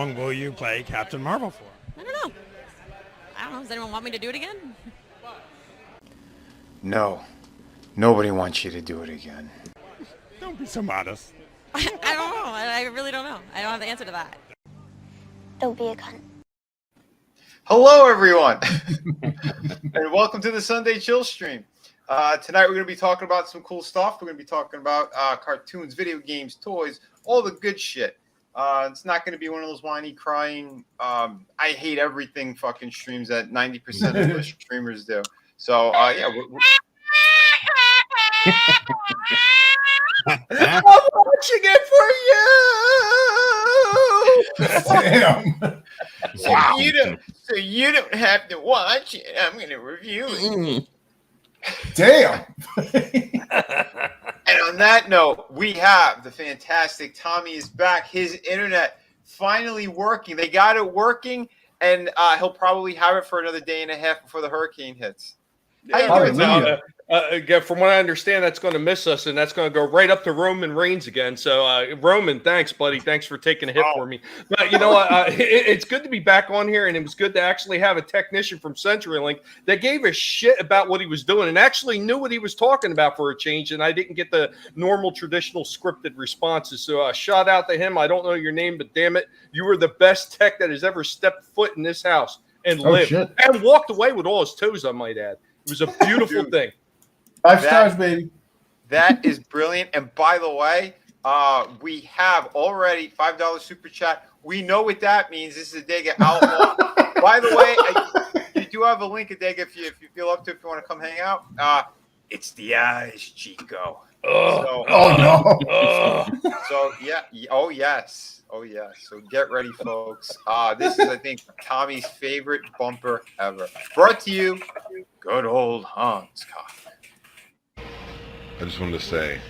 long will you play Captain Marvel for? I don't know. Does anyone want me to do it again? No. Nobody wants you to do it again. Don't be so modest. I don't know. I really don't know. I don't have the answer to that. Don't be a cunt. Hello, everyone, and welcome to the Sunday Chill stream. Tonight we're going to be talking about some cool stuff. We're going to be talking about cartoons, video games, toys, all the good shit. It's not going to be one of those whiny, crying, I hate everything fucking streams that 90% of the streamers do. So, yeah. I'm watching it for you. Damn. Wow. So you don't have to watch it. I'm going to review it. Damn. And on that note, we have the fantastic Tommy is back. His internet finally working. They got it working, and he'll probably have it for another day and a half before the hurricane hits. How you doing, Again, from what I understand, that's going to miss us, and that's going to go right up to Roman Reigns again. So, Roman, thanks, buddy. Thanks for taking a hit for me. But you know what? It's good to be back on here, and it was good to actually have a technician from CenturyLink that gave a shit about what he was doing and actually knew what he was talking about for a change, and I didn't get the normal, traditional, scripted responses. So, shout out to him. I don't know your name, but damn it, you were the best tech that has ever stepped foot in this house and lived. And walked away with all his toes, I might add. It was a beautiful thing. 5 stars, baby. That is brilliant. And by the way, we have already $5 super chat. We know what that means. This is Adega Outlaw. By the way, you do have a link, Adega, if you feel up to it, if you want to come hang out. It's the eyes, Chico. No. So yeah. Oh yes. So get ready, folks. This is, I think, Tommy's favorite bumper ever. Brought to you, good old Hans Coffee. I just wanted to say,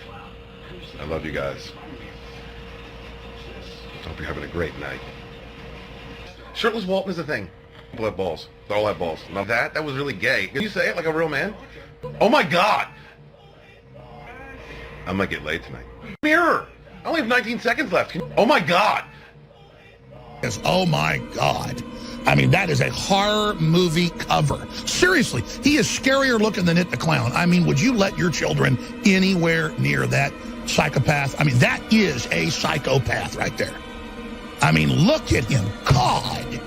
I love you guys. Hope you're having a great night. Shirtless Walton is a thing. People have balls. They all have balls. Now that was really gay. Can you say it like a real man? Oh my God! I might get laid tonight. Mirror! I only have 19 seconds left. Oh my God! Oh my God. I mean, that is a horror movie cover. Seriously, he is scarier looking than It the Clown. I mean, would you let your children anywhere near that psychopath? I mean, that is a psychopath right there. I mean, look at him. God.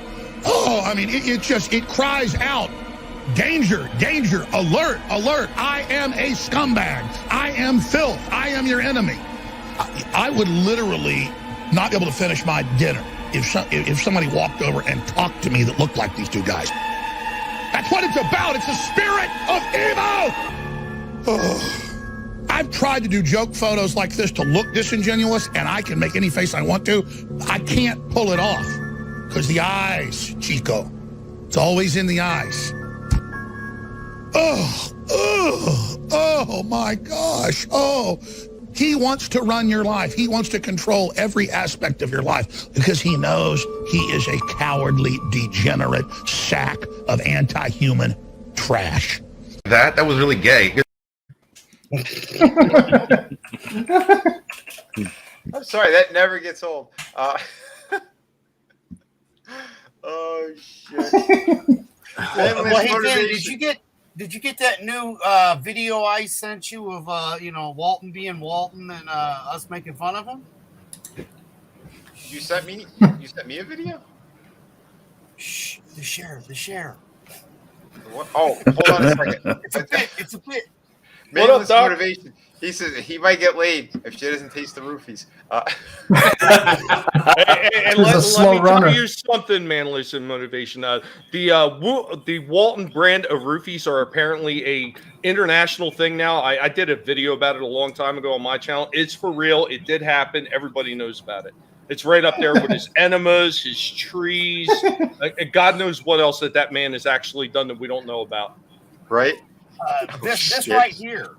Oh, I mean, it cries out, danger, danger, alert, alert. I am a scumbag. I am filth. I am your enemy. I would literally not be able to finish my dinner if somebody walked over and talked to me that looked like these two guys. That's what it's about. It's the spirit of evil. Oh. I've tried to do joke photos like this to look disingenuous, and I can make any face I want to. I can't pull it off because the eyes, Chico. It's always in the eyes. Oh my gosh. Oh. He wants to run your life. He wants to control every aspect of your life because he knows he is a cowardly, degenerate sack of anti-human trash. That was really gay. I'm sorry, that never gets old. Oh shit. Well, hey, Vinny, did you get that new video I sent you of Walton being Walton and us making fun of him? You sent me a video? Shh, the sheriff. What? Oh, hold on a second. It's a bit. What up, motivation. He says he might get laid if she doesn't taste the roofies. And let me tell you something, manliness and motivation. The Walton brand of roofies are apparently a international thing now. I did a video about it a long time ago on my channel. It's for real. It did happen. Everybody knows about it. It's right up there with his enemas, his trees. God knows what else that man has actually done that we don't know about. Right? This right here.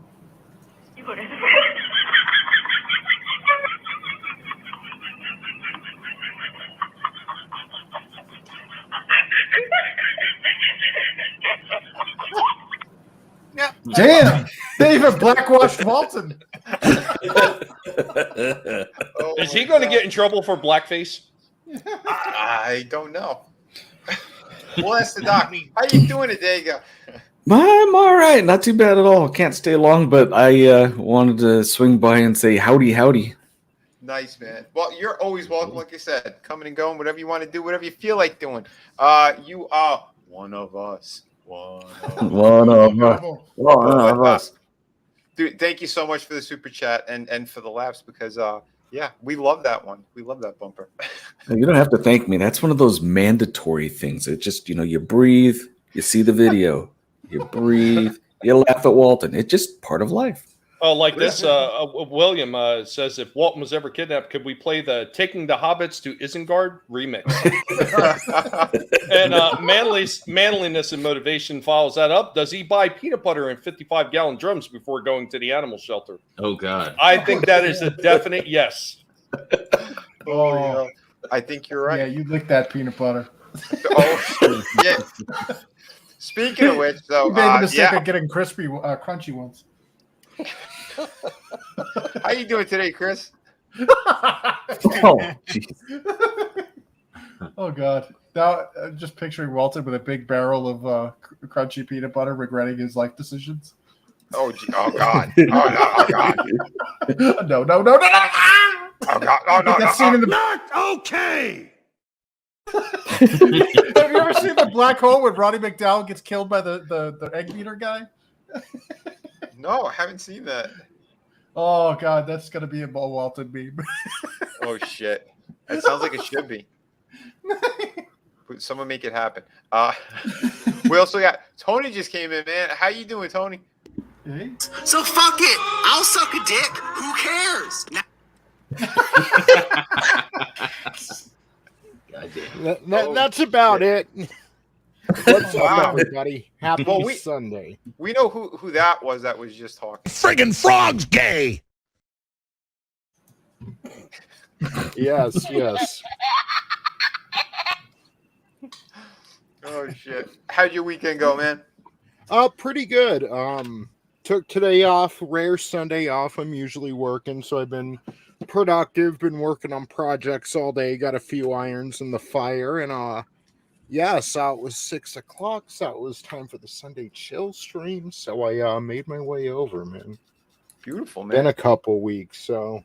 Yeah. Damn, they even blackwashed Walton. Is he going to get in trouble for blackface? I don't know. We'll ask the doc. How you doing today, guy? I'm all right. Not too bad at all. Can't stay long, but I wanted to swing by and say howdy. Nice, man. Well, you're always welcome. Like I said, coming and going, whatever you want to do, whatever you feel like doing. You are one of us. One of us. Dude, thank you so much for the super chat and for the laughs because yeah, we love that one. We love that bumper. You don't have to thank me. That's one of those mandatory things. It just, you breathe, you see the video, you breathe, you laugh at Walton. It's just part of life. Oh, like this, William says, if Walton was ever kidnapped, could we play the Taking the Hobbits to Isengard remix? And manliness and motivation follows that up. Does he buy peanut butter in 55-gallon drums before going to the animal shelter? Oh, God. I think that is a definite yes. Oh, I think you're right. Yeah, you lick that peanut butter. Oh, yeah. Speaking of which, though, you made the mistake of getting crunchy ones. How you doing today, Chris? Oh, oh God! Now, just picturing Walton with a big barrel of crunchy peanut butter, regretting his life decisions. Oh God! Oh God! No! Oh God! Oh no! That scene in the Not okay. Have you ever seen the black hole when Roddy McDowell gets killed by the egg beater guy? No, I haven't seen that. Oh God, that's gonna be a Bo Walton meme. Oh shit! It sounds like it should be. Someone make it happen. We also got Tony just came in, man. How you doing, Tony? Hey? So fuck it. I'll suck a dick. Who cares? That's about it. What's up, everybody? Happy Sunday. We know who that was just talking. Friggin' frog's gay. Yes. Oh shit! How'd your weekend go, man? Pretty good. Took today off. Rare Sunday off. I'm usually working, so I've been productive. Been working on projects all day. Got a few irons in the fire, and yeah, so it was 6 o'clock, so it was time for the Sunday chill stream. So I made my way over, man. Beautiful, man. Been a couple weeks, so.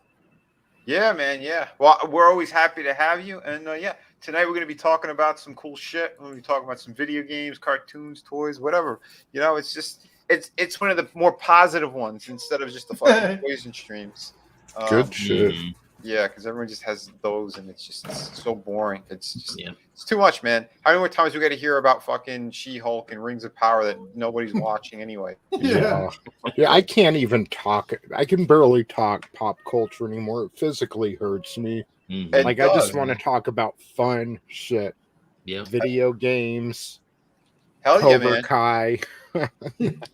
Yeah, man, yeah. Well, we're always happy to have you. And yeah, tonight we're going to be talking about some cool shit. We're going to be talking about some video games, cartoons, toys, whatever. It's just, it's one of the more positive ones instead of just the fucking poison streams. Good shit. Yeah, because everyone just has those, and it's so boring. It's just it's too much, man. How many more times we got to hear about fucking She-Hulk and Rings of Power that nobody's watching anyway? Yeah, I can't even talk. I can barely talk pop culture anymore. It physically hurts me. Mm-hmm. Like, I just want to talk about fun shit. Yeah. Video games. Hell Cobra yeah, man. Kai.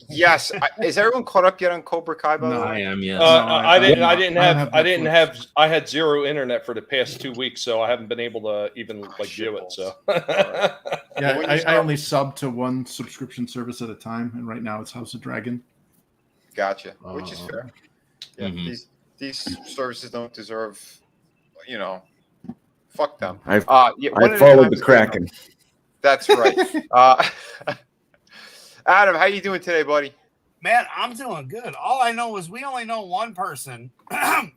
Yes. Is everyone caught up yet on Cobra Kai? By the way? I am. Yes. I had zero internet for the past 2 weeks, so I haven't been able to even view it. So yeah, I only sub to one subscription service at a time, and right now it's House of Dragon. Gotcha, which is fair. Yeah, these services don't deserve, fuck them. I followed the Kraken. That's right. Adam, how you doing today, buddy? Man, I'm doing good. All I know is we only know one person.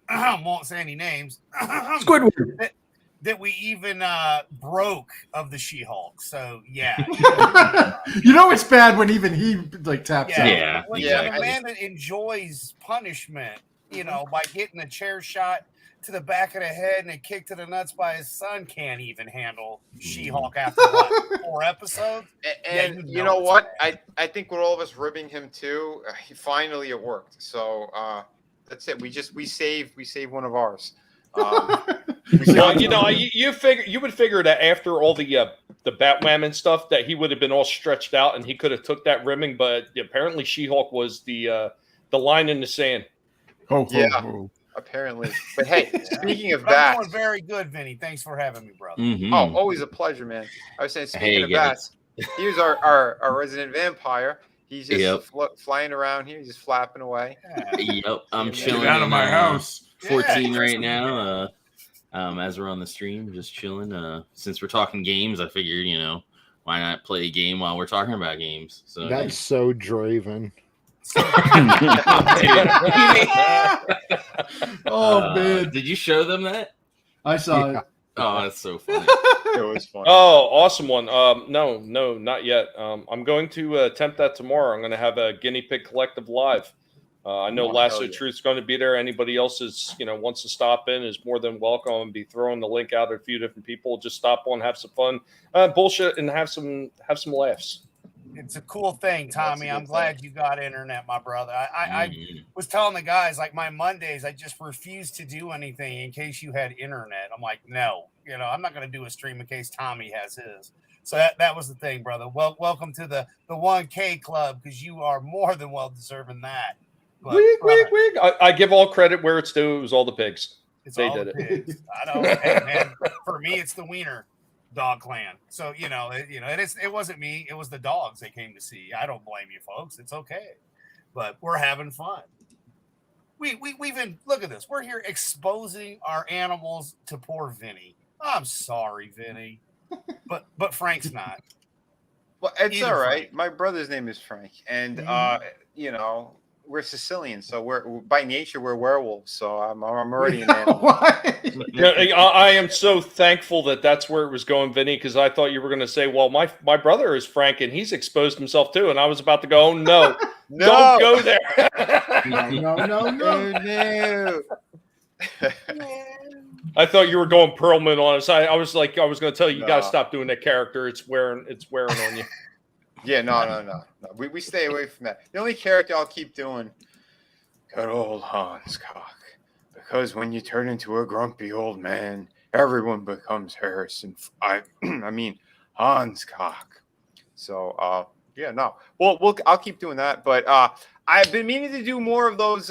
Won't say any names. Squidward. That we even broke of the She-Hulk. So yeah. It's bad when even he taps out. Yeah. When a man that enjoys punishment, by getting a chair shot to the back of the head and a kick to the nuts by his son, can't even handle She-Hulk after 4 episodes. And you know what? I think with all of us ribbing him too, finally it worked. So that's it. We saved one of ours. You would figure that after all the Batman and stuff that he would have been all stretched out and he could have took that ribbing, but apparently She-Hulk was the line in the sand. Apparently. But hey, speaking of I'm that, doing very good, Vinny. Thanks for having me, brother. Mm-hmm. Oh, always a pleasure, man. I was saying, speaking of that, here's our resident vampire. He's just flying around here. He's just flapping away. Yep, I'm chilling out of my house. 14 right now. as we're on the stream, just chilling. Since we're talking games, I figured, why not play a game while we're talking about games? So That's so Draven. Oh man! Did you show them that? I saw it. Oh, that's so funny. It was fun. Oh, awesome one. No, not yet. I'm going to attempt that tomorrow. I'm going to have a guinea pig collective live. I know Lasso Truth's going to be there. Anybody else wants to stop in is more than welcome. And be throwing the link out to a few different people. Just stop on, have some fun, bullshit, and have some laughs. It's a cool thing, Tommy. I'm glad you got internet, my brother. I was telling the guys, like, my Mondays, I just refuse to do anything in case you had internet. I'm like, no, I'm not going to do a stream in case Tommy has his. So that was the thing, brother. Well, welcome to the 1K club, because you are more than well deserving that. But, Wig. I give all credit where it's due. It was all the pigs. They all did the it. pigs. I know. Hey, man, for me, it's the Wiener Dog Clan. So it wasn't me. It was the dogs they came to see. I don't blame you, folks. It's okay, but we're having fun. We've been, look at this. We're here exposing our animals to poor Vinny. I'm sorry, Vinny, but Frank's not. Well, it's Either all right. Frank. My brother's name is Frank, and we're Sicilian, so we're by nature we're werewolves. So I'm already an animal. I am so thankful that that's where it was going, Vinny, because I thought you were going to say, well, my brother is Frank and he's exposed himself too. And I was about to go, oh, no, don't go there. No. I thought you were going Perlman on us. I was going to tell you, you got to stop doing that character. It's wearing on you. Yeah, no. We stay away from that. The only character I'll keep doing, good old Hans Cock. Because when you turn into a grumpy old man, everyone becomes Harrison. I mean, Hans Cock. So, no. Well, I'll keep doing that. But I've been meaning to do more of those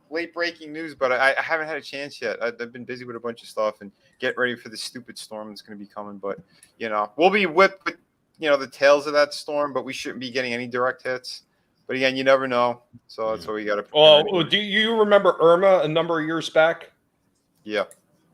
late breaking news, but I haven't had a chance yet. I've been busy with a bunch of stuff and get ready for the stupid storm that's going to be coming. But, we'll be whipped with the tails of that storm, but we shouldn't be getting any direct hits. But again, you never know. So that's what we got to. Oh, do you remember Irma a number of years back? Yeah.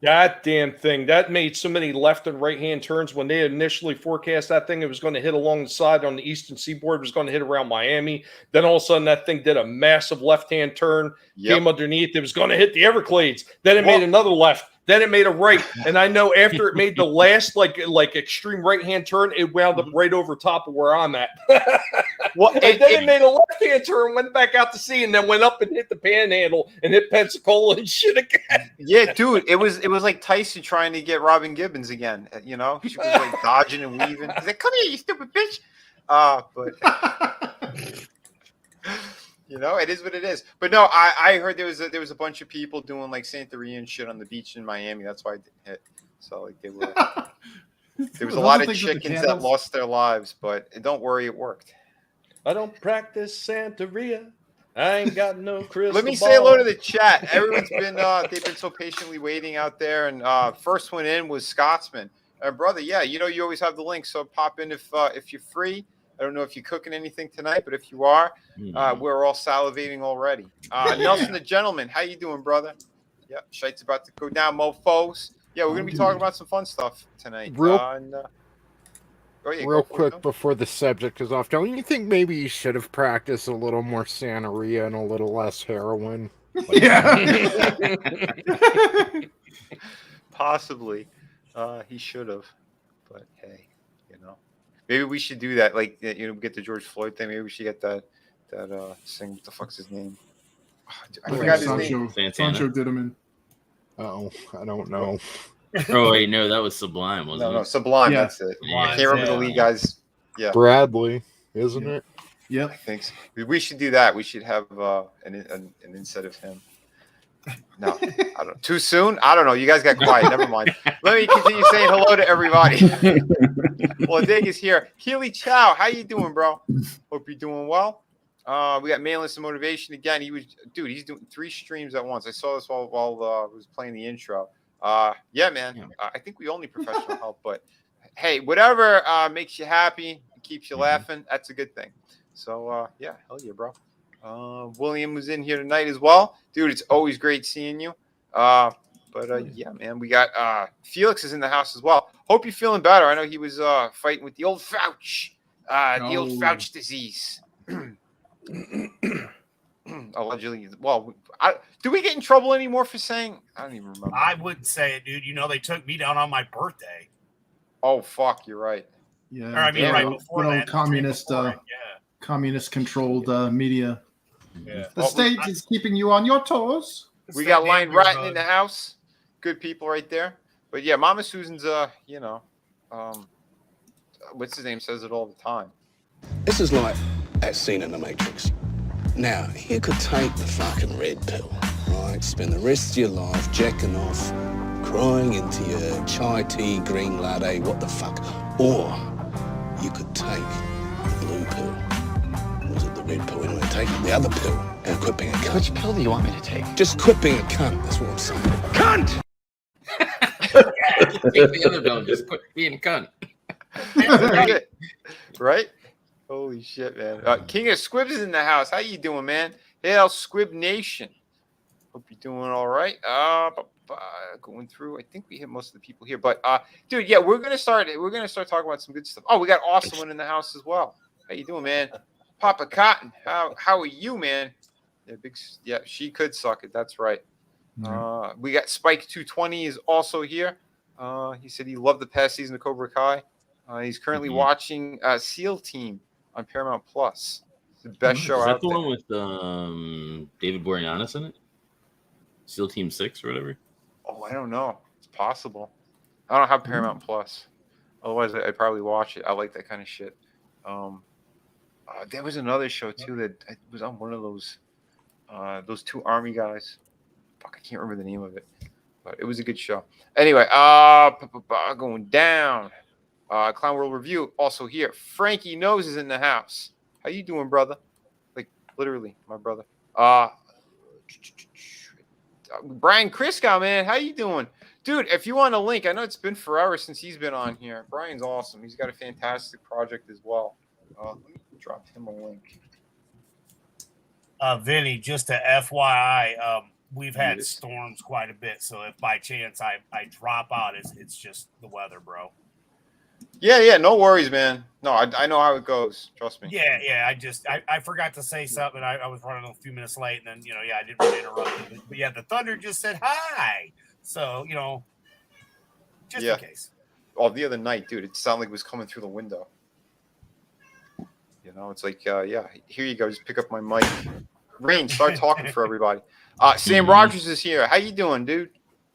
That damn thing, that made so many left and right hand turns. When they initially forecast that thing, it was going to hit along the side on the eastern seaboard. It was going to hit around Miami. Then all of a sudden, that thing did a massive left hand turn, came underneath. It was going to hit the Everglades. Then it made another left. Then it made a right. And I know after it made the last like extreme right hand turn, it wound up right over top of where I'm at. It made a left hand turn, went back out to sea, and then went up and hit the Panhandle and hit Pensacola and shit again. Yeah, dude, it was like Tyson trying to get Robin Gibbons again. She was like dodging and weaving. He's like, "Come here, you stupid bitch!" But it is what it is. But no, I heard there was a bunch of people doing like Santeria and shit on the beach in Miami. That's why I didn't hit. So like there was a lot of chickens that lost their lives, but don't worry, it worked. I don't practice Santeria. I ain't got no crystal Let me ball. say hello to the chat. Everyone's been they've been so patiently waiting out there. And first one in was Scotsman. Brother, yeah, you always have the link, so pop in if you're free. I don't know if you're cooking anything tonight, but if you are, we're all salivating already. Nelson the Gentleman, how you doing, brother? Yep, shite's about to go down, mofos. Yeah, we're gonna be talking about some fun stuff tonight. Real quick before the subject is off, don't you think maybe you should have practiced a little more Santeria and a little less heroin? Possibly. He should have. But hey, maybe we should do that. Like, get the George Floyd thing. Maybe we should get that sing. What the fuck's his name? I forgot his name. Sancho Dittaman. Oh, I don't know. Oh wait, no, that was Sublime, wasn't it? No, Sublime. Yeah. That's it. I can't remember the lead guys. Yeah, Bradley, isn't it? Yeah, I think so. We should do that. We should have an instead of him. No, I don't. Too soon? I don't know. You guys got quiet. Never mind. Let me continue saying hello to everybody. Well, Dig is here. Keely Chow, how you doing, bro? Hope you're doing well. We got Manless and Motivation again. He's doing 3 streams at once. I saw this while I was playing the intro. Yeah, man. I think we all need professional help, but hey, whatever makes you happy, keeps you laughing, that's a good thing. So yeah, hell yeah, bro. William was in here tonight as well. Dude, it's always great seeing you. But yeah, man, we got Felix is in the house as well. Hope you're feeling better. I know he was fighting with the old Fouch, the old Fouch disease. Allegedly. Well, do we get in trouble anymore for saying? I don't even remember. I wouldn't say it, dude. They took me down on my birthday. Oh fuck, you're right. Yeah, Or, I mean, right before good old that, communist-controlled media. Yeah. The state is keeping you on your toes. We got Lion Ratton in the house. Good people right there. But yeah, Mama Susan's what's his name says it all the time. This is like that scene in The Matrix. Now, you could take the fucking red pill, right? Spend the rest of your life jacking off, crying into your chai tea, green latte, what the fuck. Or you could take the blue pill. Was it the red pill? Anyway, take the other pill and quit being a cunt. Which pill do you want me to take? Just quit being a cunt, that's what I'm saying. Cunt! Take the other pill, just quit being a cunt. Right? Holy shit, man. King of Squibs is in the house. How you doing, man? Hail Squib Nation. Hope you're doing all right. Going through, I think we hit most of the people here. But dude, yeah, we're gonna start talking about some good stuff. Oh, we got Awesome One in the house as well. How you doing, man? Papa Cotton, how are you, man? Yeah, she could suck it. That's right. We got Spike 220 is also here. He said he loved the past season of Cobra Kai. He's currently watching SEAL Team on Paramount Plus. It's the best show out there. Is that the one with David Boreanaz in it? SEAL Team 6 or whatever? Oh, I don't know. It's possible. I don't have Paramount Plus. Otherwise, I'd probably watch it. I like that kind of shit. There was another show, too, that was on one of those two army guys. Fuck, I can't remember the name of it. But it was a good show. Anyway, going down. Clown World Review also here. Frankie Nose is in the house. How you doing, brother? Like, literally, my brother. Brian Kriskow, man. How you doing? Dude, if you want a link, I know it's been forever since he's been on here. Brian's awesome. He's got a fantastic project as well. Let me drop him a link. Vinny, just a FYI, we've had storms quite a bit, so if by chance I drop out, it's just the weather, bro. Yeah, no worries, man. No, I know how it goes. Trust me. Yeah. I forgot to say something. I was running a few minutes late, and then I didn't want to interrupt you. But yeah, the thunder just said hi. So just in case. Oh, the other night, dude, it sounded like it was coming through the window. It's like, yeah, here you go. Just pick up my mic. Rain, start talking for everybody. Sam Rogers is here. How you doing, dude?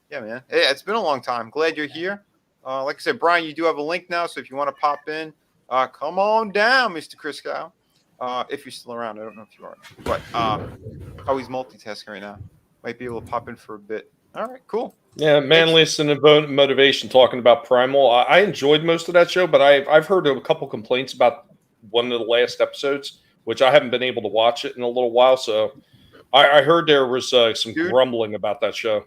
Yeah, man. Hey, it's been a long time. Glad you're here. Like I said, Brian, you do have a link now, so if you want to pop in, come on down, Mr. Kriskow. If you're still around, I don't know if you are. But he's multitasking right now. Might be able to pop in for a bit. All right, cool. Yeah, manliness and motivation talking about Primal. I enjoyed most of that show, but I've heard a couple complaints about one of the last episodes, which I haven't been able to watch it in a little while. So I heard there was some grumbling about that show.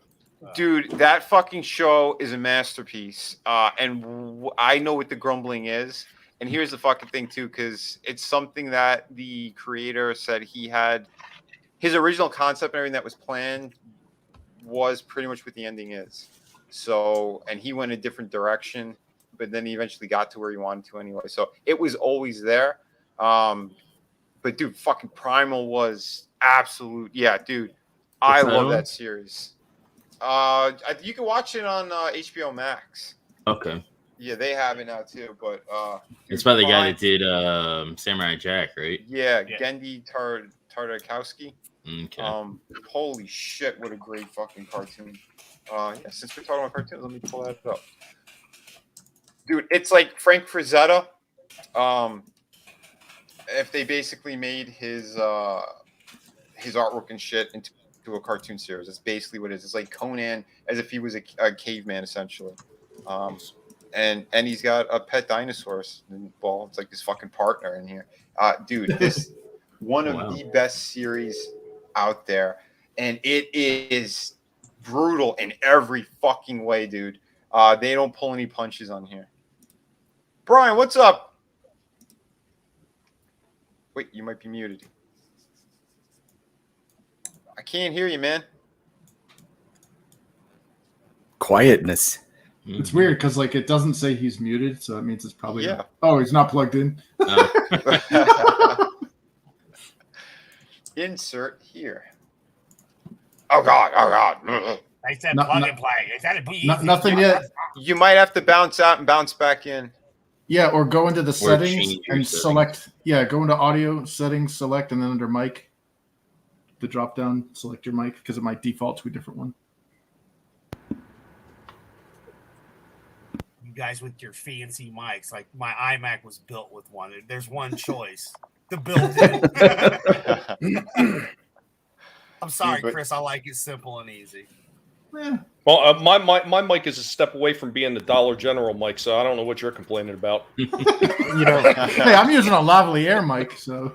Dude, that fucking show is a masterpiece. And I know what the grumbling is. And here's the fucking thing, too, because it's something that the creator said he had. His original concept and everything that was planned was pretty much what the ending is. So, and he went a different direction, but then he eventually got to where he wanted to anyway. So it was always there. But, dude, fucking Primal was absolute. Yeah, dude, I love that series. You can watch it on HBO Max. Okay. Yeah, they have it now too. But it's by the guy that did Samurai Jack, right? Yeah. Gendy Tartakovsky. Okay. Holy shit! What a great fucking cartoon. Since we're talking about cartoons, let me pull that up. Dude, it's like Frank Frazetta. If they basically made his artwork and shit into a cartoon series. That's basically what it is. It's like Conan as if he was a caveman, essentially. And he's got a pet dinosaur. Well, it's like his fucking partner in here. Dude, this one of the best series out there. And it is brutal in every fucking way, dude. They don't pull any punches on here. Brian, what's up? Wait, you might be muted. I can't hear you, man. quietness. It's weird because like it doesn't say he's muted, so that means it's probably Yeah. Oh, he's not plugged in. Insert here. Oh God! Oh God! I said No- plug no- and play. Is that a be No- easy? nothing yet. You might have to bounce out and bounce back in. Yeah, or go into the settings change your and settings. select. Yeah, go into audio settings, select, and then under mic, the drop down, select your mic because it might default to a different one. You guys with your fancy mics, like my iMac was built with one. There's one choice. The built-in. I'm sorry, But- Chris. I like it simple and easy. Well, my mic is a step away from being the Dollar General mic, so I don't know what you're complaining about. You know, Hey, I'm using a lavalier mic, so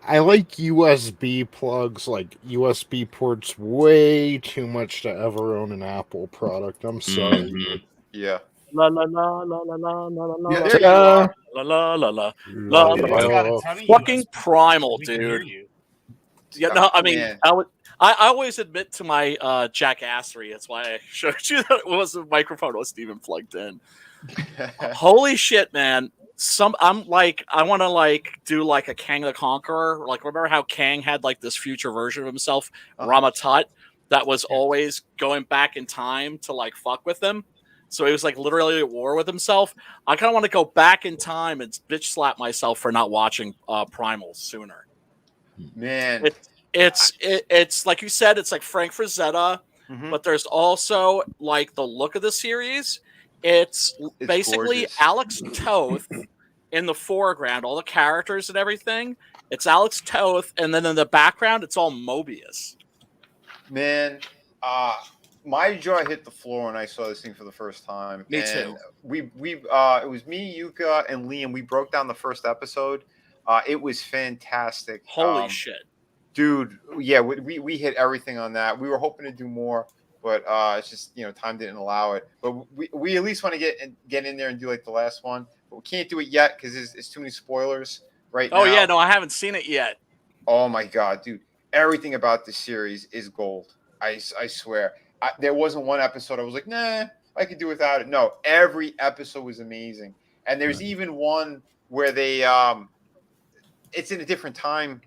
I like USB plugs, like USB ports, way too much to ever own an Apple product. I'm sorry. Mhm. Yeah. La la la la la la la la Yeah, la there you are. la la la la La, It's la, got a la. ton of fucking USB. primal, We can hear dude. you. Yeah, no, I mean, Man. I always admit to my jackassery. That's why I showed you that it was the microphone wasn't even plugged in. Holy shit, man! I'm like, I want to like do like a Kang the Conqueror. Like, remember how Kang had like this future version of himself, Ramatut, that was always going back in time to like fuck with him. So he was like literally at war with himself. I kind of want to go back in time and bitch slap myself for not watching Primal sooner. Man. It's like you said, it's like Frank Frazetta, Mhm. but there's also like the look of the series. It's basically gorgeous. Alex Toth in the foreground, all the characters and everything. It's Alex Toth, and then in the background, it's all Mobius. Man, my jaw hit the floor when I saw this thing for the first time. Me and too. It was me, Yuka, and Liam. We broke down the first episode. It was fantastic. Holy shit! Dude, yeah, we hit everything on that. We were hoping to do more, but it's just time didn't allow it. But we at least want to get in there and do like the last one, but we can't do it yet because it's too many spoilers right now. Oh yeah, no, I haven't seen it yet. Oh my god, dude! Everything about this series is gold. I swear. There wasn't one episode I was like, nah, I could do without it. No, every episode was amazing, and there's even one where they it's in a different time.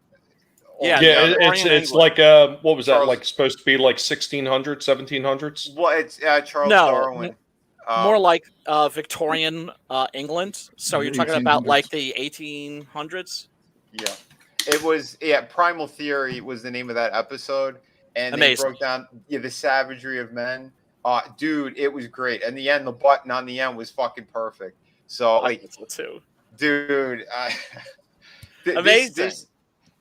Yeah, Yeah, Victorian it's England. like what was that Charles- like supposed to be like 1600s, 1700s? Well, it's Charles No, Darwin. More like Victorian England. So you're talking about 1800s. like the 1800s. Yeah, it was. Yeah, Primal Theory was the name of that episode, and Amazing. they broke down the savagery of men. Dude, it was great. And the end, the button on the end was fucking perfect. So I like, think so too. dude, Amazing.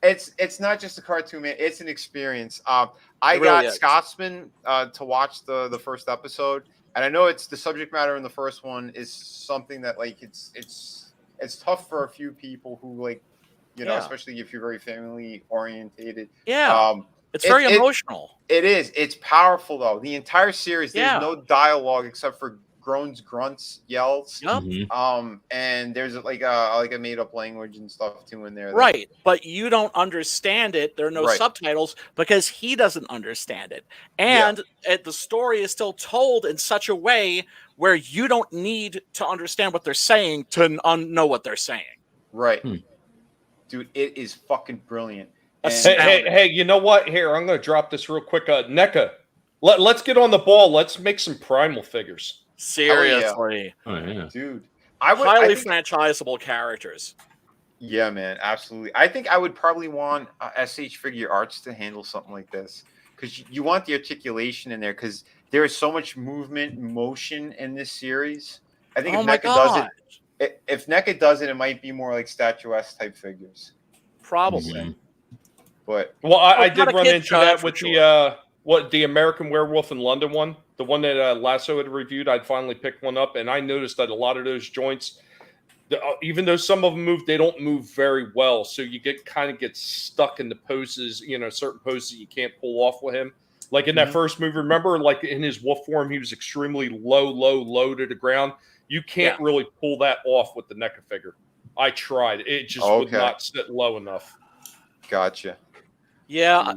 It's not just a cartoon, man. It's an experience. I It really got is. Scotsman to watch the first episode, and I know it's the subject matter in the first one is something that like it's tough for a few people who like Yeah. especially if you're very family orientated. Yeah, it's very emotional. It is. It's powerful though. The entire series, there's Yeah. no dialogue except for groans, grunts, yells. Yep. And there's like a made up language and stuff too in there. that- Right, but you don't understand it. There are no Right. subtitles because he doesn't understand it. And the story is still told in such a way where you don't need to understand what they're saying to know what they're saying. Right. Dude, it is fucking brilliant. Hey, you know what? Here, I'm going to drop this real quick. NECA, let's get on the ball. Let's make some Primal figures. Seriously. Oh yeah. Dude, Highly think- franchisable characters. Yeah, man, absolutely. I think I would probably want SH Figure Arts to handle something like this because you want the articulation in there because there is so much movement, motion in this series. I think Oh if my NECA does God. it, if NECA does it, it might be more like statuesque type figures. Probably. But Well, I Well, did not a run kid into show, that that's with for the American Werewolf in London one, the one that Lasso had reviewed. I'd finally picked one up, and I noticed that a lot of those joints, even though some of them move, they don't move very well. So you kind of get stuck in the poses, certain poses you can't pull off with him. Like in that first movie, remember, like in his wolf form, he was extremely low to the ground. You can't really pull that off with the NECA figure. I tried; it just would Okay. not sit low enough. Gotcha. Yeah,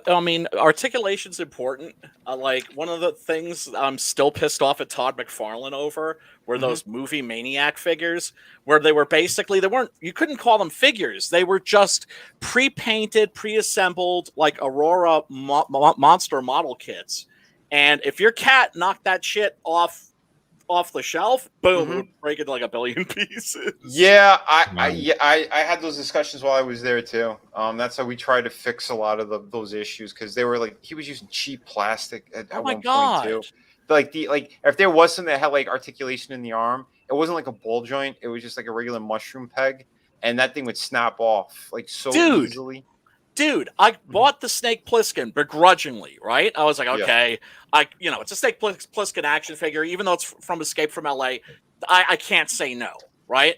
I mean, articulation's important. Like one of the things I'm still pissed off at Todd McFarlane over were those movie Maniac figures, where they weren't. You couldn't call them figures. They were just pre-painted, pre-assembled, like Aurora monster model kits. And if your cat knocked that shit off the shelf, boom, it would break into like a billion pieces. Yeah, I had those discussions while I was there too. That's how we tried to fix a lot of those issues, because they were like, he was using cheap plastic at one point too. Like if there was something that had like articulation in the arm, it wasn't like a ball joint. It was just like a regular mushroom peg, and that thing would snap off like so easily. Dude, I bought the Snake Plissken begrudgingly, right? I was like, okay, it's a Snake Plissken action figure, even though it's from Escape from LA. I can't say no, right?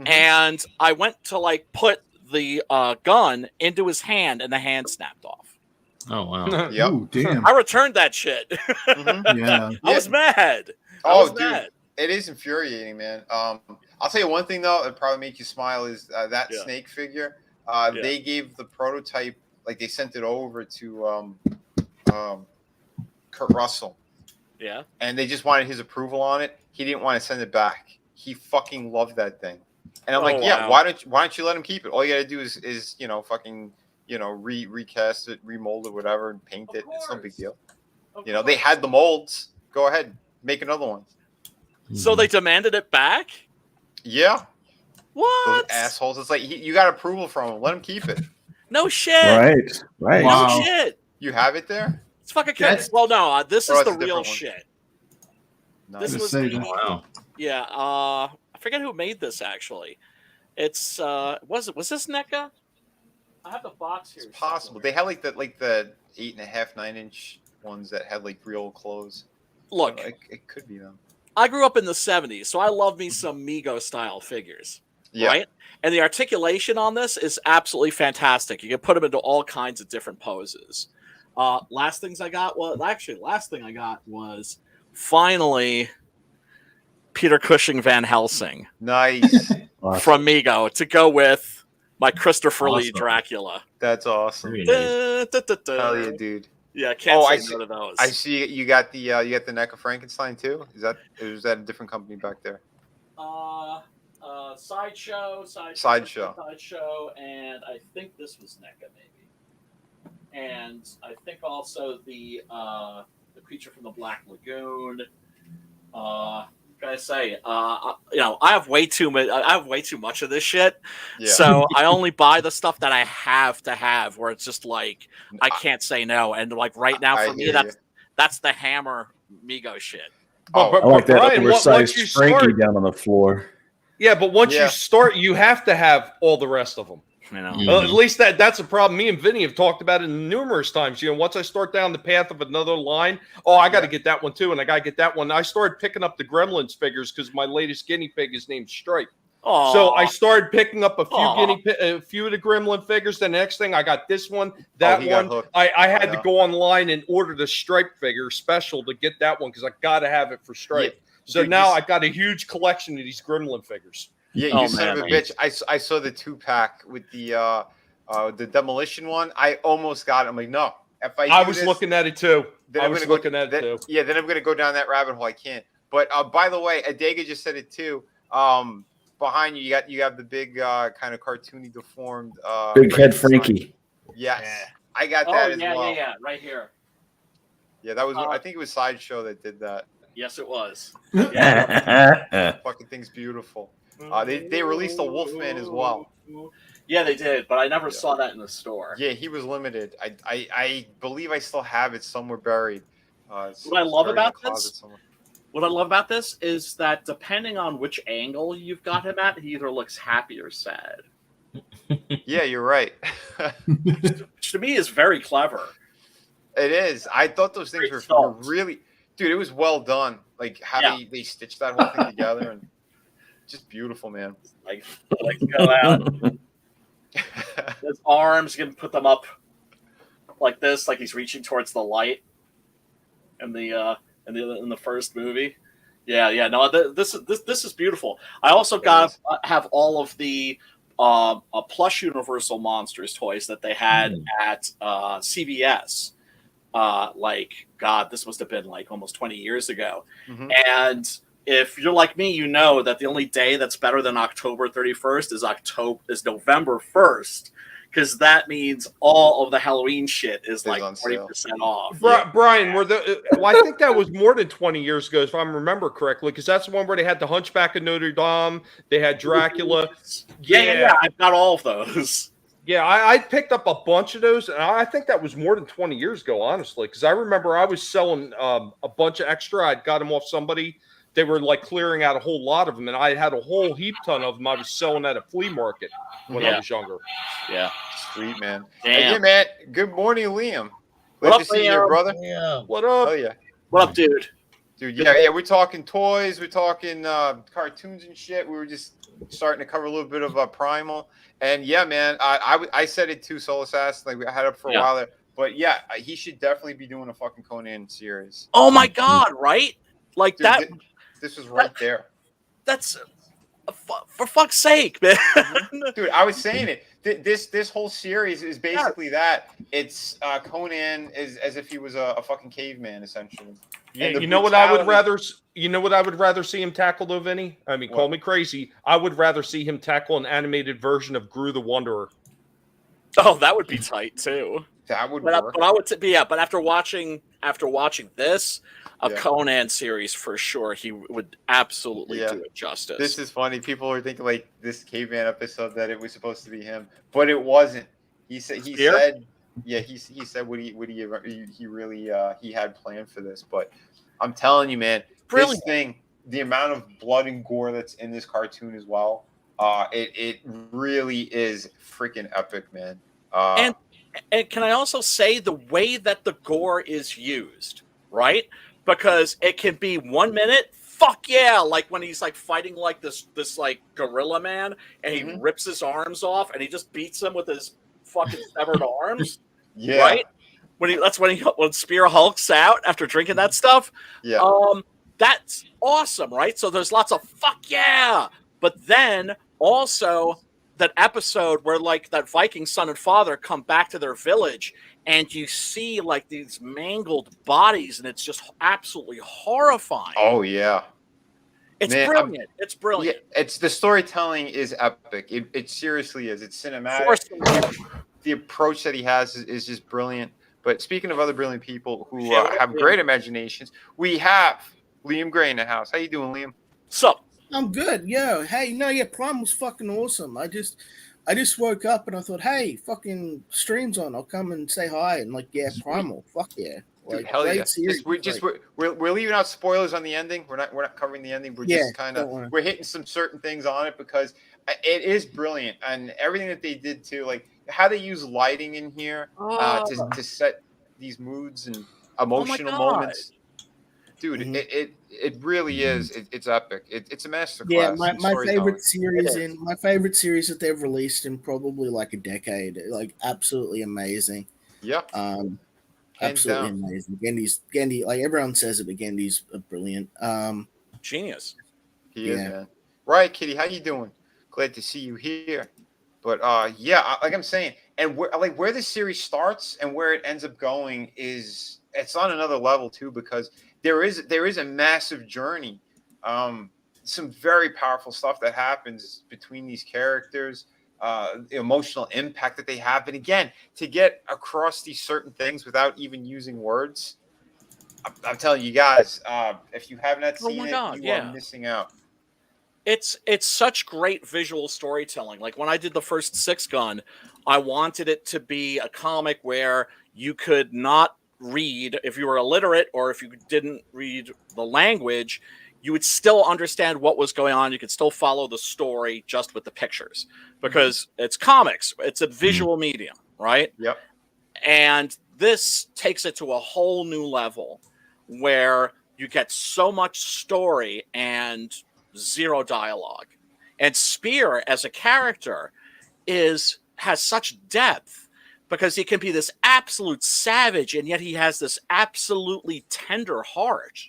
And I went to like put the gun into his hand, and the hand snapped off. Oh wow! Yep. Ooh, damn. I returned that shit. Yeah. I was mad. Dude, it is infuriating, man. I'll tell you one thing though, it'd probably make you smile is that Snake figure. They gave the prototype, like they sent it over to Kurt Russell. Yeah. And they just wanted his approval on it. He didn't want to send it back. He fucking loved that thing. And I'm like, yeah, why don't you let him keep it? All you gotta do is recast it, remold it, whatever, and paint it. It's no big deal. They had the molds. Go ahead, make another one. So they demanded it back? Yeah. What? Those assholes. It's like you got approval from him. Let him keep it. No shit. Right. No shit. You have it there? It's fucking good. Well, no, this is the it's a real different one. shit. Nice. This was Wow. Yeah, I forget who made this actually. It's was this NECA? I have the box here. It's possible. They had like the 8.5, 9-inch ones that had like real clothes. Look, it could be them. I grew up in the 70s, so I love me some Mego style figures. Yeah. Right? And the articulation on this is absolutely fantastic. You can put them into all kinds of different poses. Last thing I got was finally Peter Cushing Van Helsing. Nice. From Mego to go with my Christopher Lee Dracula. That's awesome. Hell yeah, dude. Yeah, I can't say no to those. I see you got the NECA Frankenstein too. Is that a different company back there? Sideshow, and I think this was NECA maybe, and I think also the Creature from the Black Lagoon. Can I say, I have way too much. I have way too much of this shit. Yeah. So I only buy the stuff that I have to have, where it's just like I can't say no. And like right now for me, that's the Hammer Mego shit. I like that Brian, oversized you Frankie down on the floor. Yeah, but once you start, you have to have all the rest of them. At least that's a problem. Me and Vinny have talked about it numerous times. Once I start down the path of another line, I got to get that one too, and I got to get that one. I started picking up the Gremlins figures because my latest guinea pig is named Stripe. Aww. So I started picking up a few of the Gremlin figures. Then the next thing, I got this one, that one. I had to go online and order the Stripe figure special to get that one because I got to have it for Stripe. Yeah. So now I got a huge collection of these Gremlin figures. Yeah, you son of a bitch! I saw the 2-pack with the demolition one. I almost got it. I'm like, no. If I was looking at it too. Yeah, then I'm gonna go down that rabbit hole. I can't. But by the way, Adega just said it too. Behind you have the big kind of cartoony deformed big head Frankie. Yes, I got that as well. Yeah, right here. Yeah, that was. I think it was Sideshow that did that. Yes, it was. Fucking thing's beautiful. They released a Wolfman as well. Yeah, they did, but I never saw that in the store. Yeah, he was limited. I believe I still have it somewhere buried. What I love about this is that depending on which angle you've got him at, he either looks happy or sad. Yeah, you're right. Which to me is very clever. It is. I thought those things were really, dude. It was well done. Like how they stitched that whole thing together and. Just beautiful, man. Like go out. His arms, you can put them up like this, like he's reaching towards the light. In the first movie, No, this is beautiful. I also have all of the a plush Universal Monsters toys that they had at CVS. God, this must have been like almost 20 years ago. And if you're like me, you know that the only day that's better than October 31st is November 1st, because that means all of the Halloween shit is like 40% off. Brian, well, I think that was more than 20 years ago, if I remember correctly, because that's the one where they had the Hunchback of Notre Dame, they had Dracula. Yeah, I've got all of those. Yeah, I picked up a bunch of those, and I think that was more than 20 years ago, honestly, because I remember I was selling a bunch of extra. I'd got them off somebody. They were like clearing out a whole lot of them, and I had a whole heap ton of them. I was selling at a flea market when I was younger. Yeah. Sweet, man. Damn. Hey, man. Good morning, Liam. What Glad up, to see you, brother. What up? Oh, yeah. What up, dude? Dude, yeah, we're talking toys. We're talking cartoons and shit. We were just starting to cover a little bit of Primal. And, yeah, man, I said it too, Soul Assassin. Like, we had it for a while there. But, yeah, he should definitely be doing a fucking Conan series. Oh, my God, right? Like, dude, that... This was right there. That's... for fuck's sake, man. Dude, I was saying it. This whole series is basically that. It's Conan is as if he was a fucking caveman, essentially. Yeah, you know what I would rather. You know what I would rather see him tackle, though, Vinny. I mean, call me crazy. I would rather see him tackle an animated version of Gru the Wanderer. Oh, that would be tight too. That would work. But I would. But after watching this, a Conan series for sure, he would absolutely do it justice. This is funny. People are thinking like this caveman episode that it was supposed to be him, but it wasn't. He said he said what he really he had planned for this. But I'm telling you, man, this thing, the amount of blood and gore that's in this cartoon as well, it really is freaking epic, man. And can I also say the way that the gore is used, right? Because it can be 1 minute, fuck yeah, like when he's like fighting like this like gorilla man, and he rips his arms off, and he just beats him with his fucking severed arms. Yeah, right. When Spear hulks out after drinking that stuff. Yeah. That's awesome, right? So there's lots of fuck yeah, but then also that episode where like that Viking son and father come back to their village, and you see like these mangled bodies, and it's just absolutely horrifying. Oh yeah, it's brilliant. It's brilliant. Yeah, it's the storytelling is epic. It seriously is. It's cinematic. The approach that he has is just brilliant. But speaking of other brilliant people who have great imaginations, we have Liam Gray in the house. How you doing, Liam? Sup? I'm good. Yeah. Hey, no, yeah, Prime was fucking awesome. I just woke up and I thought, hey, fucking stream's on. I'll come and say hi and like, yeah, Primal. Fuck yeah. Like, dude, hell yeah. Series. We're leaving out spoilers on the ending. We're not covering the ending. We're just kind of we're hitting some certain things on it because it is brilliant, and everything that they did too, like how they use lighting in here to set these moods and emotional moments. Dude, it really is. It's epic. It's a masterclass. Yeah, my favorite series that they've released in probably like a decade. Like absolutely amazing. Yeah. Absolutely amazing. Gendy, like everyone says it, but Gendy's brilliant. Genius. He is, man. Right, Kitty, how you doing? Glad to see you here. But like I'm saying, and where this series starts and where it ends up going it's on another level too, because there is a massive journey. Some very powerful stuff that happens between these characters. The emotional impact that they have, and again, to get across these certain things without even using words, I'm telling you guys, if you have not seen you are missing out. It's such great visual storytelling. Like when I did the first Six Gun, I wanted it to be a comic where you could not read if you were illiterate or if you didn't read the language. You would still understand what was going on. You could still follow the story just with the pictures because it's comics. It's a visual medium, right? Yep. And this takes it to a whole new level where you get so much story and zero dialogue. And Spear as a character has such depth because he can be this absolute savage and yet he has this absolutely tender heart.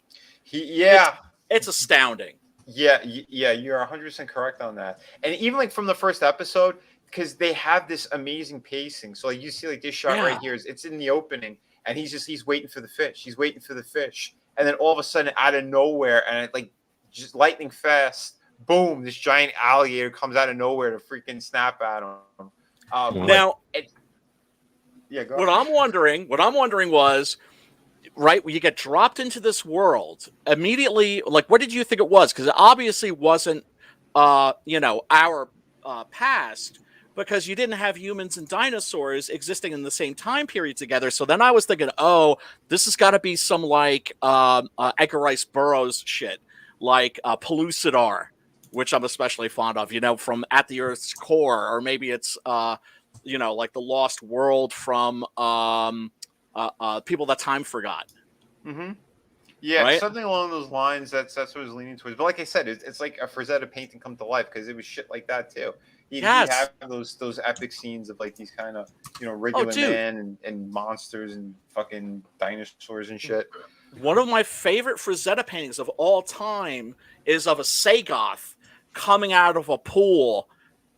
Yeah. It's astounding. Yeah, you're 100% correct on that. And even like from the first episode, because they have this amazing pacing. So like you see like this shot right here, it's in the opening, and he's waiting for the fish. He's waiting for the fish, and then all of a sudden, out of nowhere, and it, like just lightning fast, boom! This giant alligator comes out of nowhere to freaking snap at him. Now, go what ahead. I'm wondering was, right, when you get dropped into this world immediately, like, what did you think it was? Because it obviously wasn't, our past, because you didn't have humans and dinosaurs existing in the same time period together. So then I was thinking, oh, this has got to be some like Edgar Rice Burroughs shit, like Pellucidar, which I'm especially fond of, from At the Earth's Core, or maybe it's like The Lost World from People That Time Forgot. Mm-hmm. Yeah, Right? something along those lines. That's what I was leaning towards. But like I said, it's like a Frazetta painting come to life, because it was shit like that too. He'd have those epic scenes of like these kind of regular man and monsters and fucking dinosaurs and shit. One of my favorite Frazetta paintings of all time is of a Sagoth coming out of a pool,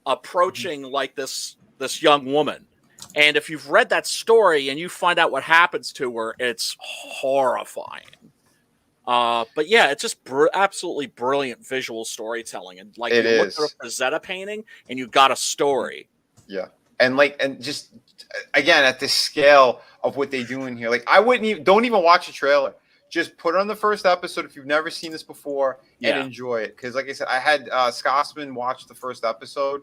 approaching like this young woman. And if you've read that story and you find out what happens to her, it's horrifying. But yeah, it's just absolutely brilliant visual storytelling. And like you look at a Frazetta painting and you got a story. Yeah. And just again, at the scale of what they do in here, like don't even watch a trailer. Just put on the first episode if you've never seen this before and enjoy it. Because like I said, I had Scotsman watch the first episode,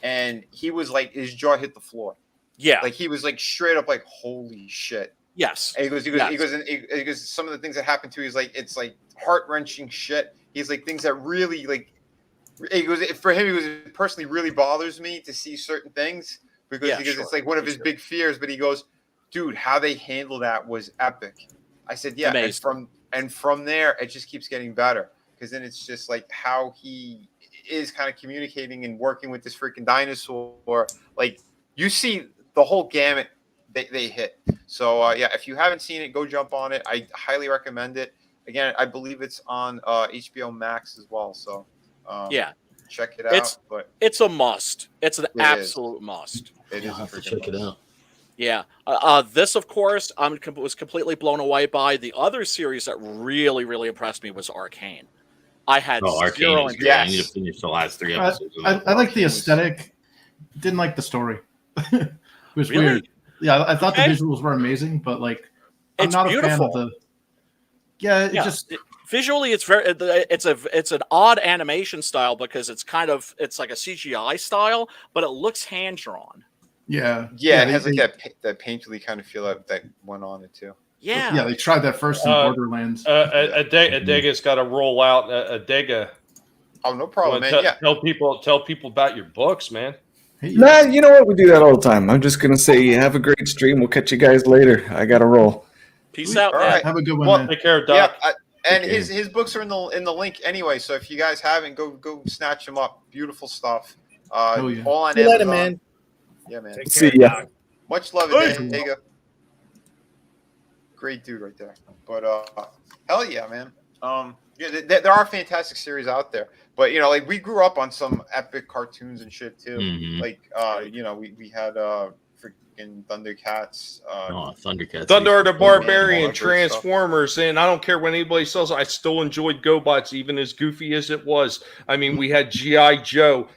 and he was like, his jaw hit the floor. Yeah. Like he was like straight up like, holy shit. Yes. And he goes, some of the things that happened to you, he's like, it's like heart-wrenching shit. He's like, things that really like, he goes, for him, he goes, it personally really bothers me to see certain things, because it's like one of his big fears. But he goes, dude, how they handle that was epic. I said, yeah. And from there, it just keeps getting better, because then it's just like how he is kind of communicating and working with this freaking dinosaur. Like you see the whole gamut they hit. So if you haven't seen it, go jump on it. I highly recommend it. Again, I believe it's on HBO Max as well. So check it out. It's a must. It's an absolute must. It is. I'll have to check it out. Yeah. This, of course, was completely blown away by. The other series that really, really impressed me was Arcane. I had Arcane is great. I need to finish the last 3 episodes. I like the aesthetic. Didn't like the story. It was weird. Yeah, I thought the visuals were amazing, but like, I'm not a fan of the. Visually, it's an odd animation style, because it's like a CGI style, but it looks hand drawn. Yeah, it has like that painterly kind of feel that went on it too. Yeah, they tried that first in Borderlands. Adega's got to roll out Adega. Oh, no problem, man. Tell people about your books, man. Nah, you know what? We do that all the time. I'm just gonna say, have a great stream. We'll catch you guys later. I gotta roll. Peace out, all man. Right. Have a good one. Man. Take care, Doc. Yeah, and his books are in the link anyway. So if you guys haven't, go snatch them up. Beautiful stuff. All on See you later, Amazon. man. Yeah, man. See ya. Much love, Adega. Great dude right there. But hell yeah, man. There are fantastic series out there, but like we grew up on some epic cartoons and shit too. Mm-hmm. Like we had freaking Thundercats. Thundercats. Thunder the Barbarian, Transformers, and I don't care what anybody says. I still enjoyed GoBots, even as goofy as it was. I mean, we had G.I. Joe.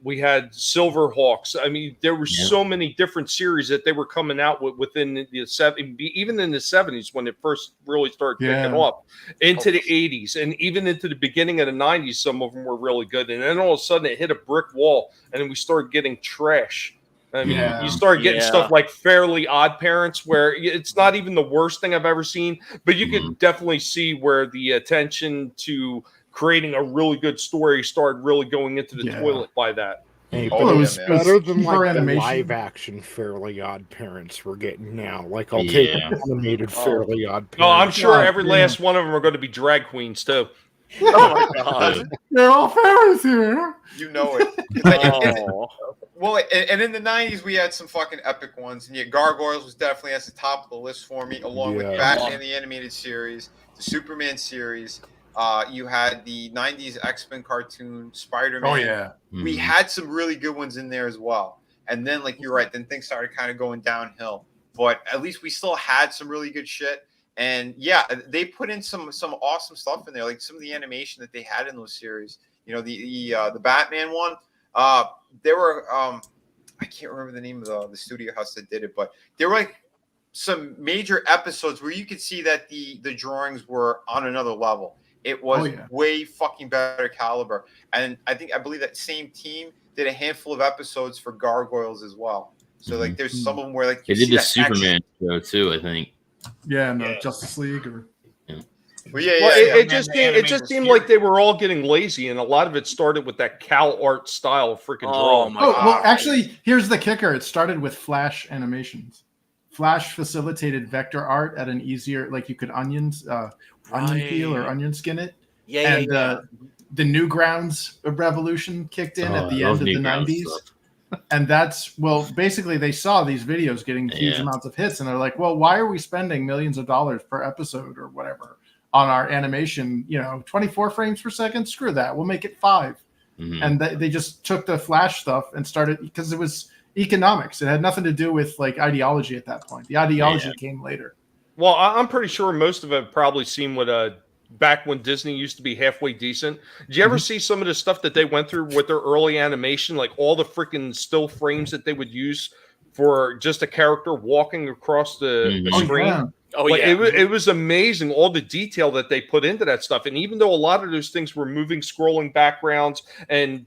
We had Silverhawks. I mean, there were so many different series that they were coming out with within the 70s, even in the 70s when it first really started kicking off, into the 80s, and even into the beginning of the 90s. Some of them were really good, and then all of a sudden it hit a brick wall, and then we started getting trash. I mean, you started getting stuff like Fairly Odd Parents, where it's not even the worst thing I've ever seen, but you could definitely see where the attention to creating a really good story started really going into the toilet by that. Hey, but it was better than like the live action Fairly Odd Parents we're getting now. Like I'll take animated Fairly Odd Parents. Oh, I'm sure every last one of them are going to be drag queens too. Oh my god, they're all fairies here. You know it. Well, and in the 90s, we had some fucking epic ones. And Gargoyles was definitely at the top of the list for me, along with Batman the Animated Series, the Superman series. You had the 90s X-Men cartoon, Spider-Man. Oh, yeah. We had some really good ones in there as well. And then, like, you're right, then things started kind of going downhill. But at least we still had some really good shit. And yeah, they put in some awesome stuff in there, like some of the animation that they had in those series. You know, the Batman one. There were I can't remember the name of the studio house that did it, but there were like some major episodes where you could see that the drawings were on another level. It was way fucking better caliber. And I believe that same team did a handful of episodes for Gargoyles as well. So like there's some of them where like they did the Superman show too, I think. Yeah, no, Justice League or Well, it just seemed like they were all getting lazy, and a lot of it started with that Cal art style of freaking drawing. Well, actually, here's the kicker. It started with Flash animations. Flash facilitated vector art at an easier, like you could onion peel or onion skin it. The Newgrounds revolution kicked in at the end of the 90s. And that's, well, basically they saw these videos getting huge amounts of hits, and they're like, well, why are we spending millions of dollars per episode or whatever on our animation? 24 frames per second, screw that, we'll make it 5. And they just took the Flash stuff and started, because it was economics. It had nothing to do with like ideology at that point. The ideology came later. Well, I'm pretty sure most of it have probably seen what back when Disney used to be halfway decent. Did you ever see some of the stuff that they went through with their early animation, like all the freaking still frames that they would use for just a character walking across the screen? It was amazing, all the detail that they put into that stuff. And even though a lot of those things were moving, scrolling backgrounds,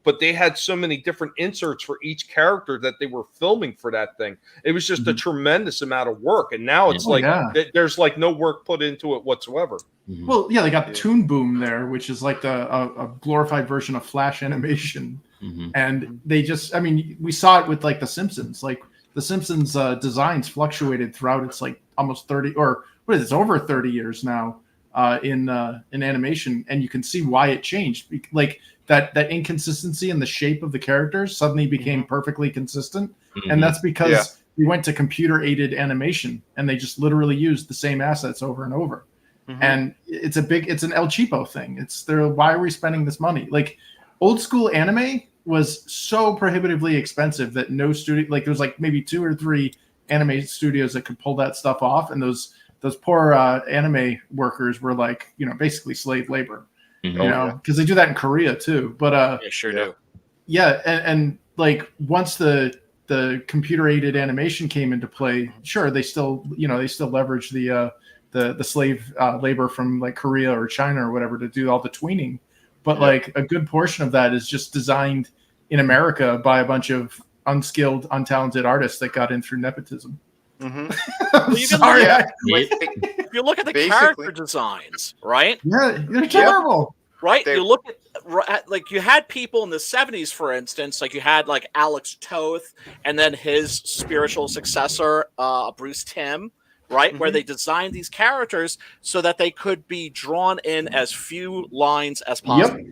but they had so many different inserts for each character that they were filming for that thing. It was just a tremendous amount of work. And now it's there's like no work put into it whatsoever. Well, yeah, they got Toon Boom there, which is like a glorified version of Flash animation. And they just, I mean, we saw it with like The Simpsons. Like The Simpsons designs fluctuated throughout its like almost 30, or what is it, over 30 years now in animation, and you can see why it changed. Like that inconsistency in the shape of the characters suddenly became perfectly consistent, and that's because we went to computer-aided animation, and they just literally used the same assets over and over. And it's an El Cheapo thing. Why are we spending this money? Like old school anime was so prohibitively expensive that no studio, like there's like maybe 2 or 3 anime studios that could pull that stuff off, and those poor anime workers were like, basically slave labor, because they do that in Korea too. But sure do. Yeah, and like once the computer aided animation came into play, sure, they still leverage the slave labor from like Korea or China or whatever to do all the tweening, but like a good portion of that is just designed in America by a bunch of unskilled, untalented artists that got in through nepotism. Sorry. If you look at the character designs, right? Yeah, they're terrible. Right? You look at like you had people in the 70s, for instance, like you had like Alex Toth and then his spiritual successor, Bruce Timm, right? Where they designed these characters so that they could be drawn in as few lines as possible.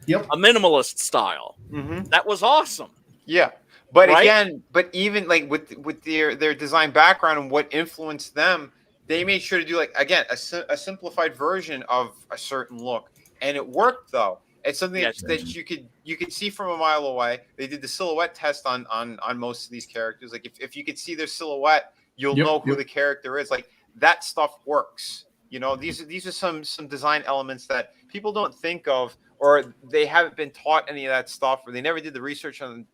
Yep. A minimalist style. That was awesome. Yeah. But again, even like with their design background and what influenced them, they made sure to do like, again, a simplified version of a certain look, and it worked though. It's something that you could see from a mile away. They did the silhouette test on most of these characters. Like if you could see their silhouette, you'll know who the character is. Like that stuff works. These are some design elements that people don't think of, or they haven't been taught any of that stuff, or they never did the research on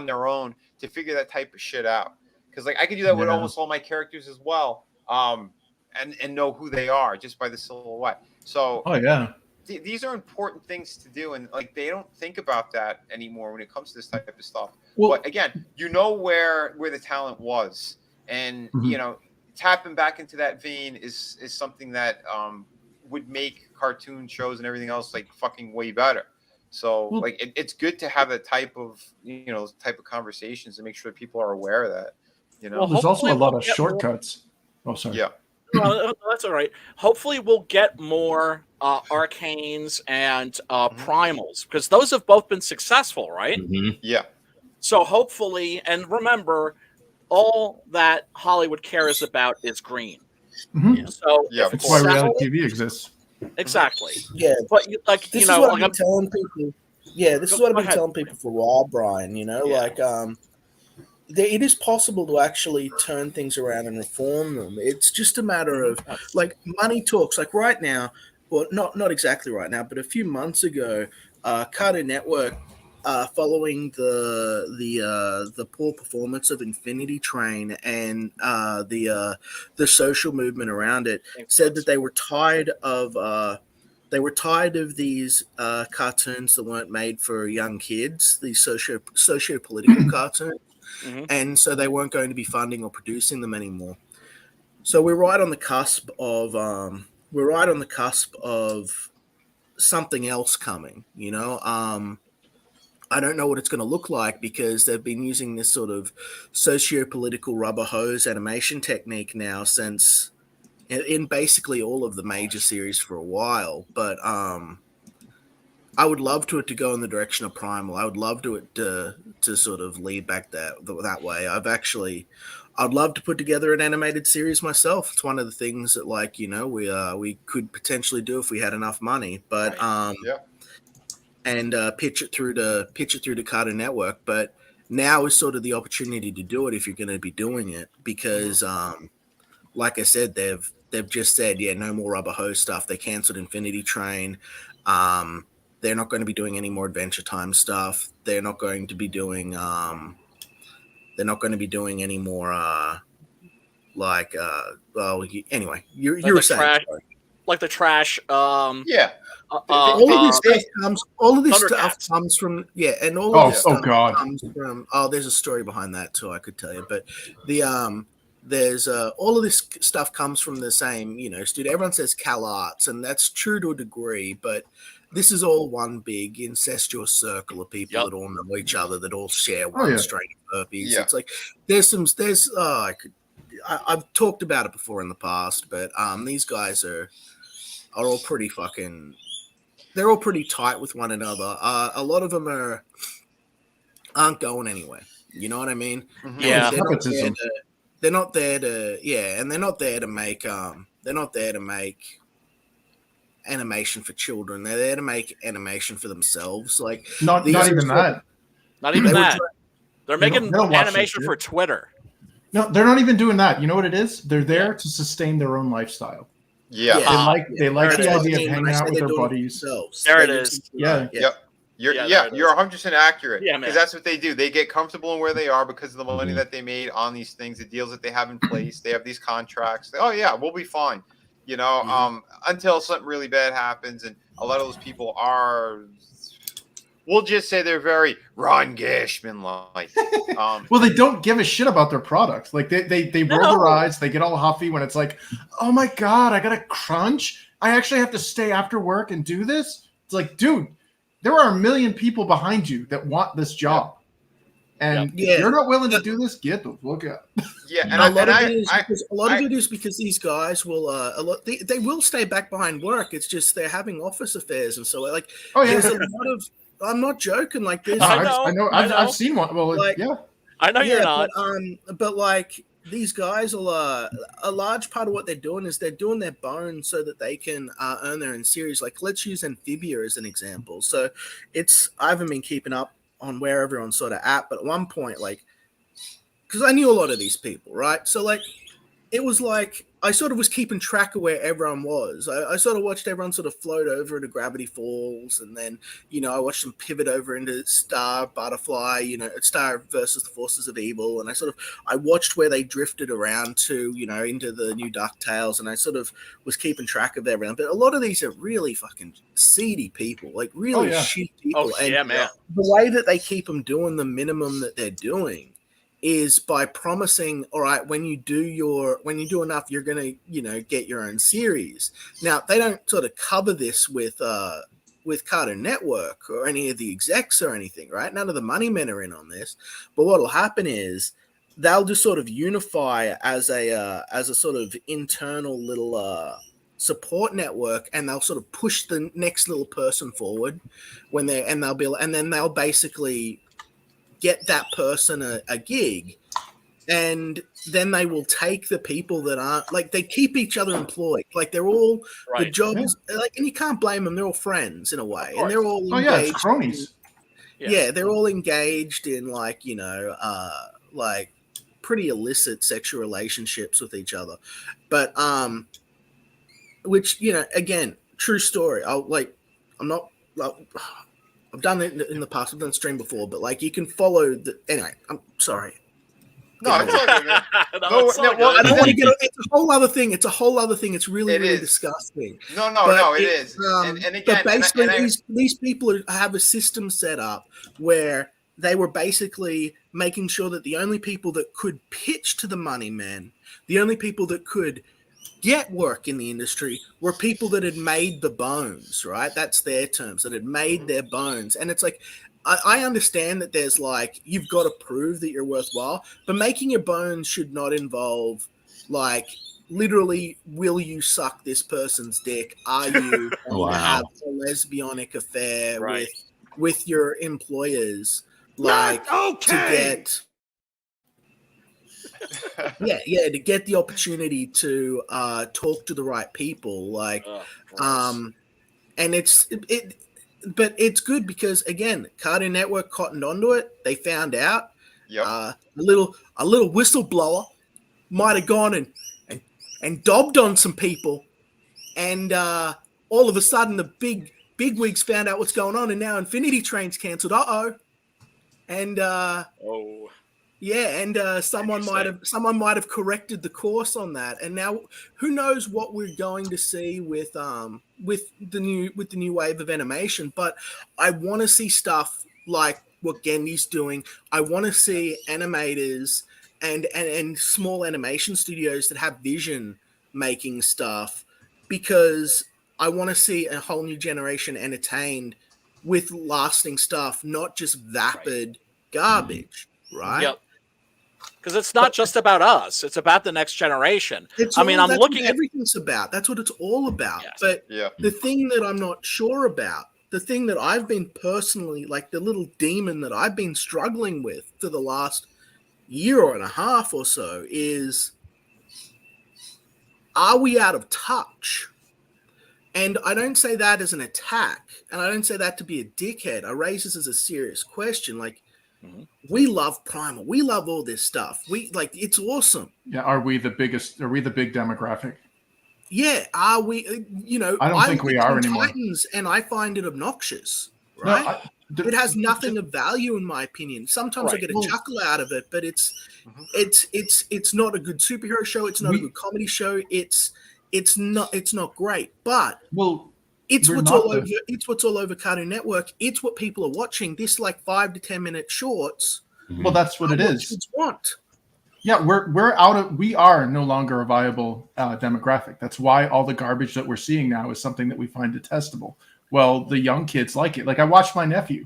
their own to figure that type of shit out. Because like I could do that with almost all my characters as well, and know who they are just by the silhouette. So these are important things to do, and like they don't think about that anymore when it comes to this type of stuff. Well, but again, where the talent was, and tapping back into that vein is something that would make cartoon shows and everything else like fucking way better. So like it's good to have that type of conversations and make sure people are aware of that. Well, there's also a lot of shortcuts. Oh, sorry. Yeah. No, that's all right. Hopefully, we'll get more Arcanes and Primals, because those have both been successful, right? Yeah. So hopefully, and remember, all that Hollywood cares about is green. So that's why reality TV exists. Exactly. Yeah, but this is what I've been telling people. Yeah, this is what I've been telling people for a while, Brian. It is possible to actually turn things around and reform them. It's just a matter of money talks. Like right now, well, not exactly right now, but a few months ago, Cartoon Network, following the poor performance of Infinity Train and the social movement around it, said that they were tired of. They were tired of these cartoons that weren't made for young kids, these socio-political cartoons, and so they weren't going to be funding or producing them anymore. So we're right on the cusp of something else coming. I don't know what it's going to look like because they've been using this sort of socio-political rubber hose animation technique now since in basically all of the major series for a while. But I would love to go in the direction of Primal. I would love to sort of lead back that way. I'd love to put together an animated series myself. It's one of the things that we could potentially do if we had enough money. But and pitch it through to Cartoon Network. But now is sort of the opportunity to do it if you're going to be doing it because like I said, they've just said, no more rubber hose stuff. They canceled Infinity Train. They're not going to be doing any more Adventure Time stuff. They're not going to be doing any more anyway, you were saying like the trash. All of this stuff comes from and all of this stuff comes from. Oh, there's a story behind that too. I could tell you, but there's all of this stuff comes from the same studio. Everyone says Cal Arts, and that's true to a degree, but this is all one big incestuous circle of people that all know each other, that all share one strain of herpes. It's like I've talked about it before in the past, but these guys are all pretty fucking. They're all pretty tight with one another. A lot of them aren't going anywhere. You know what I mean? Yeah. They're not there to and they're not there to make animation for children. They're there to make animation for themselves. Like not even that. Not even that. They're making animation for Twitter. No, they're not even doing that. You know what it is? They're there to sustain their own lifestyle. Yeah. They like the idea of hanging out with their buddies. There it is. Yeah. Yep. You're 100% accurate. Yeah, man. Because that's what they do. They get comfortable in where they are because of the money that they made on these things, the deals that they have in place. They have these contracts. We'll be fine. Until something really bad happens, and a lot of those people are. We'll just say they're very Ron Gashman-like. Well, they don't give a shit about their product. Like they roll their eyes, they get all huffy when it's like, oh my god, I gotta crunch. I actually have to stay after work and do this. It's like, dude, there are a million people behind you that want this job. And if you're not willing to do this, get the fuck out. Yeah, and a lot of it is because these guys will they will stay back behind work. It's just they're having office affairs, and so there's a lot of. I'm not joking. Like this, I know. I've seen one. Well, I know you're not. But like these guys will. A large part of what they're doing is they're doing their bones so that they can earn their own series. Like let's use Amphibia as an example. So I haven't been keeping up on where everyone's sort of at, but at one point, because I knew a lot of these people, right? So it was like I sort of was keeping track of where everyone was. I sort of watched everyone sort of float over into Gravity Falls, and then I watched them pivot over into Star Butterfly, Star versus the Forces of Evil, and I watched where they drifted around to into the new DuckTales, and I sort of was keeping track of everyone. But a lot of these are really fucking seedy people, like really shitty people. Man. The way that they keep them doing the minimum that they're doing is by promising, all right, when you do enough, you're gonna get your own series. Now they don't sort of cover this with Cartoon Network or any of the execs or anything, right? None of the money men are in on this. But what'll happen is they'll just sort of unify as a sort of internal little support network, and they'll sort of push the next little person forward and then they'll basically get that person a gig, And then they will take the people that aren't like they keep each other employed. Like they're all the jobs, like, and you can't blame them. They're all friends in a way, and they're all engaged. It's cronies. Yeah, they're all engaged in like like pretty illicit sexual relationships with each other, but which again, true story. I'm not. I've done it in the past. I've done stream before, but like you can follow the. Anyway, I'm sorry. No, it's all good, man. I don't want to get. It's a whole other thing. It's a whole other thing. It's really, really disgusting. No, it is. And again, but basically, these people have a system set up where they were basically making sure that the only people that could pitch to the money men, the only people that could get work in the industry were people that had made the bones, right? That's their terms, that had made their bones. And it's like, I understand that there's like, you've got to prove that you're worthwhile, but making your bones should not involve like literally, will you suck this person's dick? Are you going to have a lesbianic affair with your employers? Like to get to get the opportunity to talk to the right people, like and but it's good because again, Cartoon Network cottoned onto it. They found out a little whistleblower might have gone and dobbed on some people, and all of a sudden the big wigs found out what's going on, and now Infinity Train's cancelled. And someone might have corrected the course on that, and now who knows what we're going to see with the new wave of animation. But I want to see stuff like what Gendy's doing. I want to see animators and small animation studios that have vision making stuff, because I want to see a whole new generation entertained with lasting stuff, not just vapid garbage, right? Yep. Because it's not just about us; it's about the next generation. I'm looking at everything's about. That's what it's all about. Yes. But the thing that I'm not sure about, the thing that I've been personally, like the little demon that I've been struggling with for the last year and a half or so, is: are we out of touch? And I don't say that as an attack, and I don't say that to be a dickhead. I raise this as a serious question. Like, we love Primal. We love all this stuff. It's awesome. Yeah. Are we the biggest? Are we the big demographic? Yeah. Are we? I don't think we are anymore. Titans, and I find it obnoxious. Right. It has nothing of value in my opinion. Sometimes I get a chuckle out of it, but it's not a good superhero show. It's not a good comedy show. It's not great, but it's what's all over Cartoon Network. It's what people are watching. This like 5 to 10 minute shorts. Well, that's what it is. Kids want. Yeah, we are no longer a viable demographic. That's why all the garbage that we're seeing now is something that we find detestable. Well, the young kids like it. Like I watched my nephew,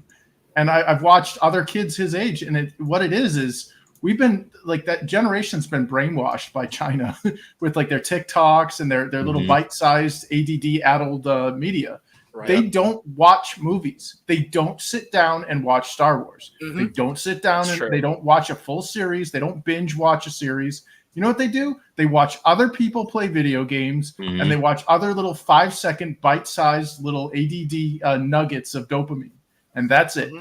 and I've watched other kids his age, and what it is we've been like that generation's been brainwashed by China with like their TikToks and their little bite-sized ADD-addled media. Right. They don't watch movies. They don't sit down and watch Star Wars. They don't sit down they don't watch a full series. They don't binge watch a series. You know what they do? They watch other people play video games, and they watch other little 5-second bite-sized little ADD nuggets of dopamine, and that's it.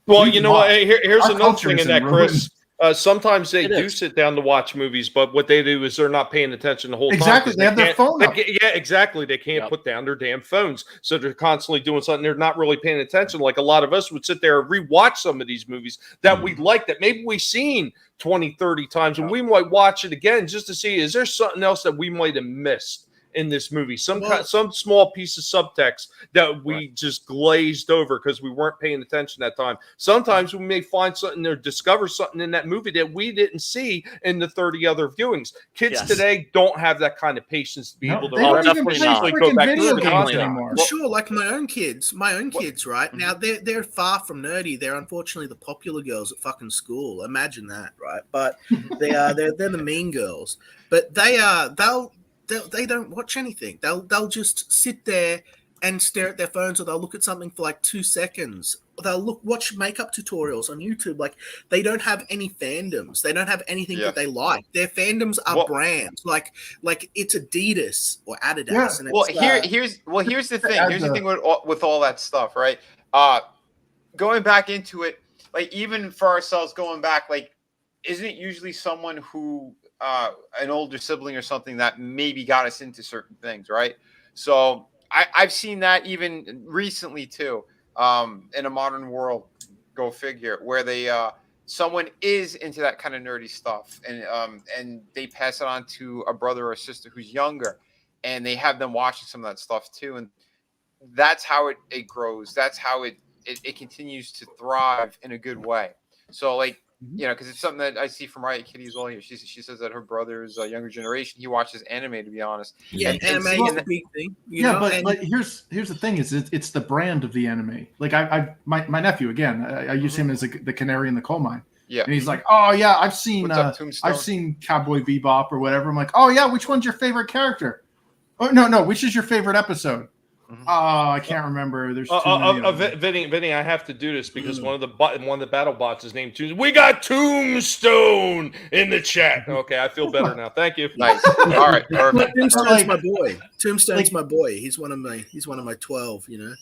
Well, you know what? Here's another thing in that, Chris. Sometimes they do sit down to watch movies, but what they do is they're not paying attention the whole time. Exactly. They have their phone up. Yeah, exactly. They can't put down their damn phones. So they're constantly doing something. They're not really paying attention. Like a lot of us would sit there and rewatch some of these movies that we like, that maybe we've seen 20, 30 times, and we might watch it again just to see, is there something else that we might have missed in this movie? Some small piece of subtext that we just glazed over because we weren't paying attention that time. Sometimes we may find something or discover something in that movie that we didn't see in the 30 other viewings. Kids today don't have that kind of patience to be able to go back to the content anymore. Sure, like my own kids, right? Now they're far from nerdy. They're unfortunately the popular girls at fucking school. Imagine that, right? But they're the mean girls. But they don't watch anything. They'll just sit there and stare at their phones, or they'll look at something for like 2 seconds watch makeup tutorials on YouTube. Like they don't have any fandoms. They don't have anything that they like. Their fandoms are brands. Like it's Adidas or Adidas. Yeah. And Well, it's, here's the thing. Here's the thing with all that stuff, right? Going back into it, like even for ourselves, going back, like, isn't it usually someone who an older sibling or something that maybe got us into certain things, right? So I've seen that even recently too, in a modern world, go figure, where they someone is into that kind of nerdy stuff, and they pass it on to a brother or a sister who's younger, and they have them watching some of that stuff too, and that's how it grows. That's how it continues to thrive in a good way. So like, you know, because it's something that I see from Riot Kitty as well here. She says that her brother's younger generation, he watches anime, to be honest. Yeah, anime is a big thing. But here's the thing: is it's the brand of the anime. Like my nephew again. I use him as the canary in the coal mine. Yeah, and he's like, oh yeah, I've seen Cowboy Bebop or whatever. I'm like, oh yeah, which one's your favorite character? Oh no, which is your favorite episode? Oh, I can't remember. There's too many of them. Vinny, I have to do this because one of the battle bots is named Tombstone. We got Tombstone in the chat. Okay, I feel better now. Thank you. Nice. All right, perfect. Tombstone's my boy. Tombstone's my boy. He's one of my 12. You know,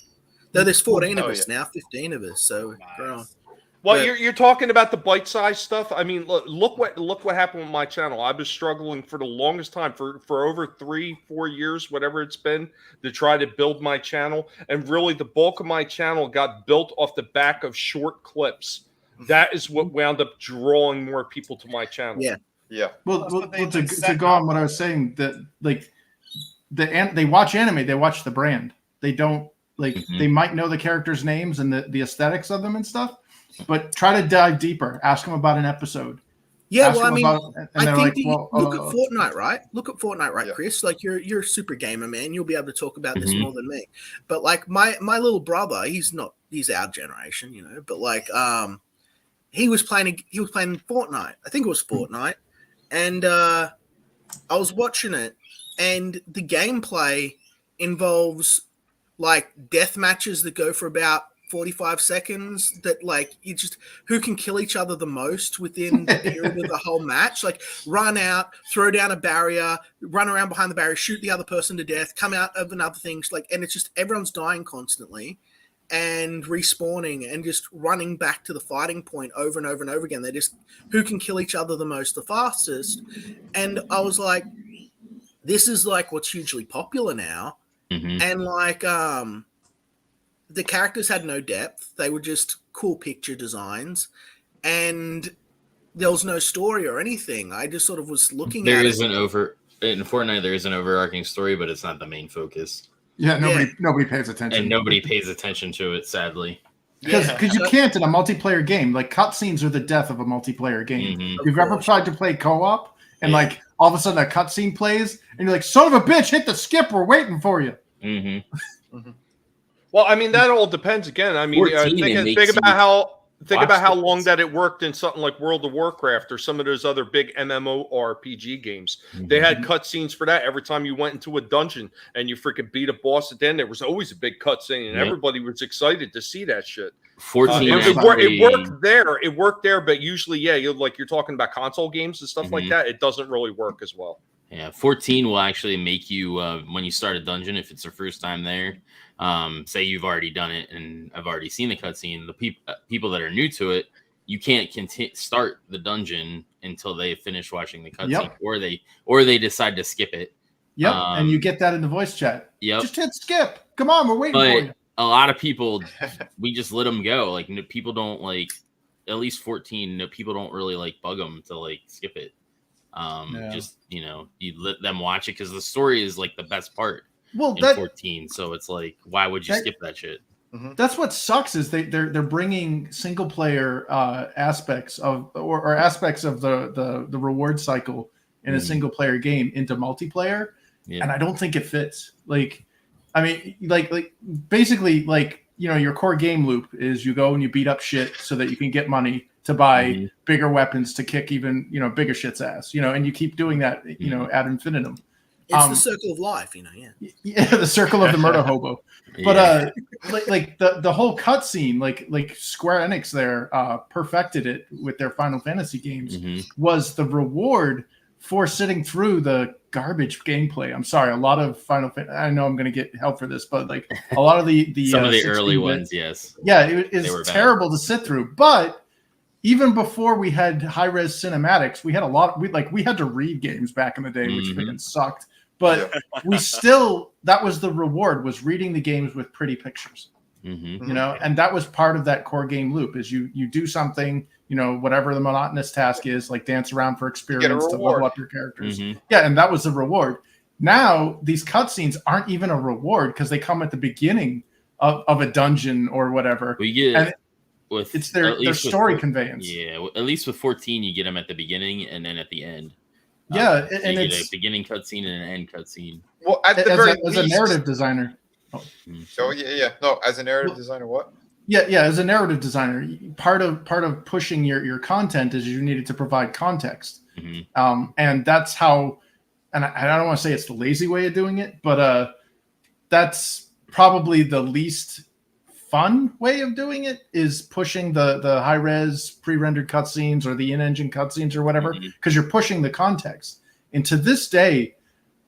though there's 14 of us now, 15 of us. So we're on. Well, you're talking about the bite-sized stuff. I mean, look what happened with my channel. I've been struggling for the longest time, for over 3-4 years, whatever it's been, to try to build my channel. And really, the bulk of my channel got built off the back of short clips. That is what wound up drawing more people to my channel. Yeah. Well, to go on what I was saying, that like they watch anime, they watch the brand. They don't they might know the characters' names and the aesthetics of them and stuff. But try to dive deeper. Ask them about an episode. Yeah, Ask well, I mean, I think look at Fortnite, right? Look at Fortnite, right, Chris? Like you're a super gamer, man. You'll be able to talk about this more than me. But like my little brother, he's our generation, you know. But like he was playing Fortnite. I think it was Fortnite, and I was watching it, and the gameplay involves like death matches that go for about 45 seconds, that like you just who can kill each other the most within the period of the whole match, like run out, throw down a barrier, run around behind the barrier, shoot the other person to death, come out of another thing, like, and it's just everyone's dying constantly and respawning and just running back to the fighting point over and over and over again. They just who can kill each other the most the fastest. And I was like, this is like what's hugely popular now. And like the characters had no depth. They were just cool picture designs, and there was no story or anything. I just sort of was looking at it. In Fortnite, there is an overarching story, but it's not the main focus. Yeah, nobody pays attention. And nobody pays attention to it, sadly. Because you can't in a multiplayer game. Like, cutscenes are the death of a multiplayer game. If you've ever tried to play co-op, and like all of a sudden a cutscene plays, and you're like, son of a bitch, hit the skip, we're waiting for you. Well, I mean, that all depends. Again, I mean, think about how long that it worked in something like World of Warcraft or some of those other big MMORPG games. They had cutscenes for that. Every time you went into a dungeon and you freaking beat a boss at the end, there was always a big cutscene, and everybody was excited to see that shit. 14. It worked there. It worked there, but usually, you're talking about console games and stuff like that. It doesn't really work as well. Yeah, 14 will actually make you when you start a dungeon, if it's your first time there. Say you've already done it and I've already seen the cutscene. The people that are new to it, you can't start the dungeon until they finish watching the cutscene, or they decide to skip it. And you get that in the voice chat. Just hit skip. Come on, we're waiting for you. A lot of people, we just let them go. Like people don't like, at least 14. People don't really like bug them to like skip it. Just you let them watch it because the story is like the best part. Well, in 14, so it's like, why would you skip that shit? That's what sucks is they're bringing single player aspects of or aspects of the reward cycle in a single player game into multiplayer, and I don't think it fits. Like, I mean, like basically, like, your core game loop is you go and you beat up shit so that you can get money to buy bigger weapons to kick even bigger shit's ass, and you keep doing that ad infinitum. It's the circle of life, you know. Yeah, the circle of the murder hobo. But like the whole cutscene, like Square Enix there perfected it with their Final Fantasy games, was the reward for sitting through the garbage gameplay. I'm sorry, a lot of I know I'm going to get help for this, but like a lot of the some of the early ones, yes, yeah, it's terrible to sit through. But even before we had high res cinematics, we had we had to read games back in the day, which freaking sucked. But we still, that was the reward, was reading the games with pretty pictures. You know, and that was part of that core game loop. Is you do something, you know, whatever the monotonous task is, like dance around for experience to level up your characters. Yeah, and that was the reward. Now these cutscenes aren't even a reward because they come at the beginning of a dungeon or whatever. We get and with it's their story conveyance. Yeah, at least with 14, you get them at the beginning and then at the end. Yeah, So and you it's get a beginning cutscene and an end cutscene. Well, at the very least, as a narrative designer. So no, as a narrative designer, what? Yeah, as a narrative designer, part of pushing your content is you needed to provide context, and that's how. And I don't want to say it's the lazy way of doing it, but that's probably the least fun way of doing it, is pushing the high res pre-rendered cutscenes or the in-engine cutscenes or whatever, because you're pushing the context. And to this day,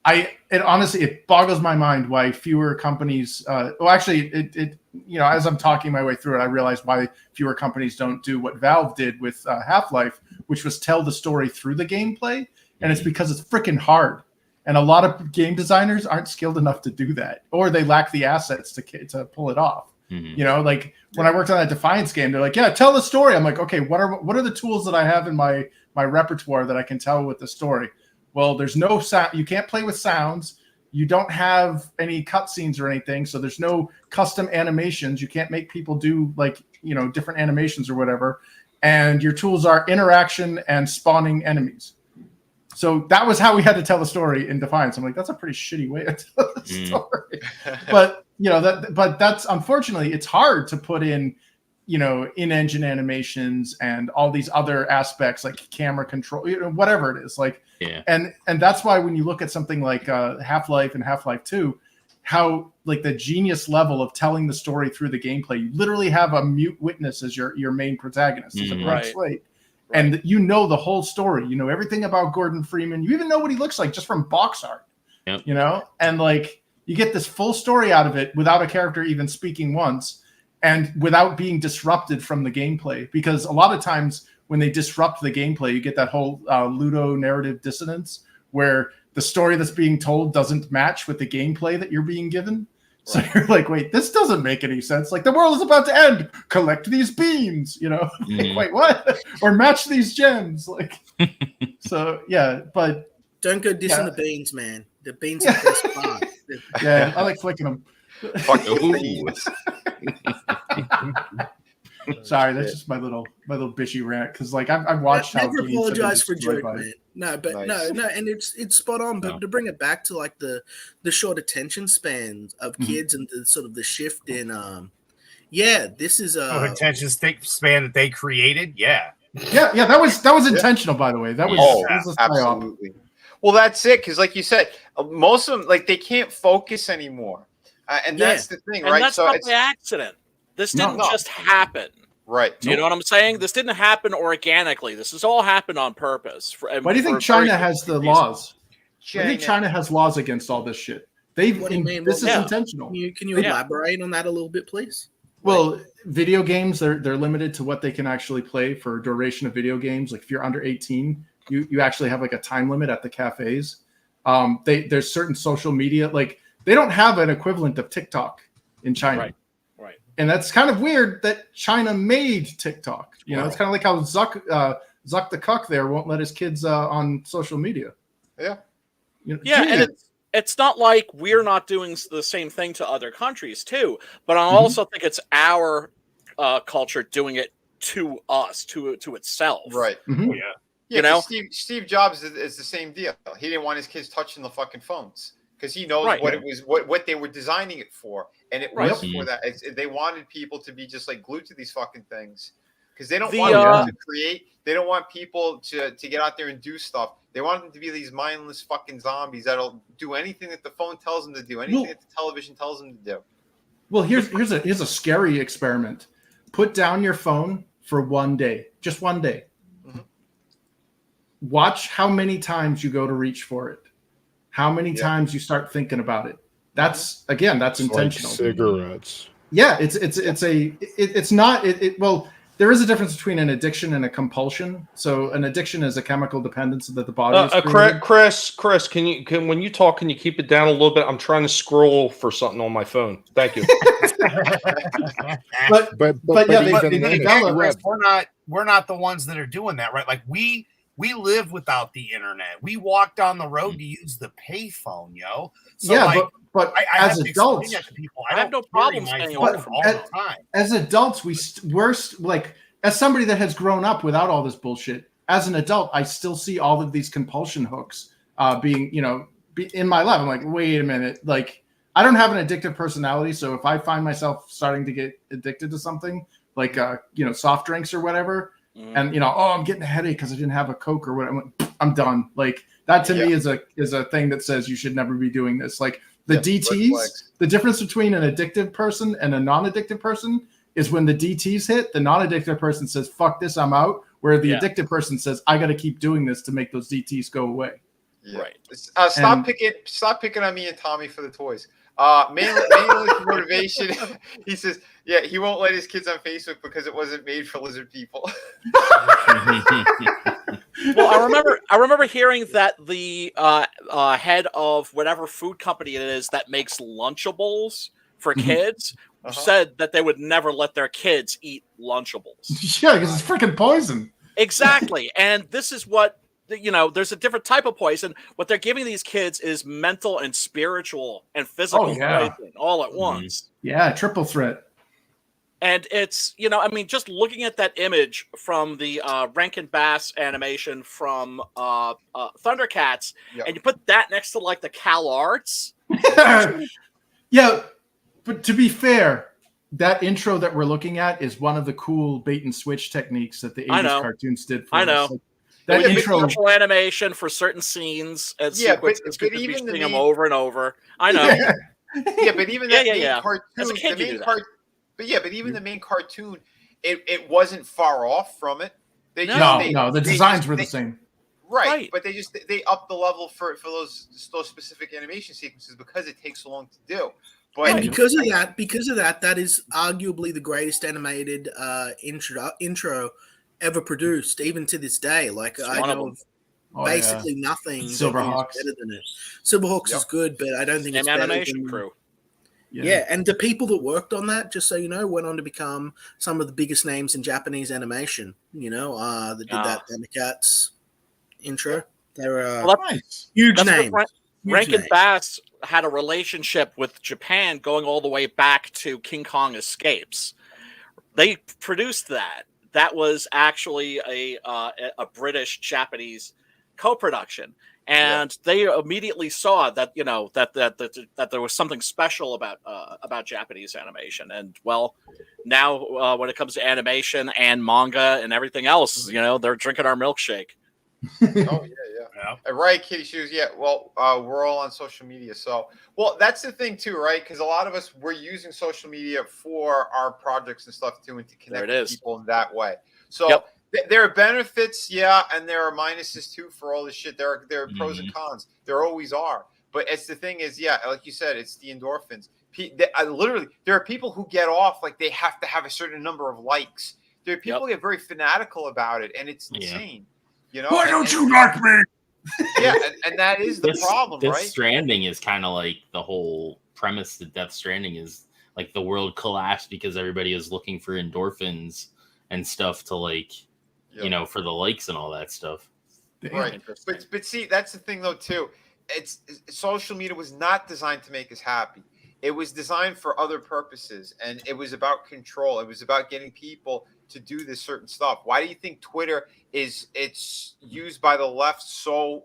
it honestly boggles my mind why fewer companies. It you know, as I'm talking my way through it, I realize why fewer companies don't do what Valve did with Half-Life, which was tell the story through the gameplay, and it's because it's freaking hard. And a lot of game designers aren't skilled enough to do that, or they lack the assets to pull it off. You know, like when I worked on that Defiance game, they're like, "Yeah, tell the story." I'm like, "Okay, what are the tools that I have in my repertoire that I can tell with the story?" Well, there's no sound. You can't play with sounds. You don't have any cutscenes or anything, so there's no custom animations. You can't make people do like, you know, different animations or whatever. And your tools are interaction and spawning enemies. So that was how we had to tell the story in Defiance. I'm like, that's a pretty shitty way to tell the story. But you know, that's unfortunately, it's hard to put in, you know, in-engine animations and all these other aspects like camera control, you know, whatever it is. Like, and that's why when you look at something like Half-Life and Half-Life 2, how like the genius level of telling the story through the gameplay, you literally have a mute witness as your main protagonist. It's a blank slate. And you know the whole story. You know everything about Gordon Freeman. You even know what he looks like just from box art. You know, and like you get this full story out of it without a character even speaking once, and without being disrupted from the gameplay. Because a lot of times when they disrupt the gameplay, you get that whole Ludo narrative dissonance where the story that's being told doesn't match with the gameplay that you're being given. So you're like, wait, this doesn't make any sense. Like, the world is about to end. Collect these beans, you know? Like, wait, what? Or match these gems. Like, so yeah, but don't go dissing the beans, man. The beans are the best part. Yeah, I like flicking them. Fuck beans. Sorry, that's just my little bitchy rant, because like I've watched how never games apologize for destroyed joke, by man. No, but no, and it's spot on. But to bring it back to like the short attention spans of kids and the sort of the shift in this is attention span that they created. Yeah, that was intentional, by the way. That was absolutely. Well, that's it, because like you said, most of them, like, they can't focus anymore, and that's the thing, and right? That's not by accident. This didn't just happen. Right. Do you know what I'm saying? This didn't happen organically. This has all happened on purpose. Why do you think China has the laws? Why do you think China has laws against all this shit? This is intentional. Can you elaborate on that a little bit, please? Well, video games, they're limited to what they can actually play for duration of video games. Like if you're under 18, you actually have like a time limit at the cafes. There's certain social media, like they don't have an equivalent of TikTok in China. Right. And that's kind of weird that China made TikTok. You know, it's kind of like how Zuck the cuck there won't let his kids on social media. Yeah. You know, and it's not like we're not doing the same thing to other countries too, but I also think it's our culture doing it to us, to itself. Right. Mm-hmm. Yeah. You know, Steve Jobs is the same deal. He didn't want his kids touching the fucking phones because he knows what it was, what they were designing it for, and it was for that. They wanted people to be just like glued to these fucking things because they don't want them to create. They don't want people to get out there and do stuff. They want them to be these mindless fucking zombies that'll do anything that the phone tells them to do, anything that the television tells them to do. Well, here's a scary experiment. Put down your phone for 1 day, just 1 day. Watch how many times you go to reach for it. How many times you start thinking about it. That's intentional. Like cigarettes. Yeah, it's not. Well, there is a difference between an addiction and a compulsion. So an addiction is a chemical dependence that the body is creating. Chris, can when you talk, can you keep it down a little bit? I'm trying to scroll for something on my phone. Thank you. but we're not the ones that are doing that, right? Like we live without the internet. We walk down the road to use the payphone, yo. So yeah, like, but I as have to adults, explain that to people. I have no problem staying away from all the time. As adults, we're like, as somebody that has grown up without all this bullshit, as an adult, I still see all of these compulsion hooks being in my life. I'm like, wait a minute, like I don't have an addictive personality, so if I find myself starting to get addicted to something like soft drinks or whatever, and I'm getting a headache because I didn't have a Coke or whatever, I'm done. Like that to me is a thing that says you should never be doing this. Like the DTs, the difference between an addictive person and a non-addictive person is when the DTs hit, the non-addictive person says, fuck this, I'm out. Where the addictive person says, I got to keep doing this to make those DTs go away. Yeah. Right. Stop picking on me and Tommy for the toys. Mainly for motivation. He says, yeah, he won't let his kids on Facebook because it wasn't made for lizard people. Well, I remember hearing that the head of whatever food company it is that makes Lunchables for kids said that they would never let their kids eat Lunchables. Yeah, because it's freaking poison. Exactly. And this is what, there's a different type of poison. What they're giving these kids is mental and spiritual and physical poison all at once. Yeah, triple threat. And it's, just looking at that image from the Rankin Bass animation from Thundercats, and you put that next to like the Cal Arts. Yeah, but to be fair, that intro that we're looking at is one of the cool bait and switch techniques that the 80s cartoons did for us. Like, that intro animation for certain scenes and sequences could be seeing them over and over. I know. Yeah, but even that main cartoon, but even the main cartoon, it wasn't far off from it. The designs were the same. Right, but they upped the level for those specific animation sequences because it takes so long to do. But and because of that, that is arguably the greatest animated intro ever produced, even to this day. Like I know of basically nothing Silverhawks better than it. Silverhawks is good, but I don't think it's better animation than crew. Yeah, and the people that worked on that, just so you know, went on to become some of the biggest names in Japanese animation. That did that Thundercats intro. They were huge names. Rankin Bass had a relationship with Japan going all the way back to King Kong Escapes. They produced that. That was actually a British-Japanese co-production. And they immediately saw that that there was something special about Japanese animation, and now when it comes to animation and manga and everything else, they're drinking our milkshake. Yeah. Right, Kitty Shoes. Yeah, we're all on social media, so that's the thing too, right? Because a lot of us we're using social media for our projects and stuff too, and to connect with people in that way. So. There are benefits, and there are minuses too for all this shit. There are pros and cons. There always are. But it's the thing is, like you said, it's the endorphins. There are people who get off like they have to have a certain number of likes. There are people who get very fanatical about it, and it's insane. Why don't you like me? Yeah, and that is the problem, right? Death Stranding is kind of like the whole premise that Death Stranding is like the world collapsed because everybody is looking for endorphins and stuff to like. For the likes and all that stuff. Right. But see, that's the thing though too. It's social media was not designed to make us happy. It was designed for other purposes, and it was about control. It was about getting people to do this certain stuff. Why do you think Twitter it's used by the left so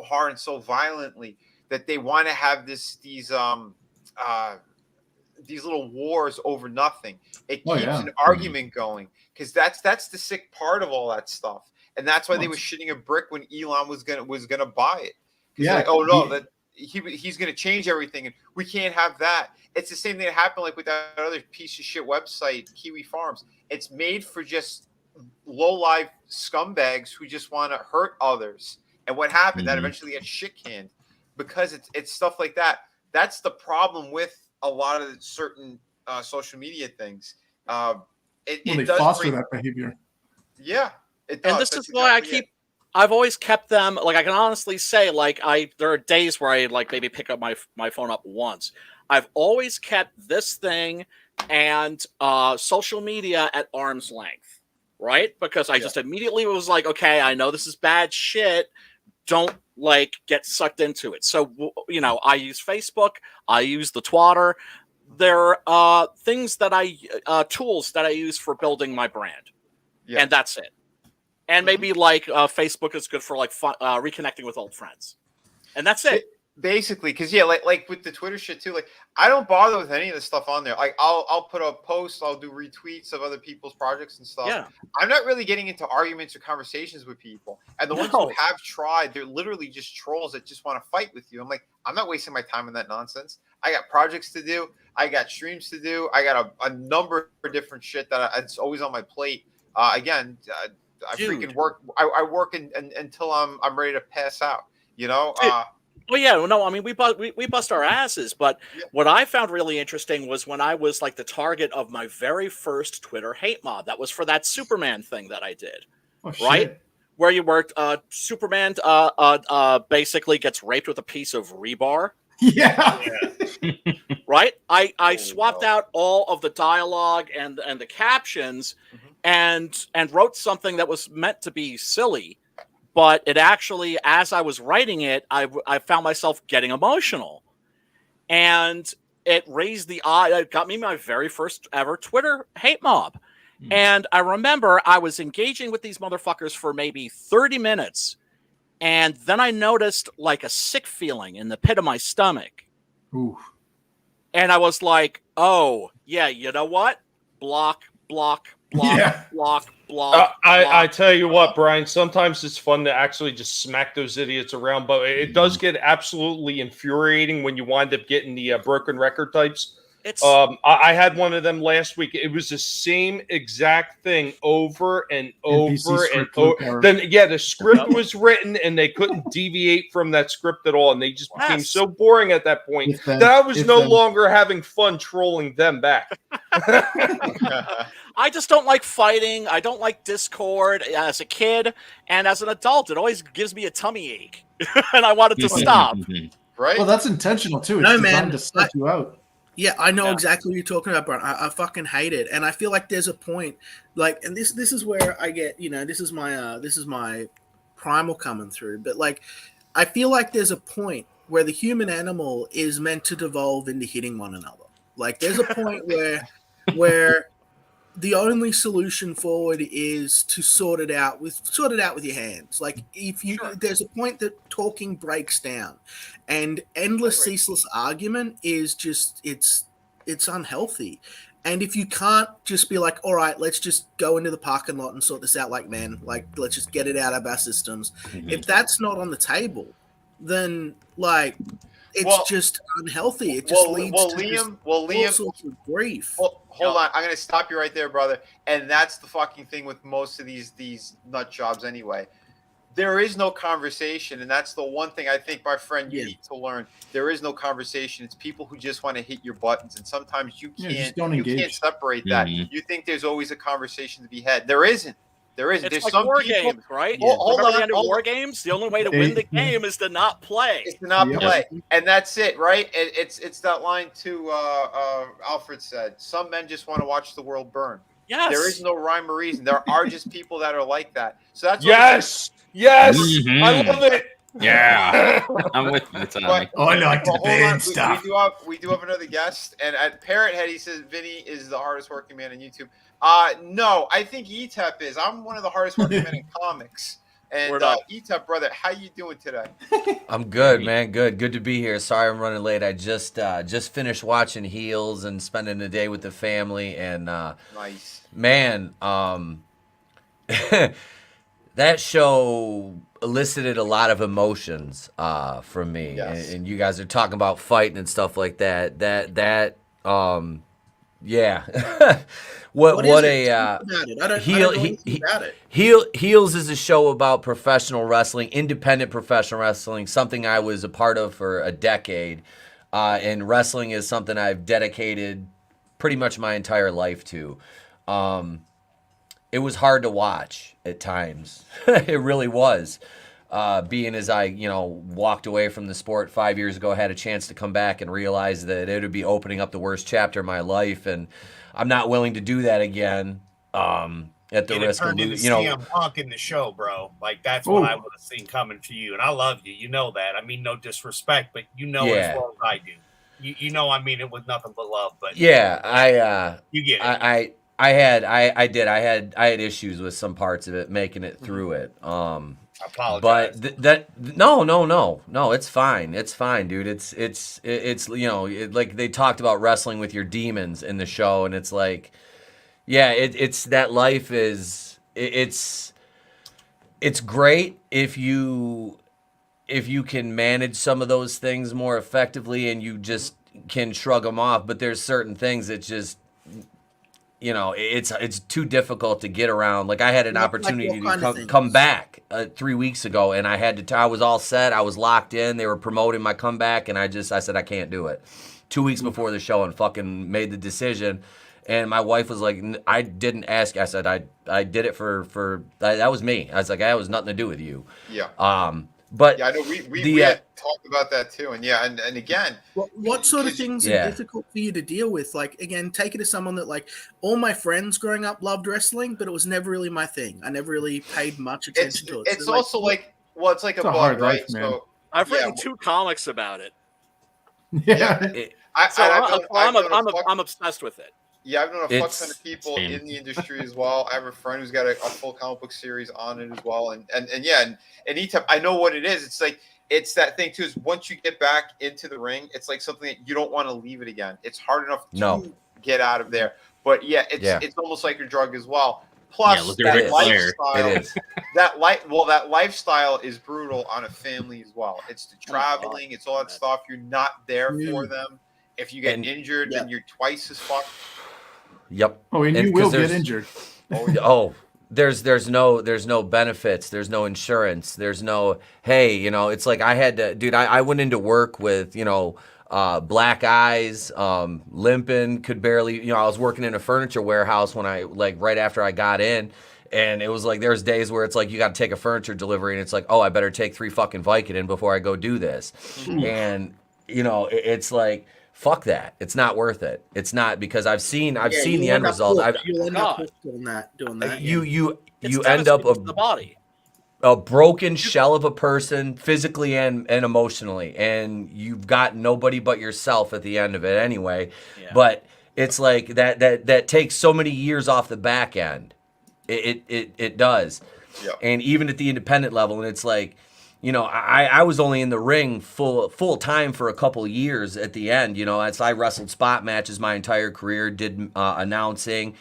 hard and so violently that they want to have these these little wars over nothing. It Oh, keeps yeah. an argument going, because that's the sick part of all that stuff, and that's why they were shitting a brick when Elon was gonna buy it. Yeah, like, oh no, that he's gonna change everything, and we can't have that. It's the same thing that happened like with that other piece of shit website, Kiwi Farms. It's made for just low-life scumbags who just want to hurt others. And what happened? That eventually gets shit canned because it's stuff like that. That's the problem with a lot of certain social media things. They foster that behavior. Yeah, it does. And this is why I've always kept them, like, I can honestly say, like, there are days where I, like, maybe pick up my phone up once. I've always kept this thing and social media at arm's length, right? Because I just immediately was like, okay, I know this is bad shit. Don't, like, get sucked into it. So, you know, I use Facebook. I use the Twitter. There are things that tools that I use for building my brand. Yeah. And that's it. And maybe, like, Facebook is good for, like, reconnecting with old friends. And that's it. Basically, because like with the Twitter shit too, like I don't bother with any of the stuff on there. Like I'll put a post, I'll do retweets of other people's projects and stuff. Yeah. I'm not really getting into arguments or conversations with people. And the ones who have tried, they're literally just trolls that just want to fight with you. I'm like, I'm not wasting my time on that nonsense. I got projects to do. I got streams to do. I got a number of different shit that it's always on my plate. I freaking work. I work until I'm ready to pass out. You know. Well, yeah, no, I mean, we bust our asses, but what I found really interesting was when I was, like, the target of my very first Twitter hate mob. That was for that Superman thing that I did, right? Where you worked, Superman basically gets raped with a piece of rebar. Yeah. Right? I swapped out all of the dialogue and the captions and wrote something that was meant to be silly. But it actually, as I was writing it, I found myself getting emotional. And it raised the eye. It got me my very first ever Twitter hate mob. And I remember I was engaging with these motherfuckers for maybe 30 minutes. And then I noticed, like, a sick feeling in the pit of my stomach. Ooh. And I was like, oh, yeah, you know what? Block, block, block. I tell you what, Brian, sometimes it's fun to actually just smack those idiots around, but it does get absolutely infuriating when you wind up getting the broken record types. I had one of them last week. It was the same exact thing over and over and over. Then, the script was written and they couldn't deviate from that script at all. And they just became so boring at that point that I was no longer having fun trolling them back. I just don't like fighting. I don't like Discord as a kid. And as an adult, it always gives me a tummy ache. And I wanted to stop. Right? Well, that's intentional, too. It's designed to suck you out. Yeah, I know exactly what you're talking about, Brian. I fucking hate it, and I feel like there's a point, like, and this is where I get, you know, this is my primal coming through, but like, I feel like there's a point where the human animal is meant to devolve into hitting one another. Like, there's a point where the only solution forward is to sort it out with your hands. Like, there's a point that talking breaks down, and endless, ceaseless argument is just it's unhealthy. And if you can't just be like, all right, let's just go into the parking lot and sort this out like men, like, let's just get it out of our systems. If that's not on the table, then, like, it's just unhealthy. It just leads to all sorts of grief. Hold on. I'm going to stop you right there, brother. And that's the fucking thing with most of these nut jobs anyway. There is no conversation. And that's the one thing I think, my friend, you need to learn. There is no conversation. It's people who just want to hit your buttons. And sometimes you can't separate that. You think there's always a conversation to be had. There isn't. There isn't. It's There's like some war people, games, right? Hold Remember on, the end of war games? The only way to win the game is to not play. It's to not play, and that's it, right? It's that line too. Alfred said, "Some men just want to watch the world burn." Yes. There is no rhyme or reason. There are just people that are like that. So that's yes. I love it. Yeah, I'm with you, Tommy. I like the band stuff. We do have another guest, and at Parrot Head, he says Vinny is the hardest working man on YouTube. No, I think ETEP is. I'm one of the hardest working men in comics. And Word up. Etep, brother, how you doing today? I'm good, man. Good to be here. Sorry I'm running late. I just finished watching Heels and spending the day with the family. And nice, man. That show elicited a lot of emotions from me. Yes. And you guys are talking about fighting and stuff like that. Yeah. Heels is a show about professional wrestling, independent professional wrestling, something I was a part of for a decade. And wrestling is something I've dedicated pretty much my entire life to. It was hard to watch at times. It really was. Being as I, walked away from the sport 5 years ago, had a chance to come back and realize that it would be opening up the worst chapter of my life, and I'm not willing to do that again. At the risk of losing, CM Punk in the show, bro. Like that's what I would have seen coming to you, and I love you. You know that. I mean, no disrespect, but you know it as well as I do. You know, I mean it with nothing but love. But yeah, you get it. I had issues with some parts of it, making it through it. I apologize. But no, it's fine. It's fine, dude. It's like they talked about wrestling with your demons in the show, and it's like, yeah, it's that life is it's great if you can manage some of those things more effectively and you just can shrug them off. But there's certain things that just it's too difficult to get around. Like I had an opportunity to come back 3 weeks ago, and I was all set. I was locked in. They were promoting my comeback, and I said I can't do it. 2 weeks before the show, and fucking made the decision. And my wife was like, I didn't ask. I said I did it for that was me. I was like, that was nothing to do with you. Yeah. But yeah, I know we had talked about that too, and and again, what sort of things are difficult for you to deal with? Like again, take it as someone that like all my friends growing up loved wrestling, but it was never really my thing. I never really paid much attention to it. It's also like it's like a bug, right? So I've written 2 comics about it. Yeah, I'm obsessed with it. Yeah, I've known a fuck ton of people in the industry as well. I have a friend who's got a full comic book series on it as well. And Etep, I know what it is. It's like, it's that thing too, is once you get back into the ring, it's like something that you don't want to leave it again. It's hard enough to get out of there. But it's almost like a drug as well. Plus that lifestyle, that lifestyle is brutal on a family as well. It's the traveling, it's all that stuff. You're not there for them. If you get injured, then you're twice as fucked. Yep. Oh, and you will get injured. There's no benefits. There's no insurance. There's no, hey, it's like I had to, dude, I went into work with, black eyes, limping, could barely, I was working in a furniture warehouse when right after I got in. And it was like, there's days where it's like, you got to take a furniture delivery and it's like, oh, I better take 3 fucking Vicodin before I go do this. And, it's like, fuck that. It's not worth it. It's not, because I've seen the end result. You'll end up doing that. You end up the body. A broken shell of a person, physically and emotionally, and you've got nobody but yourself at the end of it anyway. Yeah. But it's like that takes so many years off the back end. It does. Yeah. And even at the independent level, and it's like, I was only in the ring full time for a couple of years at the end. As I wrestled spot matches my entire career, did announcing,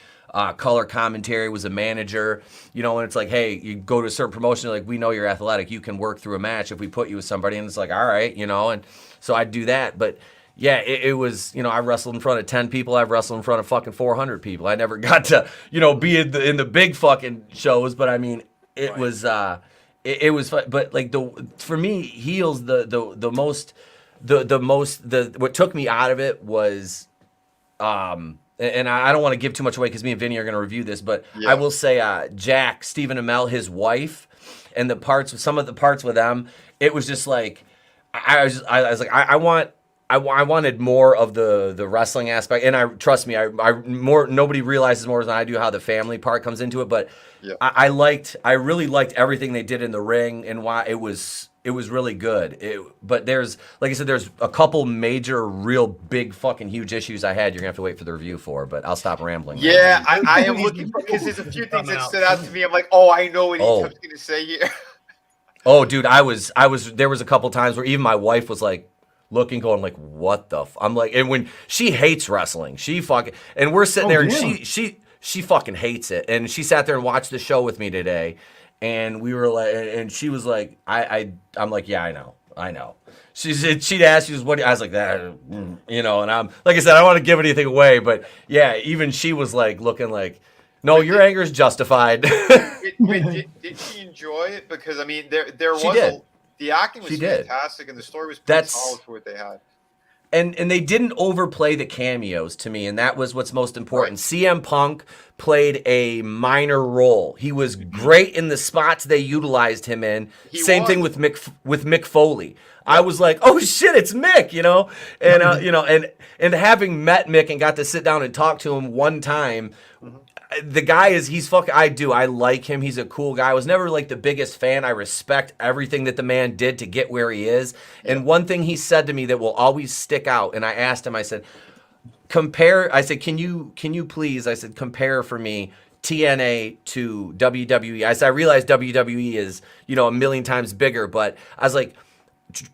color commentary, was a manager. And it's like, hey, you go to a certain promotion, like, we know you're athletic, you can work through a match if we put you with somebody, and it's like, all right, and so I'd do that. But yeah, it was, I wrestled in front of 10 people. I've wrestled in front of fucking 400 people. I never got to, be in the big fucking shows, but I mean, it was. It was fun, but like for me, Heels what took me out of it was, and I don't want to give too much away because me and Vinny are going to review this, but I will say Jack, Stephen Amell, his wife, and some of the parts with them, it was just like I was like I wanted more of the wrestling aspect, and trust me, nobody realizes more than I do how the family part comes into it, but I really liked everything they did in the ring and why it was really good. But there's, like I said, there's a couple major, real big fucking huge issues I had. You're gonna have to wait for the review for, but I'll stop rambling. Yeah, I am looking because there's a few things that stood out to me. I'm like, oh, I know what he's gonna say here. Oh, dude, I was. There was a couple times where even my wife was like looking, going like, "What the?" I'm like, and when she hates wrestling, she fucking, and we're sitting there, and she fucking hates it, and she sat there and watched the show with me today, and we were like, and she was like, I'm like, yeah, I know. She'd ask you what I was like that, and I'm like I said, I don't want to give anything away, but yeah, even she was like looking like, no, your anger is justified. Did she enjoy it? Because I mean, there was the acting was fantastic, and the story was pretty solid for what they had. And they didn't overplay the cameos to me, and that was what's most important. CM Punk played a minor role. He was great in the spots they utilized him in. Same thing with Mick Foley. I was like, oh shit, it's Mick, and and having met Mick and got to sit down and talk to him one time. The guy he's fucking, I like him. He's a cool guy. I was never like the biggest fan. I respect everything that the man did to get where he is. And one thing he said to me that will always stick out, and I asked him, I said, compare, I said, can you please, I said, compare for me TNA to WWE. I said, I realize WWE is, a million times bigger, but I was like,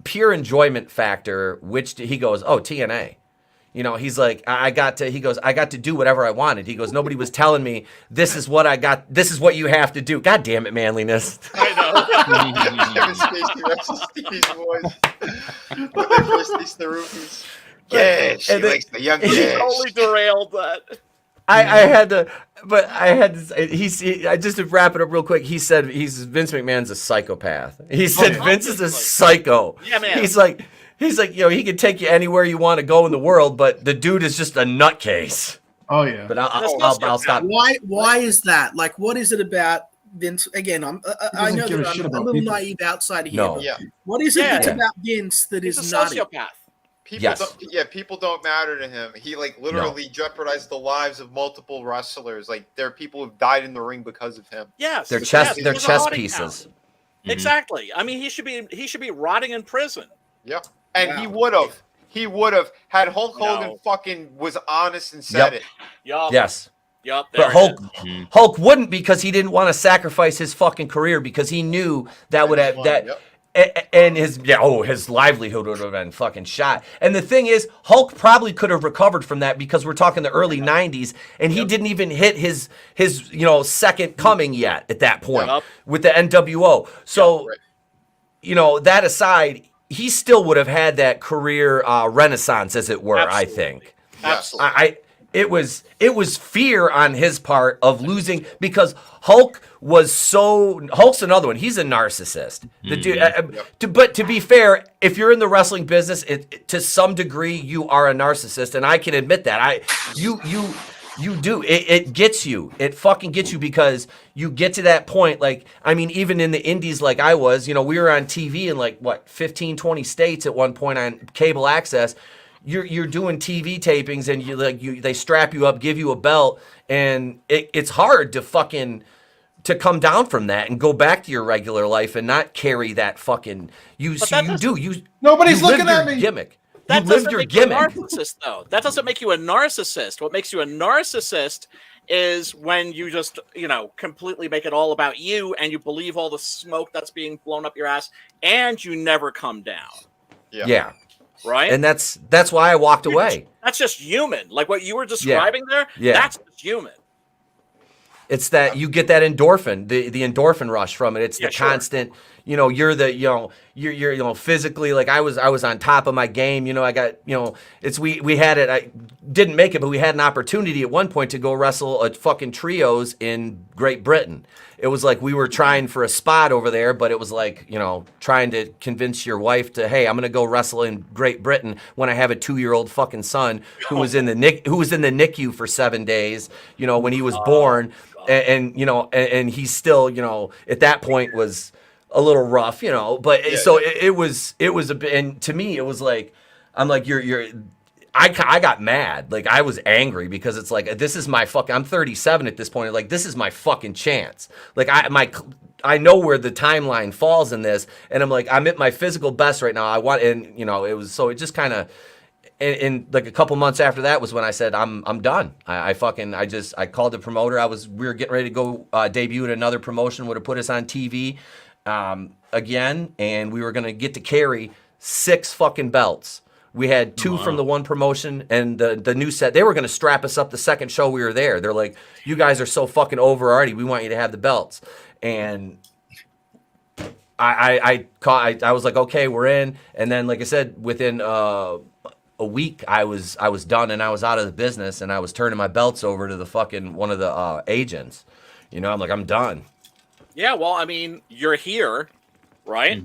pure enjoyment factor, he goes, oh, TNA. He's like, I got to do whatever I wanted. He goes, nobody was telling me this is what I got. This is what you have to do. God damn it, manliness. I know. Stevie's voice. When they first released the roofies. Yeah, she likes the young He totally derailed that. I had to say, just to wrap it up real quick, he said Vince McMahon's a psychopath. He said Vince is a psycho. Yeah, man. He's like, he can take you anywhere you want to go in the world, but the dude is just a nutcase. Oh yeah. But I'll stop. Why is that? Like, what is it about Vince? Again, I know that I'm a little naive outside of here. No. Yeah. What is it that's about Vince that is He's a nutty? sociopath. People don't matter to him. He literally jeopardized the lives of multiple wrestlers. Like there are people who've died in the ring because of him. Yes, they're chess pieces. Mm-hmm. Exactly. I mean, he should be rotting in prison. Yeah, and he would have had Hulk Hogan fucking was honest and said it. Yup. Yes. Yup. But Hulk wouldn't, because he didn't want to sacrifice his fucking career, because he knew that would have that. Yep. And his livelihood would have been fucking shot. And the thing is, Hulk probably could have recovered from that, because we're talking the early 90s, and he didn't even hit his second coming yet at that point with the NWO. So, that aside, he still would have had that career renaissance, as it were. Absolutely. I think. Absolutely. It was fear on his part of losing, because Hulk's another one. He's a narcissist. The dude, but to be fair, if you're in the wrestling business, to some degree you are a narcissist, and I can admit that. You do. It gets you. It fucking gets you, because you get to that point. Like, I mean, even in the indies, like I was, we were on TV in 15, 20 states at one point on cable access. You're doing TV tapings, and they strap you up, give you a belt, and it's hard to come down from that and go back to your regular life and not carry that fucking nobody's looking at me. Gimmick. That doesn't make you a narcissist, though. That doesn't make you a narcissist. What makes you a narcissist is when you just, completely make it all about you, and you believe all the smoke that's being blown up your ass, and you never come down. Yeah. Right? And that's why I walked away. That's just human. Like what you were describing there, that's just human. It's that you get that endorphin, the endorphin rush from it. It's the constant, you're physically, like I was on top of my game. I got, we had it. I didn't make it, but we had an opportunity at one point to go wrestle a fucking trios in Great Britain. It was like we were trying for a spot over there, but it was like, trying to convince your wife to, hey, I'm going to go wrestle in Great Britain when I have a 2-year-old fucking son who was in the NICU for 7 days, when he was born. And he's still, at that point was a little rough, but it was a bit, and to me, it was like, I'm like, I got mad. Like, I was angry, because it's like, this is my fucking, I'm 37 at this point. Like, this is my fucking chance. Like, I know where the timeline falls in this, and I'm like, I'm at my physical best right now. It just kind of, and like a couple months after that was when I said, I'm done. I called the promoter. We were getting ready to go debut at another promotion, would have put us on TV. again, and we were gonna get to carry 6 fucking belts. We had 2 from the one promotion and the new set. They were going to strap us up the second show we were there. They're like, you guys are so fucking over already. We want you to have the belts. And I was like, okay, we're in. And then, like I said, within a week, I was done and I was out of the business and I was turning my belts over to the fucking one of the agents. You know, I'm like, I'm done. Yeah, well, I mean, you're here, right?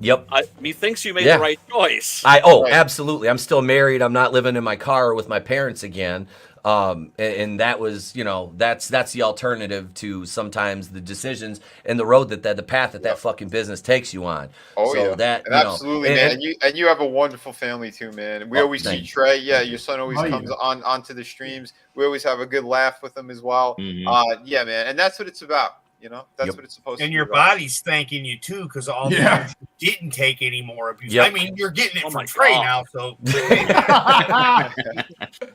Yep. Methinks you made the right choice. Absolutely. I'm still married. I'm not living in my car with my parents again. And that was, you know, that's the alternative to sometimes the decisions and the road that the path that fucking business takes you on. Oh, so yeah. that, and absolutely, man. And you have a wonderful family too, man. We always see Trey. Yeah, your son always comes onto the streams. We always have a good laugh with him as well. Yeah, man. And that's what it's about. You know, that's what it's supposed to be. And your body's thanking you too, because all the years you didn't take any more abuse. I mean, you're getting it from Trey now, so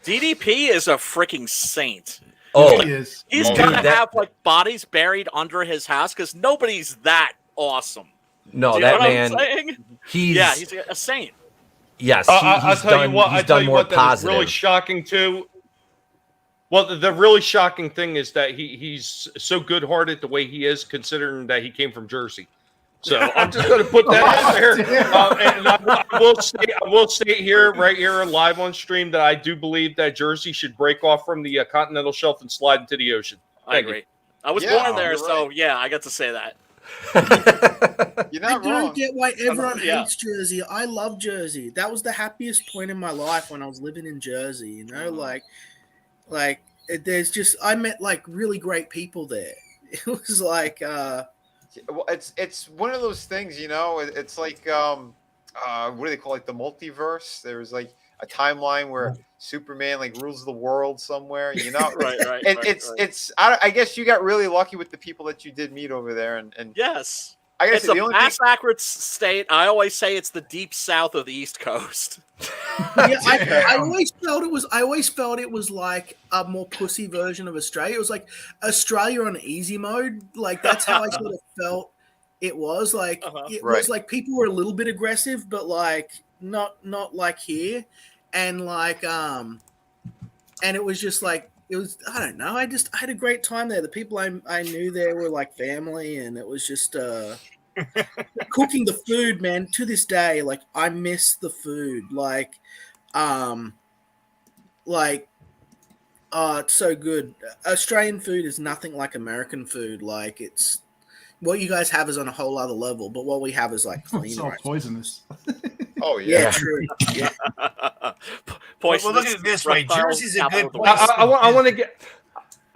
DDP is a freaking saint. Oh, he is. He's gonna have like bodies buried under his house because nobody's that awesome. No, Do you that know man. what I'm saying? He's a saint. Yes, I'll tell you what. He's I tell done you more what. That positive. is really shocking too. Well, the really shocking thing is that he's so good-hearted the way he is, considering that he came from Jersey. So I'm just going to put that out there, and I will state here, right here, live on stream, that I do believe that Jersey should break off from the continental shelf and slide into the ocean. I agree. I was born there, so yeah, I got to say that. You're I not don't wrong. get why everyone Yeah. hates Jersey. I love Jersey. That was the happiest point in my life when I was living in Jersey. You know, like there's just I met like really great people there. It was like Well, it's one of those things, you know. It's like what do they call it? The multiverse. There's like a timeline where Superman like rules the world somewhere. You know, right. It's. I guess you got really lucky with the people that you did meet over there, and Yes. I guess It's the a only thing, backwards state. I always say it's the deep south of the East Coast. yeah, I always felt it was like a more pussy version of Australia. It was like Australia on easy mode. Like that's how I sort of felt it was. Like it was like people were a little bit aggressive, but like not like here. And like and it was just like it was, I don't know. I had a great time there. The people I knew there were like family, and it was just cooking the food, man. To this day, like I miss the food. It's so good. Australian food is nothing like American food. Like it's what you guys have is on a whole other level, but what we have is like clean. It's all poisonous. Oh yeah, true. Yeah. Well, look at it this way. Jersey's a good place. I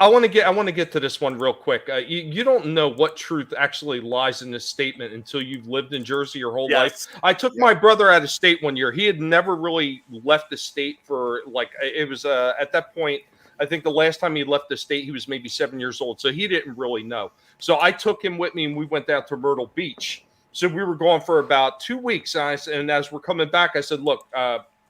want to get to this one real quick. You don't know what truth actually lies in this statement until you've lived in Jersey your whole life. I took my brother out of state one year. He had never really left the state for like it was at that point. I think the last time he left the state, he was maybe 7 years old, so he didn't really know. So I took him with me, and we went down to Myrtle Beach. So we were gone for about 2 weeks, and as we're coming back, I said, "Look,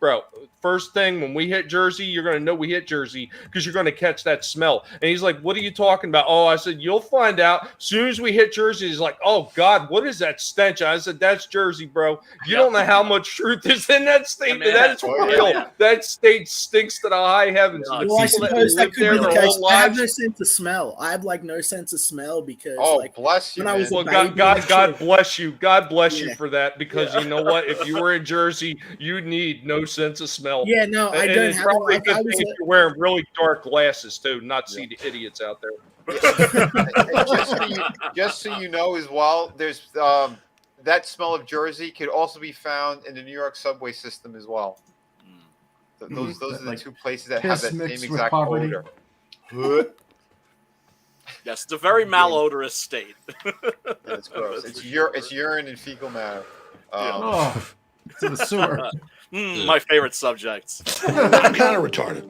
bro, first thing when we hit Jersey, you're going to know we hit Jersey because you're going to catch that smell." And he's like, "What are you talking about?" Oh, I said, "You'll find out." As soon as we hit Jersey, he's like, "Oh, God, what is that stench?" I said, "That's Jersey, bro. You don't know how much truth is in that statement. That is real. That state stinks to the high heavens." Well, I suppose that could be the case. I have no sense of smell. I have like no sense of smell because bless you, when I was well, a baby, God bless you. God bless you for that, because you know what? If you were in Jersey, you need no sense of smell. Yeah, no, I don't it's have probably like, a good I was thing you're wearing really dark glasses too, not see the idiots out there. just so you know as well, there's that smell of Jersey could also be found in the New York subway system as well. Those are the two places that have that same exact odor. Yes, it's a very malodorous state. That's gross. It's urine and fecal matter. To the sewer. My favorite subjects. I'm kind of retarded.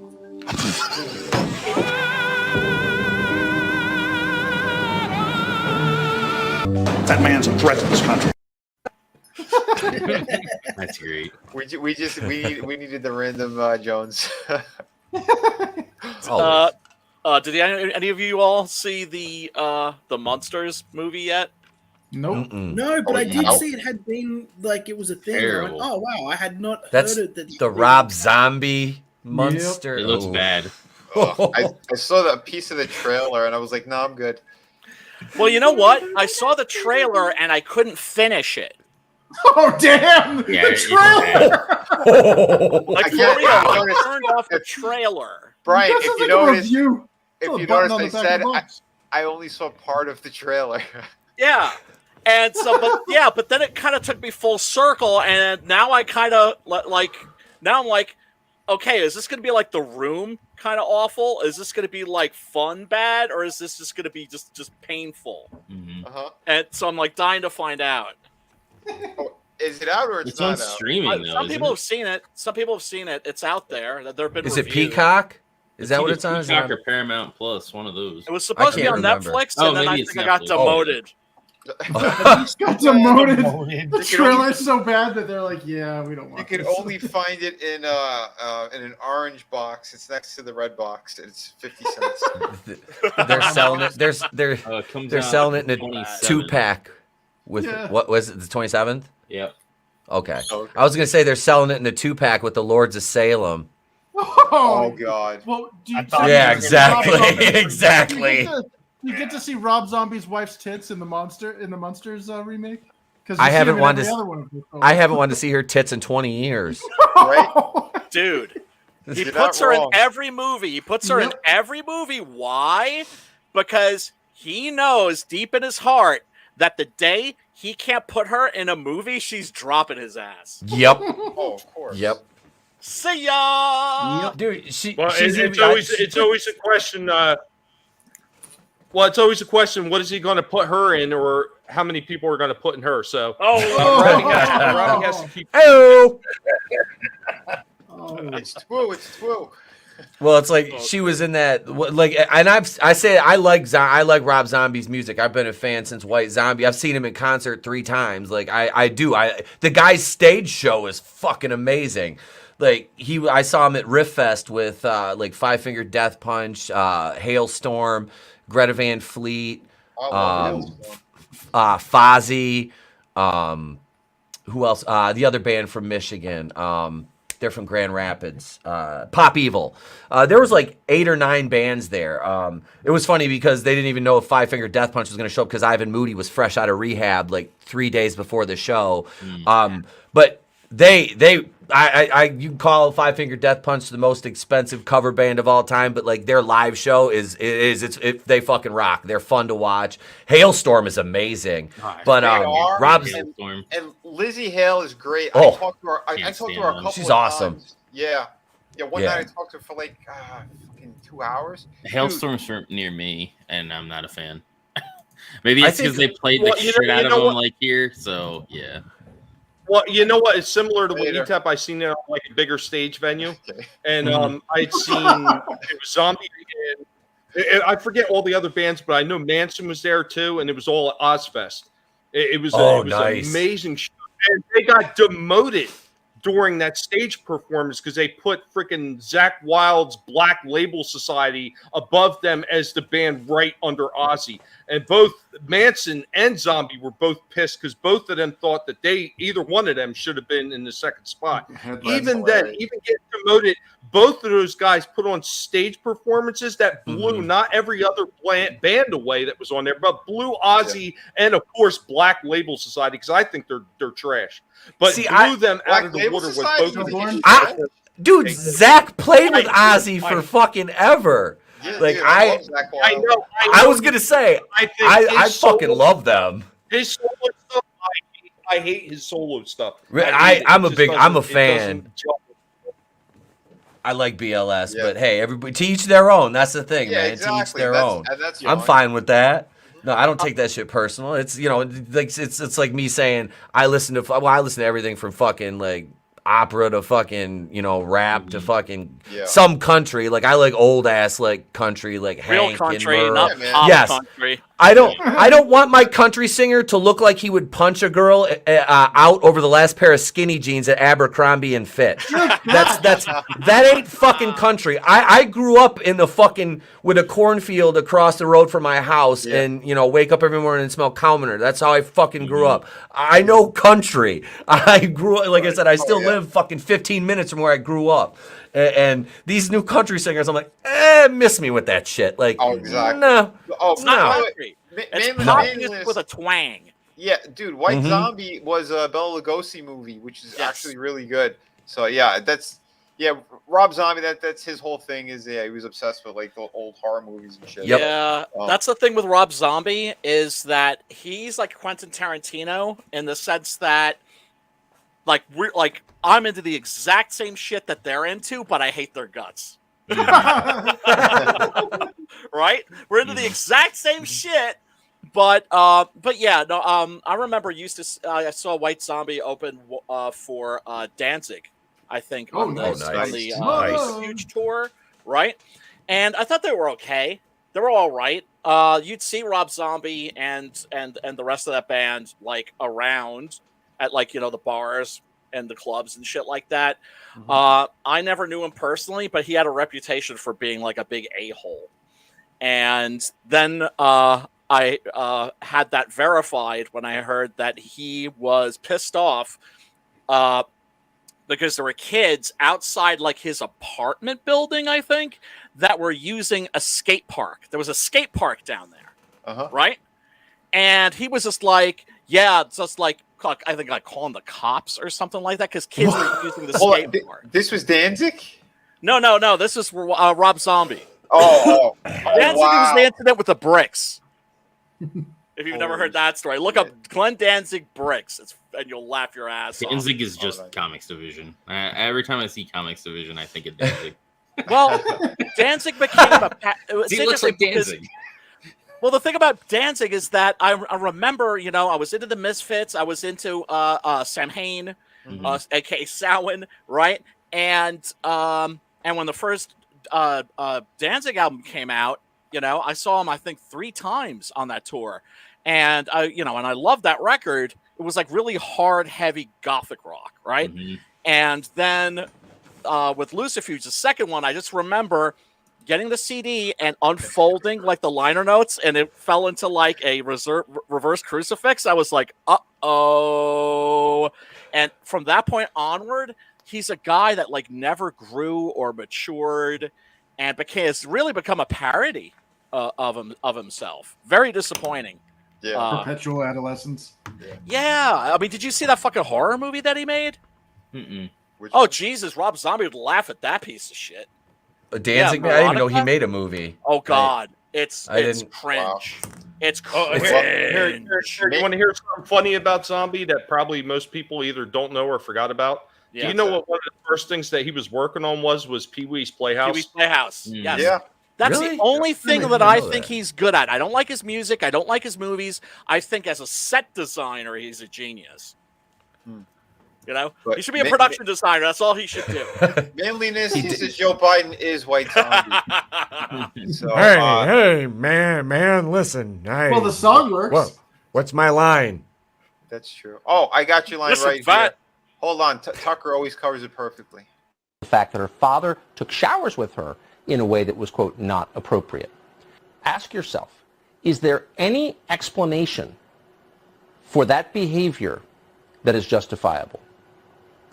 That man's a threat to this country. That's great. We needed the random Jones. Did any of you all see the Monsters movie yet? Nope. No, but I did see it had been like it was a thing. I went, Terrible. oh wow, I had not That's heard it. the Rob Zombie monster. It looks bad. I saw a piece of the trailer and I was like, no, I'm good. Well, you know what? I saw the trailer and I couldn't finish it. Oh damn! Yeah, The trailer. Like for real, I turned off the trailer. Brian, This if is you like a notice, review. if Little you button notice, on I the back said of the box. I only saw part of the trailer. Yeah. And so, but then it kind of took me full circle, and now I kind of now I'm like, okay, is this going to be like The Room kind of awful? Is this going to be like fun bad, or is this just going to be just painful? And so I'm like dying to find out. Is it out or It's not on out? streaming though. Some isn't people it? have seen it. Some people have seen it. It's out there. There have been. Is it reviews. Peacock? Is that what either it's on? Is it Peacock on- or Paramount Plus? One of those. It was supposed to be can't on remember. Netflix, Oh, and then I maybe think it's I got Netflix. demoted. Got demoted. The trailer's so bad that they're like, yeah, we don't want. You can this. only find it in an orange box. It's next to the red box. It's 50 cents. They're selling it. They're it comes they're out selling it in a 27th. 2-pack with what was it? The 27th? Yep. Okay. I was gonna say they're selling it in a 2-pack with the Lords of Salem. Oh God. Well, do you, Yeah, exactly, Rob Zombie- exactly. You get to see Rob Zombie's wife's tits in the Monsters remake. Because I haven't wanted to see her tits in 20 years. Dude, he You're puts not her in wrong. every movie. He puts her in every movie. Why? Because he knows deep in his heart that the day he can't put her in a movie, she's dropping his ass. Yep. Oh, of course. Yep. See ya. Dude, Well, she's it's always a question. Well, it's always a question. What is he going to put her in, or how many people are going to put in her? So, Robbie has to keep. Hey-o. It's true. It's true. Well, it's like she was in that, like, and I say I like Rob Zombie's music. I've been a fan since White Zombie. I've seen him in concert 3 times. Like I do. The guy's stage show is fucking amazing. Like I saw him at Riff Fest with like Five Finger Death Punch, Hailstorm, Greta Van Fleet, Fozzy, who else? The other band from Michigan. They're from Grand Rapids. Pop Evil. There was like 8 or 9 bands there. It was funny because they didn't even know if Five Finger Death Punch was going to show up because Ivan Moody was fresh out of rehab like 3 days before the show. But you can call Five Finger Death Punch the most expensive cover band of all time, but like their live show they fucking rock. They're fun to watch. Hailstorm is amazing, but Rob's and Lizzie Hale is great. Oh, I talked to her. I talked to her a couple. She's of awesome. Times. Yeah. One night I talked to her for like fucking 2 hours. Hailstorm's from near me, and I'm not a fan. Maybe it's because they played the shit out of know them what? like here. So yeah. Well, you know what? It's similar to what ETEP. I seen it on like a bigger stage venue, and I'd seen it was Zombie. I forget all the other bands, but I know Manson was there too, and it was all at Ozfest. It was nice. an amazing show, and they got demoted during that stage performance because they put freaking Zach Wilde's Black Label Society above them as the band right under Ozzy. And both Manson and Zombie were both pissed because both of them thought that either one of them should have been in the second spot. Even getting demoted, both of those guys put on stage performances that blew not every other band away that was on there, but blew Ozzy and of course Black Label Society because I think they're trash. But blew them out of the water with both of them. Dude, Zach played with Ozzy for fucking ever. Yeah, like dude, I know. I was gonna say I fucking love them. His solo stuff, I hate his solo stuff. I'm a fan. I like BLS, but hey, everybody to each their own. That's the thing, man. Exactly. To each their own. I'm fine with that. No, I don't take that shit personal. It's like it's like me saying I listen to everything from fucking like opera to fucking rap to fucking some country. Like I like old ass like country like real Hank country, and Merle. not pop country. I don't want my country singer to look like he would punch a girl out over the last pair of skinny jeans at Abercrombie and Fitch. That ain't fucking country. I grew up in the fucking with a cornfield across the road from my house, and wake up every morning and smell cow manure. That's how I fucking grew up. I know country. I grew up, like I said, I still live fucking 15 minutes from where I grew up. And these new country singers, I'm like, miss me with that shit. Like, exactly. No, It's not country. It's pop with a twang. Yeah, dude, White Mhm. Zombie was a Bela Lugosi movie, which is actually really good. So yeah, Rob Zombie. That's his whole thing. Is he was obsessed with like the old horror movies and shit. Yeah, that's the thing with Rob Zombie is that he's like Quentin Tarantino in the sense that like I'm into the exact same shit that they're into, but I hate their guts. Right? We're into the exact same shit, but yeah, no. I remember I saw White Zombie open for Danzig, I think, on the huge tour, right? And I thought they were okay. They were all right. You'd see Rob Zombie and the rest of that band like around at like the bars and the clubs and shit like that. I never knew him personally, but he had a reputation for being like a big a-hole. And then I had that verified when I heard that he was pissed off because there were kids outside like his apartment building, I think, that were using a skate park. There was a skate park down there, right? And he was just like, just like, I think like calling the cops or something like that because kids were using the skate park. This was Danzig? No. This is Rob Zombie. Danzig Danzig was the incident with the bricks. If you've never heard that story, look up Glenn Danzig bricks, and you'll laugh your ass off. Danzig is just Comics Division. Every time I see Comics Division, I think of Danzig. Well, Danzig became He looks like Danzig. Well, the thing about Danzig is that I remember, I was into the Misfits. I was into Sam Hain, aka Samhain, right? And when the first Danzig album came out, I saw him I think 3 times on that tour, and I loved that record. It was like really hard, heavy gothic rock, right? And then with Lucifuge, the second one, I just remember getting the CD and unfolding like the liner notes, and it fell into like a reverse crucifix. I was like, uh-oh. And from that point onward, he's a guy that like never grew or matured and has really become a parody of himself. Very disappointing. Yeah. Perpetual adolescence. Yeah. I mean, did you see that fucking horror movie that he made? Oh, Jesus. Rob Zombie would laugh at that piece of shit. Danzig, I didn't even know he made a movie. Oh God, it's cringe. Wow. It's cringe. Here, you want to hear something funny about Zombie that probably most people either don't know or forgot about? Do you know what one of the first things that he was working on was Pee-wee's Playhouse? Pee-wee's Playhouse. Yes. Yeah. That's Really? the only thing that know I that. think he's good at. I don't like his music. I don't like his movies. I think as a set designer, he's a genius. But he should be a production designer. That's all he should do. Manliness, he says Joe Biden is White Zombie. So, hey, man, listen. Well, the song works. What's my line? That's true. Oh, I got your line Listen, right here. Hold on. Tucker always covers it perfectly. The fact that her father took showers with her in a way that was, quote, not appropriate. Ask yourself, is there any explanation for that behavior that is justifiable?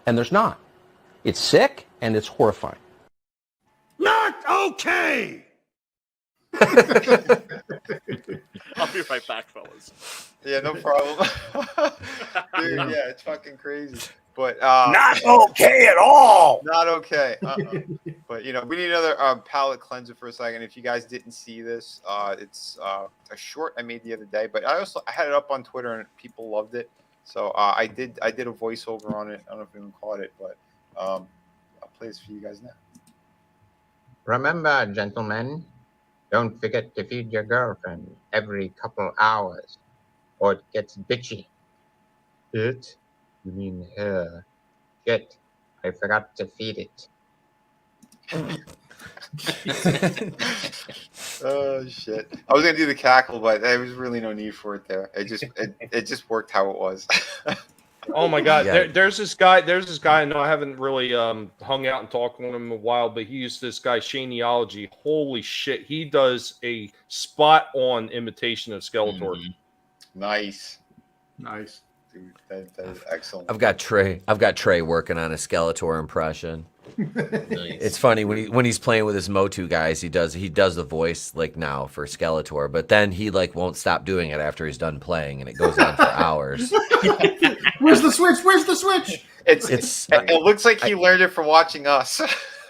And there's not. It's sick and it's horrifying. Not okay! I'll be right back, fellas. Yeah, no problem. Dude, yeah, it's fucking crazy. But Not okay at all! Not okay. But we need another palate cleanser for a second. If you guys didn't see this, it's a short I made the other day, but I had it up on Twitter and people loved it. So I did a voiceover on it. I don't know if anyone caught it, but I'll play this for you guys now. Remember, gentlemen, don't forget to feed your girlfriend every couple hours, or it gets bitchy. It? You mean her? Shit, I forgot to feed it. Oh shit! I was gonna do the cackle, but there was really no need for it there. It just worked how it was. Oh my God! Yeah. There's this guy. I know I haven't really hung out and talked with him in a while, but he used this guy Shaneology. Holy shit! He does a spot on imitation of Skeletor. Nice. Dude, that is excellent. I've got Trey working on a Skeletor impression. It's funny when he's playing with his Motu guys, he does the voice like now for Skeletor, but then he like won't stop doing it after he's done playing, and it goes on for hours. Where's the switch? Where's the switch? It looks like he learned it from watching us.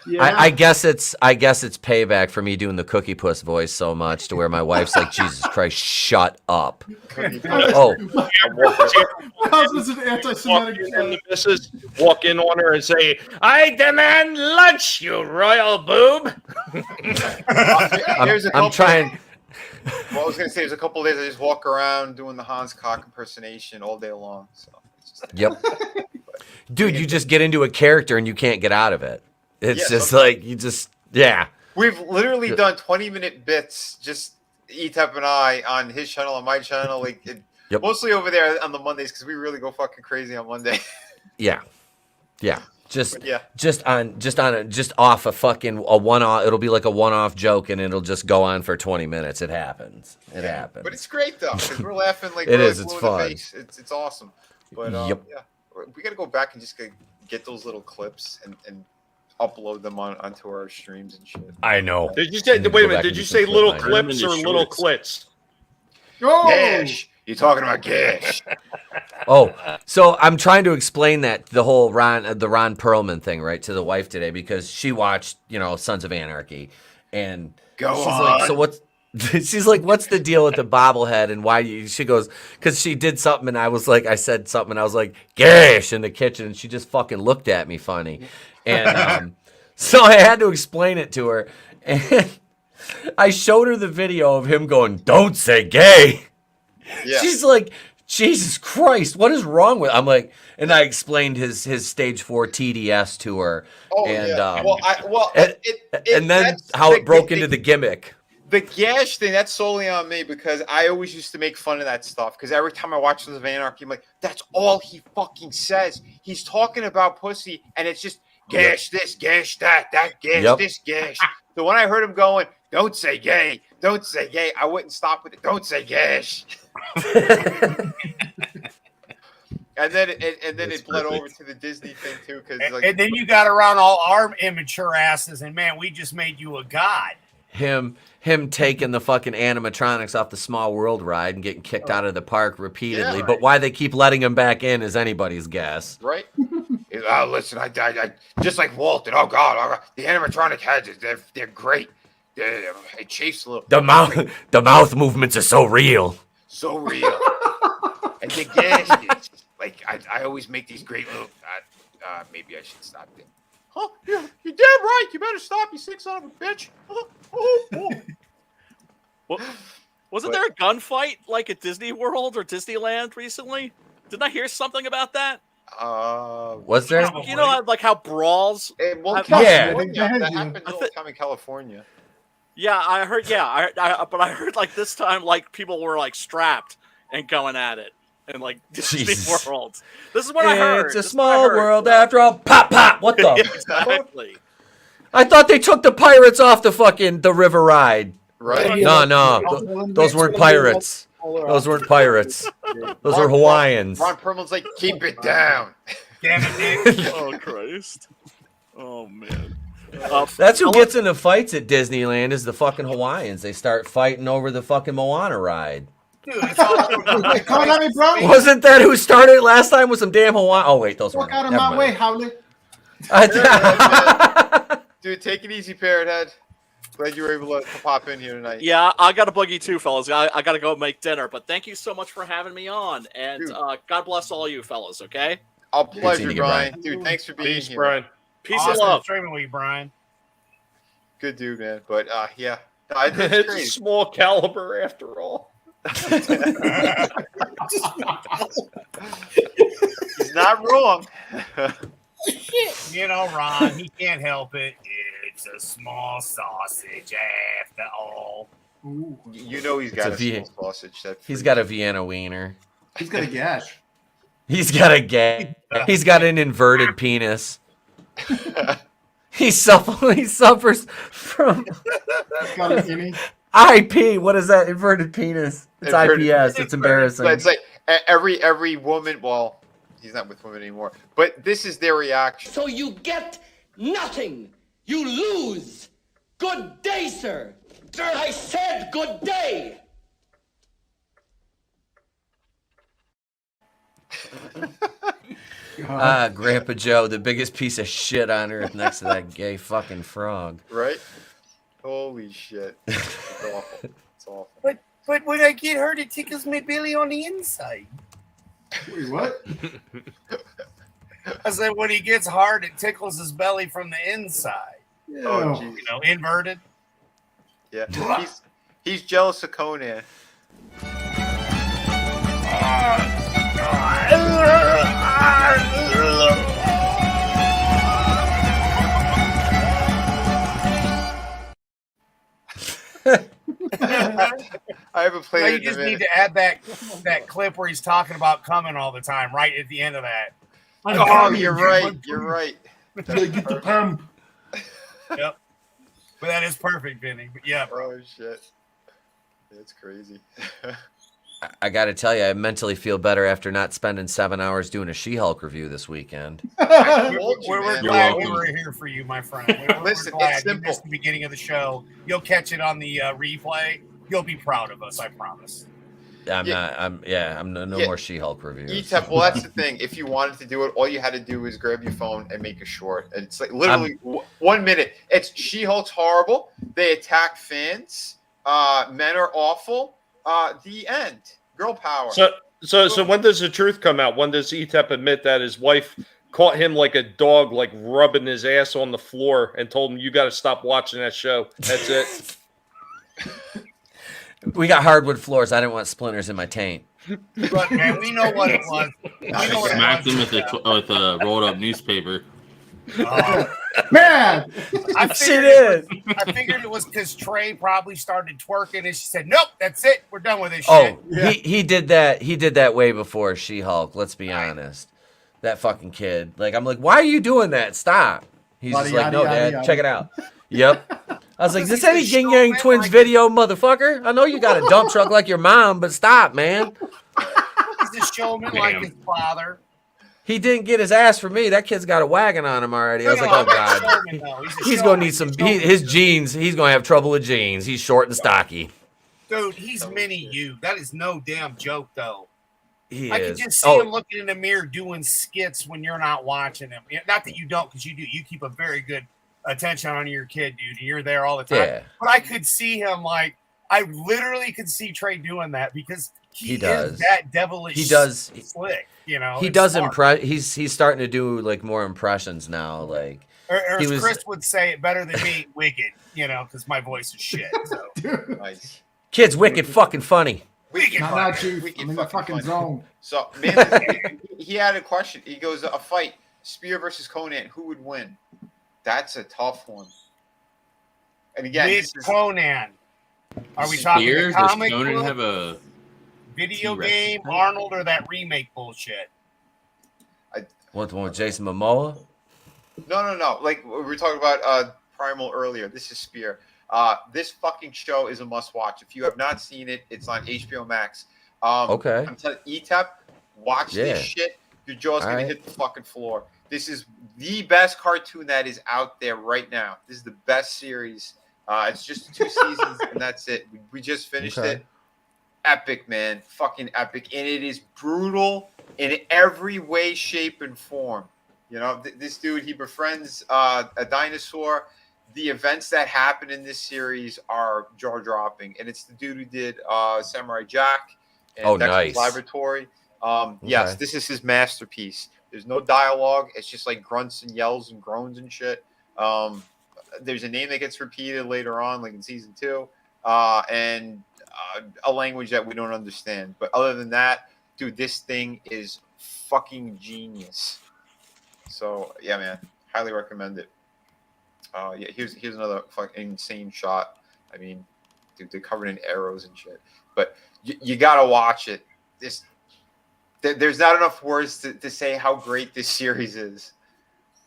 Yeah. I guess it's payback for me doing the Cookie Puss voice so much to where my wife's like, Jesus Christ, shut up. Oh, How's this an anti-Semitic joke? Walk in on her and say, "I demand lunch, you royal boob." I'm trying. Well, I was gonna say, there's a couple of days I just walk around doing the Hans Cock impersonation all day long. So it's just Yep. Dude, you just get into a character and you can't get out of it. It's just like We've literally done 20-minute bits, just E-Tep and I, on his channel, on my channel, mostly over there on the Mondays because we really go fucking crazy on Monday. Yeah. Just off a one-off. It'll be like a one-off joke, and it'll just go on for 20 minutes. It happens. It happens. But it's great though because we're laughing like it we're is. like It's blue in the fun. face. It's awesome. But we got to go back and just get those little clips and upload them onto our streams and shit. I know. Did you say? Wait a minute. Did you say little clips or little clits? Gash. You talking about Gash? Oh, so I'm trying to explain the whole Ron Perlman thing, right, to the wife today because she watched, Sons of Anarchy, and like, so what's? She's like, what's the deal with the bobblehead and why you? She goes, because she did something and I said something and I was like, Gash in the kitchen, and she just fucking looked at me funny, and so I had to explain it to her, and I showed her the video of him going, "Don't say gay." Yeah. She's like, Jesus Christ, what is wrong with? I'm like, and I explained his stage 4 TDS to her, and then how it broke into the gimmick. The Gash thing, that's solely on me because I always used to make fun of that stuff because every time I watch Sons of Anarchy, I'm like, that's all he fucking says. He's talking about pussy, and it's just gash this, gash that gash this, gash. So when I heard him going, don't say gay, I wouldn't stop with it. Don't say gash. And then it bled over to the Disney thing too, because and then you got around all our immature asses, and man, we just made you a god. Him taking the fucking animatronics off the Small World ride and getting kicked out of the park repeatedly, but why they keep letting him back in is anybody's guess. Right? Listen, I just like Walton. Oh God, the animatronic heads, they're great. It chafes a little. The mouth movements are so real. So real. And the gas is like I always make these great little. Maybe I should stop there. Huh? You're damn right. You better stop, you sick son of a bitch. Wasn't there a gunfight like at Disney World or Disneyland recently? Didn't I hear something about that? Was there? You know, like how brawls. That happened all the time in California. Yeah, I heard. Yeah, but I heard like this time, like people were like strapped and going at it, and like Disney World. This is what I heard. It's a small world after all. Pop, pop. What the? Exactly. I thought they took the pirates off the river ride. Right? No. Those weren't pirates. Those weren't pirates. Those were Hawaiians. Ron Perlman's like, keep it down. Damn it, Nick. Oh Christ. Oh man. That's who gets into fights at Disneyland is the fucking Hawaiians. They start fighting over the fucking Moana ride. Dude, it's all Coming at me, bro. Wasn't that who started it last time with some damn Hawaiian? Oh wait, those were. Walk out of my way, Howley. Dude, take it easy, Parrot Head. Glad you were able to pop in here tonight. Yeah, I got a boogie too, fellas. I got to go make dinner, but thank you so much for having me on, and God bless all you fellas. Okay. Our pleasure, Brian. Dude, thanks for being here. Brian. Peace and love. Streaming with you, Brian. Good dude, man. But yeah, it's a small caliber after all. He's not wrong. You know, Ron, he can't help it. It's a small sausage after all. You know he's got a small sausage. He's got a Vienna wiener. He's got a gash. He's got a gash. He's got an inverted penis. He suffers from Got an innie. IP. What is that? Inverted penis. It's IPS. It's embarrassing. But it's like every woman. Well, he's not with women anymore. But this is their reaction. So you get nothing. You lose. Good day, sir. I said good day. Grandpa Joe, the biggest piece of shit on earth next to that gay fucking frog. Right? Holy shit. It's awful. It's awful. But when I get hurt, it tickles my belly on the inside. Wait, what? I said when he gets hard, it tickles his belly from the inside. Oh, You know, inverted. Yeah. He's jealous of Conan. I haven't played it. You just need to add that clip where he's talking about coming all the time, right at the end of that. Oh, you're right. You're right. Get the pump. Yep. But that is perfect, Vinny. But yeah. Oh shit. That's crazy. I got to tell you, I mentally feel better after not spending 7 hours doing a She-Hulk review this weekend. We're glad we were here for you, my friend. Listen, we're glad it's you simple. missed the beginning of the show. You'll catch it on the replay. You'll be proud of us, I promise. I'm no more She-Hulk reviews. ETEP, well, that's the thing. If you wanted to do it, all you had to do was grab your phone and make a short. And it's like literally 1 minute. It's She-Hulk's horrible. They attack fans. Men are awful. The end. Girl power. So when does the truth come out? When does ETEP admit that his wife caught him like a dog, like rubbing his ass on the floor, and told him, "You got to stop watching that show. That's it." We got hardwood floors. I didn't want splinters in my taint. But man, we know what it was. Smacked him with a rolled up newspaper. Man, I figured it was because Trey probably started twerking, and she said, "Nope, that's it. We're done with this shit." Oh, he did that. He did that way before She-Hulk. Let's be honest. That fucking kid. Like, I'm like, why are you doing that? Stop. He's just like, no, Dad, check it out. Yep. I was like, is this any Yin Yang Twins video, motherfucker? I know you got a dump truck like your mom, but stop, man. He's a showman like his father. He didn't get his ass for me. That kid's got a wagon on him already. I was like, oh, God. He's going to need some, his jeans, he's going to have trouble with jeans. He's short and stocky. Dude, he's mini you. That is no damn joke, though. He I is. can just see him looking in the mirror doing skits when you're not watching him. Not that you don't, because you do. You keep a very good attention on your kid, dude. And you're there all the time. Yeah. But I could see him I literally could see Trey doing that because he does. is that devilish. He does. Slick, you know. He does impress. He's starting to do like more impressions now. Like, or as Chris would say it better than me, wicked. You know, because my voice is shit. So. Nice. Kid's wicked fucking funny. Not you. I'm in the fucking zone. So, man, he had a question. He goes, a fight, Spear versus Conan, who would win? That's a tough one. And again, with Conan. Are we talking the comic does Conan book, have a video game, Arnold, or that remake bullshit? What, the one with Jason Momoa? No. Like we were talking about Primal earlier. This is Spear. This fucking show is a must-watch. If you have not seen it, it's on HBO Max. Okay. I'm telling ETEP, watch this shit. Your jaw's going to hit the fucking floor. This is the best cartoon that is out there right now. This is the best series. It's just 2 seasons, and that's it. We just finished it. Epic, man. Fucking epic. And it is brutal in every way, shape, and form. You know, this dude, he befriends a dinosaur. The events that happen in this series are jaw-dropping. And it's the dude who did Samurai Jack and Dexter's Laboratory. Yes, this is his masterpiece. There's no dialogue. It's just like grunts and yells and groans and shit. There's a name that gets repeated later on, like in season 2, and a language that we don't understand. But other than that, dude, this thing is fucking genius. So, yeah, man, highly recommend it. Yeah, here's another fucking insane shot. I mean, dude, they're covered in arrows and shit. But you gotta watch it. There's not enough words to say how great this series is.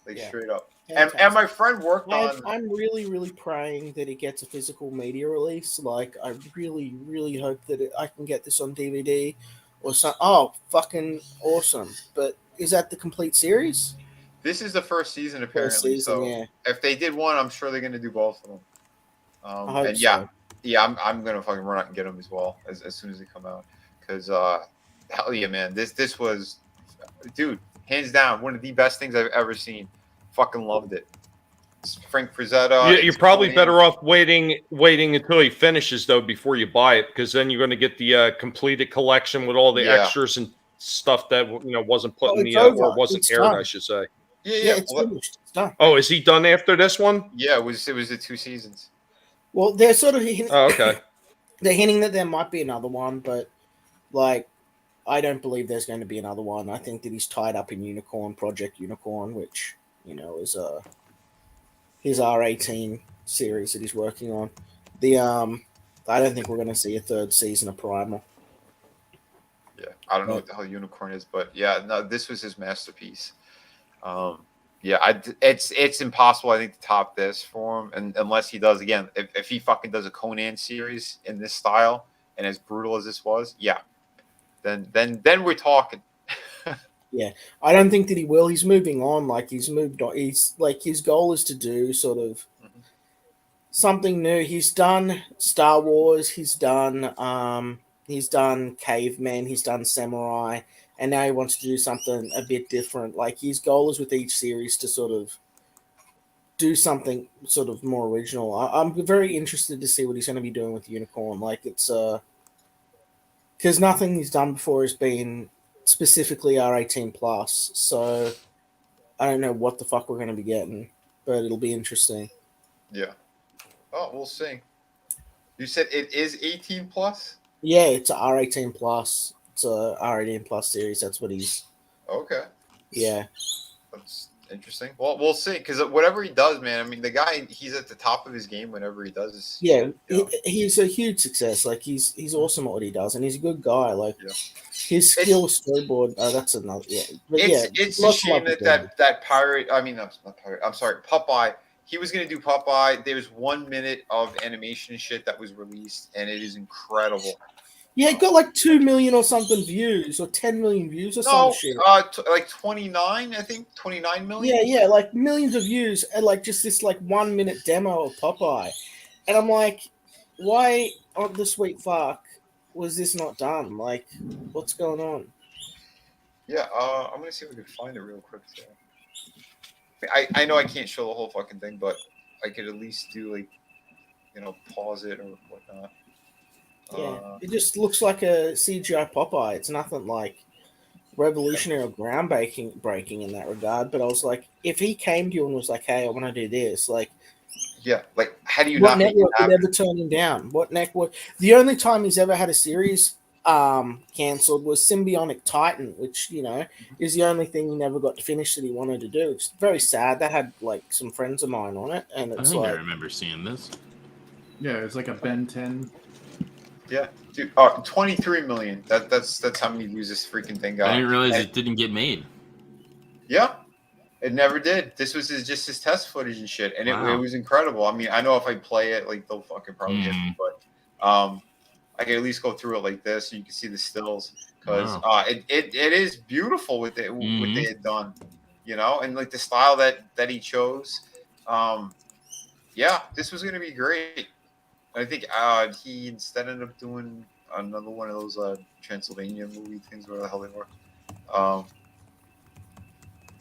Like straight up. And my friend worked on. I'm really, really praying that it gets a physical media release. Like, I really, really hope that I can get this on DVD or something. Oh, fucking awesome! But is that the complete series? This is the first season, apparently. So if they did one, I'm sure they're gonna do both of them. I hope and so. I'm gonna fucking run out and get them as well as soon as they come out. Because hell yeah, man, this was, dude, hands down, one of the best things I've ever seen. Fucking loved it. It's Frank Frazetta. You're probably better off waiting until he finishes though before you buy it, because then you're going to get the completed collection with all the extras and stuff that wasn't put in the or wasn't aired, I should say. Yeah, it's finished. It's done. Oh, is he done after this one? Yeah, it was the 2 seasons. Well, they're sort of okay. They're hinting that there might be another one, but like, I don't believe there's going to be another one. I think that he's tied up in Project Unicorn, which is his R18 series that he's working on. I don't think we're going to see a third season of Primal. Yeah, I don't know what the hell Unicorn is, but yeah, no, this was his masterpiece. It's impossible, I think, to top this for him, and unless he does again. If he fucking does a Conan series in this style and as brutal as this was, then we're talking. Yeah, I don't think that he will. He's moving on. Like, he's moved on. He's like, his goal is to do sort of something new. He's done Star Wars. He's done Caveman. He's done Samurai, and now he wants to do something a bit different. Like, his goal is with each series to sort of do something sort of more original. I'm very interested to see what he's going to be doing with Unicorn. Like, it's because nothing he's done before has been specifically R18 plus, so I don't know what the fuck we're going to be getting, but it'll be interesting. Yeah. Oh, we'll see. You said it is 18 plus? Yeah, it's a R18 plus. It's a R18 plus series. That's what he's. Okay. Yeah. That's interesting. Well, we'll see, because whatever he does, man. I mean, the guy, he's at the top of his game whenever he does. Yeah, he's a huge success. Like, he's awesome at what he does, and he's a good guy. Like, his skill storyboard. That's another. Yeah, but it's a shame that pirate. I mean, not pirate. I'm sorry, Popeye. He was gonna do Popeye. There was 1 minute of animation shit that was released, and it is incredible. Yeah, it got like 2 million or something views, or 10 million views, or some shit. Like 29, I think 29 million. Yeah, like millions of views, and like just this like 1 minute demo of Popeye, and I'm like, why on the sweet fuck was this not done? Like, what's going on? Yeah, I'm gonna see if we can find it real quick. I know I can't show the whole fucking thing, but I could at least do like, pause it or whatnot. Yeah, it just looks like a CGI Popeye. It's nothing like revolutionary or groundbreaking in that regard. But I was like, if he came to you and was like, "Hey, I want to do this," like, yeah, like how do you what not? network would ever turn him down? What network? The only time he's ever had a series cancelled was Symbionic Titan, which is the only thing he never got to finish that he wanted to do. It's very sad. That had like some friends of mine on it, and it's I remember seeing this. Yeah, it's like a Ben 10. Yeah, dude. 23 million. That's how many views this freaking thing got. I didn't realize it didn't get made. Yeah, it never did. This was just his test footage and shit, and it was incredible. I mean, I know if I play it, like, they'll fucking probably hit me, but I can at least go through it like this, so you can see the stills, because it is beautiful what they had done, and like the style that he chose. Yeah, this was gonna be great. I think he instead ended up doing another one of those Transylvania movie things, where the hell they were.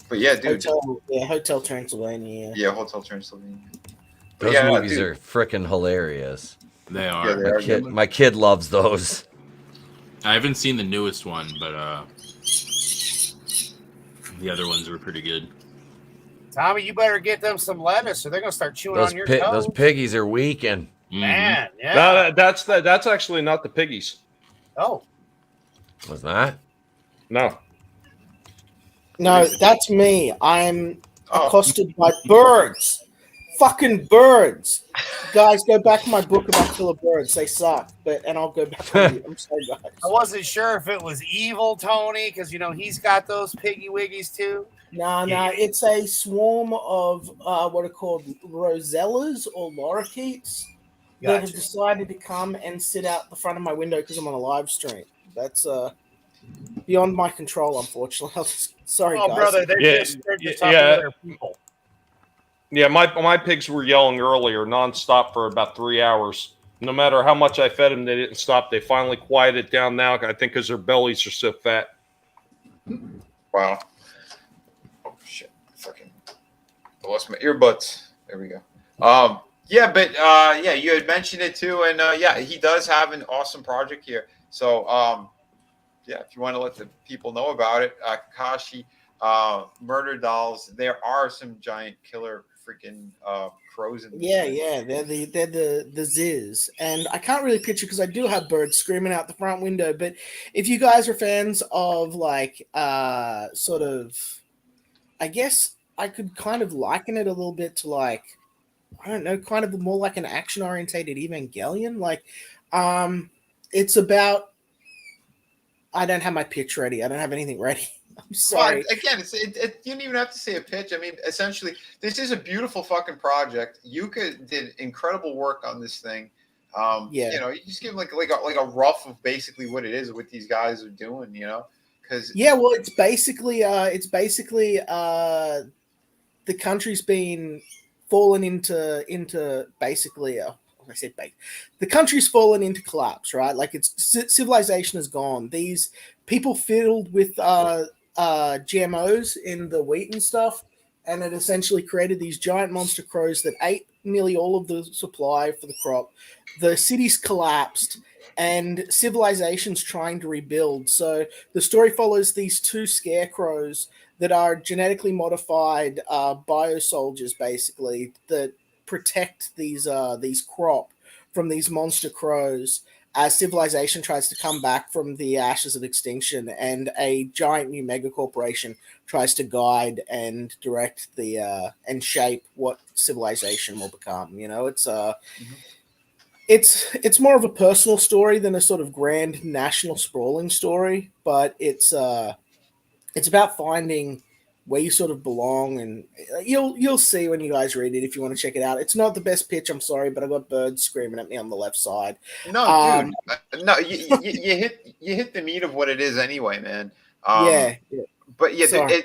But yeah, dude. Hotel Transylvania. Yeah, Hotel Transylvania. Those movies are freaking hilarious. They are. Yeah, My kid loves those. I haven't seen the newest one, but the other ones were pretty good. Tommy, you better get them some lettuce, or they're gonna start chewing on your toes. Those piggies are weakened. Man, yeah. That's actually not the piggies. Oh, was that? No, that's me. I'm accosted by birds. fucking birds. Guys, go back to my book about killer birds. They suck. And I'll go back on mute. I'm sorry, guys. I wasn't sure if it was evil Tony, because he's got those piggy wiggies too. No, it's a swarm of what are called rosellas or lorikeets that have decided to come and sit out the front of my window because I'm on a live stream. That's beyond my control, unfortunately. Sorry, guys. Brother, they're just other people. Yeah, my pigs were yelling earlier nonstop for about 3 hours. No matter how much I fed them, they didn't stop. They finally quieted down now, I think because their bellies are so fat. Wow. Oh, shit. Fucking. I lost my earbuds. There we go. Yeah, but yeah, you had mentioned it too. And yeah, he does have an awesome project here. So, yeah, if you want to let the people know about it, Kakashi Murder Dolls, there are some giant killer freaking crows in they're the Ziz, and I can't really picture because I do have birds screaming out the front window. But if you guys are fans of like sort of, I guess I could kind of liken it a little bit to like, I don't know, kind of more like an action orientated Evangelion. Like, it's about. I don't have my pitch ready. I don't have anything ready. I'm sorry. Well, again, you don't even have to say a pitch. I mean, essentially, this is a beautiful fucking project. Yuka did incredible work on this thing. Yeah. You just give them like a rough of basically what it is, what these guys are doing. Because well, it's basically the country's been fallen into basically the country's fallen into collapse, right? Like civilization is gone. These people fiddled with GMOs in the wheat and stuff, and it essentially created these giant monster crows that ate nearly all of the supply for the crop. The cities collapsed, and civilization's trying to rebuild. So the story follows these two scarecrows that are genetically modified biosoldiers, basically, that protect these crop from these monster crows as civilization tries to come back from the ashes of extinction, and a giant new mega corporation tries to guide and direct and shape what civilization will become. It's more of a personal story than a sort of grand national sprawling story, but it's about finding where you sort of belong, and you'll see when you guys read it if you want to check it out. It's not the best pitch, I'm sorry, but I got birds screaming at me on the left side. No, dude, no, you hit the meat of what it is anyway, man. Yeah. But yeah, Sorry.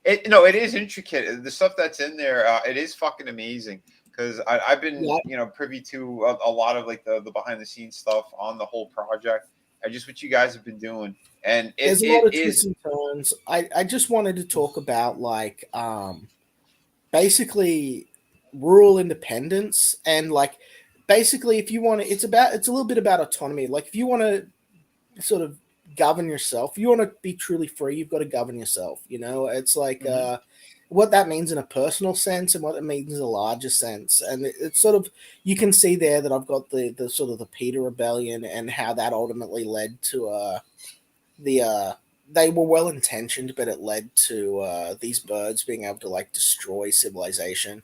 it is intricate. The stuff that's in there, it is fucking amazing. Because I've been privy to a lot of like the behind the scenes stuff on the whole project, and just what you guys have been doing. And there's a lot of twists and turns. I just wanted to talk about like basically rural independence, and like basically if you want to, it's a little bit about autonomy. Like if you want to sort of govern yourself, you want to be truly free, you've got to govern yourself. It's like what that means in a personal sense and what it means in a larger sense. And it's sort of, you can see there that I've got the sort of the Peter Rebellion and how that ultimately led to they were well intentioned, but it led to these birds being able to like destroy civilization.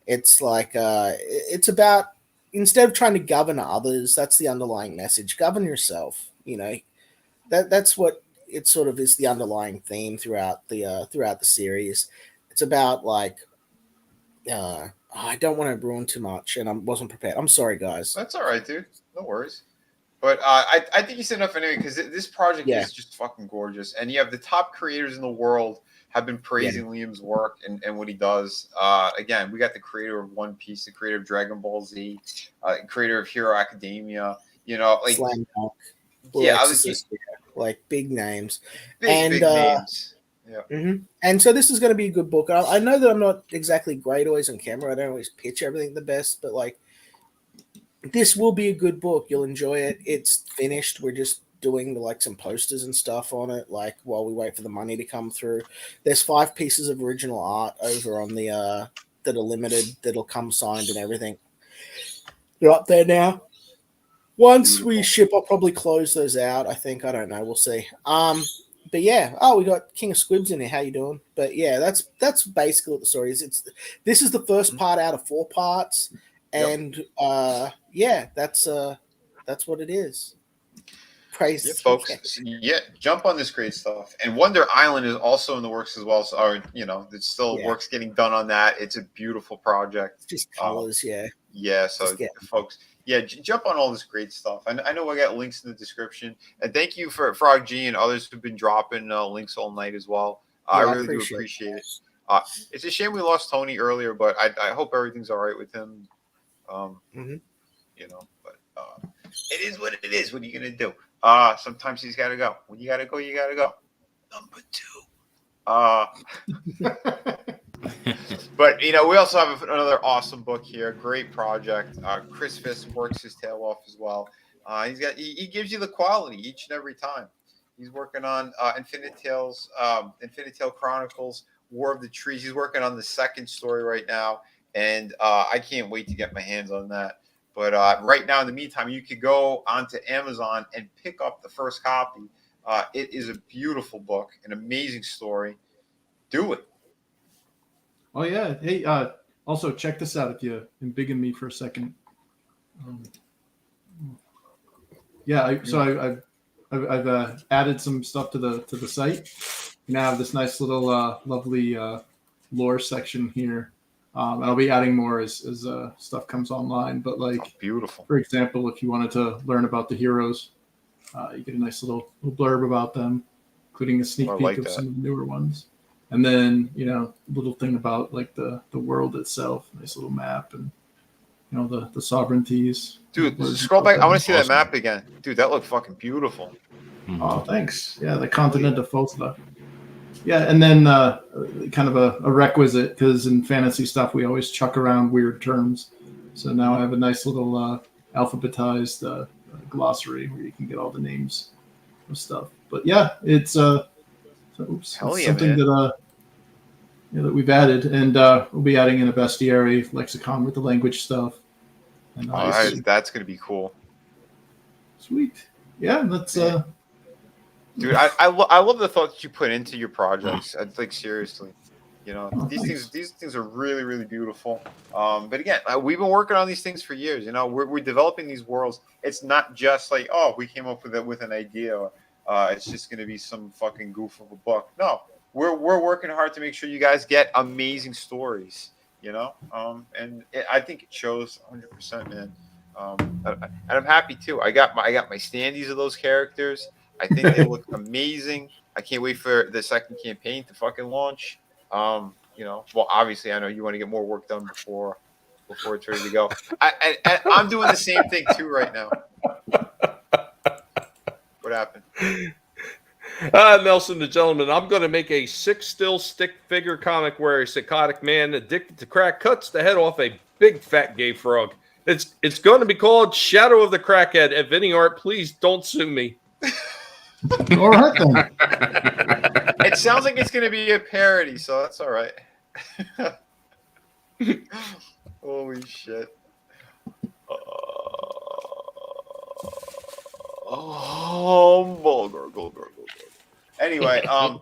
It's like it's about, instead of trying to govern others, that's the underlying message. Govern yourself. That's what it sort of is, the underlying theme throughout the series. It's about like I don't want to ruin too much, and I wasn't prepared. I'm sorry, guys. That's all right, dude. No worries. But I think you said enough anyway, because this project is just fucking gorgeous. And you have the top creators in the world have been praising Liam's work and what he does. Again, we got the creator of One Piece, the creator of Dragon Ball Z, creator of Hero Academia. Like Slam Dunk, like big names. Big names. Yeah. And so this is going to be a good book. I know that I'm not exactly great always on camera. I don't always pitch everything the best, but like, this will be a good book. You'll enjoy it. It's finished. We're just doing like some posters and stuff on it, like while we wait for the money to come through. There's 5 pieces of original art over on the that are limited, that'll come signed and everything. They're up there now. Once we ship, I'll probably close those out. I think. I don't know. We'll see. But yeah, we got King of Squibs in there. How you doing? But yeah, that's basically what the story is. This is the first part out of 4 parts, and yeah, that's what it is. Praise, yeah, folks. Yeah, jump on this great stuff. And Wonder Island is also in the works as well. So, it's still works getting done on that. It's a beautiful project. Just colors, yeah. Yeah, so folks, jump on all this great stuff. And I know I got links in the description. And thank you for Frog G and others who've been dropping links all night as well. I really do appreciate it. It's a shame we lost Tony earlier, but I hope everything's all right with him. But it is what it is. What are you gonna do? Sometimes he's got to go. When you got to go, you got to go. Number 2. But we also have another awesome book here. Great project. Chris Fisk works his tail off as well. He gives you the quality each and every time. He's working on Infinite Tail Chronicles, War of the Trees. He's working on the second story right now, and I can't wait to get my hands on that. But right now, in the meantime, you could go onto Amazon and pick up the first copy. It is a beautiful book, an amazing story. Do it. Oh yeah. Hey, also check this out if you embiggen me for a second. I've added some stuff to the site. You now have this nice little lovely lore section here. I'll be adding more as stuff comes online. But beautiful. For example, if you wanted to learn about the heroes, you get a nice little blurb about them, including a sneak peek of some of the newer ones. And then, little thing about the world itself, nice little map, and the sovereignties. Dude, scroll back. I want to see that map again. Dude, that looked fucking beautiful. Oh, thanks. Yeah, the continent of Fosla. Yeah, and then kind of a requisite, because in fantasy stuff we always chuck around weird terms. So now I have a nice little alphabetized glossary where you can get all the names of stuff. But yeah, it's something that we've added, and we'll be adding in a bestiary lexicon with the language stuff. And that's going to be cool. Sweet. Yeah, that's dude, I love the thought that you put into your projects. Seriously, these things are really, really beautiful. But again, we've been working on these things for years. We're developing these worlds. It's not just we came up with an idea. It's just going to be some fucking goof of a book. No, we're working hard to make sure you guys get amazing stories. And I think it shows 100%, man. And I'm happy too. I got my standees of those characters. I think they look amazing. I can't wait for the second campaign to fucking launch. Well, obviously, I know you want to get more work done before it's ready to go. I'm doing the same thing too right now. What happened? Nelson the Gentleman, I'm going to make a 6 stick figure comic where a psychotic man addicted to crack cuts the head off a big fat gay frog. It's going to be called Shadow of the Crackhead at Vinnieart. Please don't sue me. All right then. It sounds like it's going to be a parody, so that's all right. Holy shit. Anyway, I'm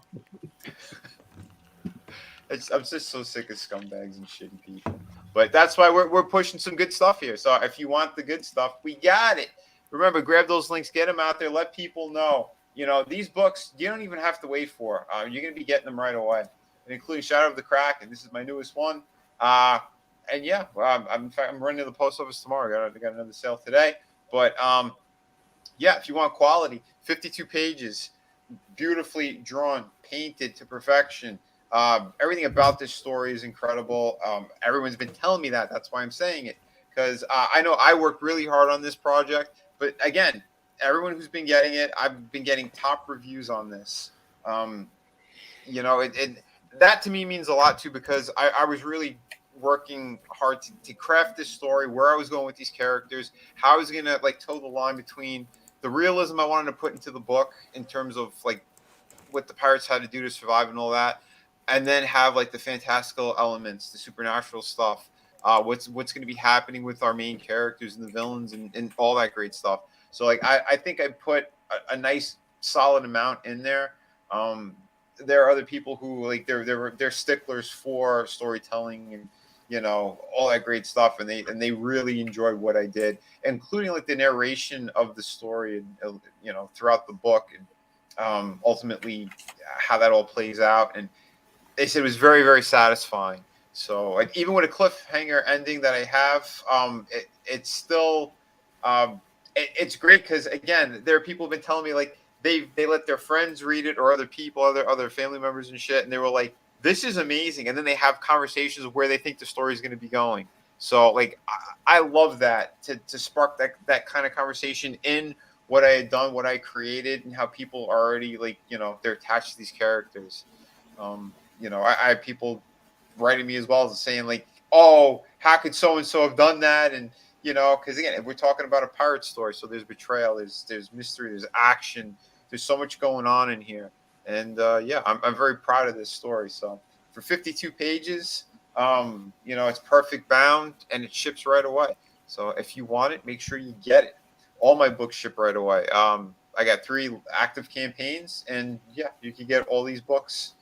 just so sick of scumbags and shitty people. But that's why we're pushing some good stuff here. So if you want the good stuff, we got it. Remember, grab those links, get them out there, let people know. These books, you don't even have to wait for. You're going to be getting them right away, and including Shadow of the Kraken. This is my newest one. And yeah, in fact, I'm running to the post office tomorrow. I got another sale today. But yeah, if you want quality, 52 pages, beautifully drawn, painted to perfection. Everything about this story is incredible. Everyone's been telling me that. That's why I'm saying it, because I know I worked really hard on this project. But again, everyone who's been getting it, I've been getting top reviews on this. That to me means a lot too, because I was really working hard to craft this story, where I was going with these characters, how I was going to toe the line between the realism I wanted to put into the book in terms of what the pirates had to do to survive and all that, and then have the fantastical elements, the supernatural stuff, what's going to be happening with our main characters and the villains and all that great stuff. So I think I put a nice solid amount in there. There are other people who like they're sticklers for storytelling and all that great stuff, and they really enjoyed what I did, including like the narration of the story and throughout the book, and ultimately how that all plays out. And they said it was very, very satisfying. So like even with a cliffhanger ending that I have, it's still it's great because again, there are people who've been telling me like they let their friends read it or other people, other family members and shit, and they were like, "This is amazing," and then they have conversations of where they think the story is going to be going. So like I love that to spark that kind of conversation in what I had done, what I created, and how people are already like they're attached to these characters. I have people writing me as well as saying like, "Oh, how could so and so have done that?" And because again, we're talking about a pirate story, so there's betrayal, there's mystery, there's action, there's so much going on in here, and I'm very proud of this story. So for 52 pages, it's perfect bound and it ships right away. So if you want it, make sure you get it. All my books ship right away. I got 3 active campaigns, and you can get all these books.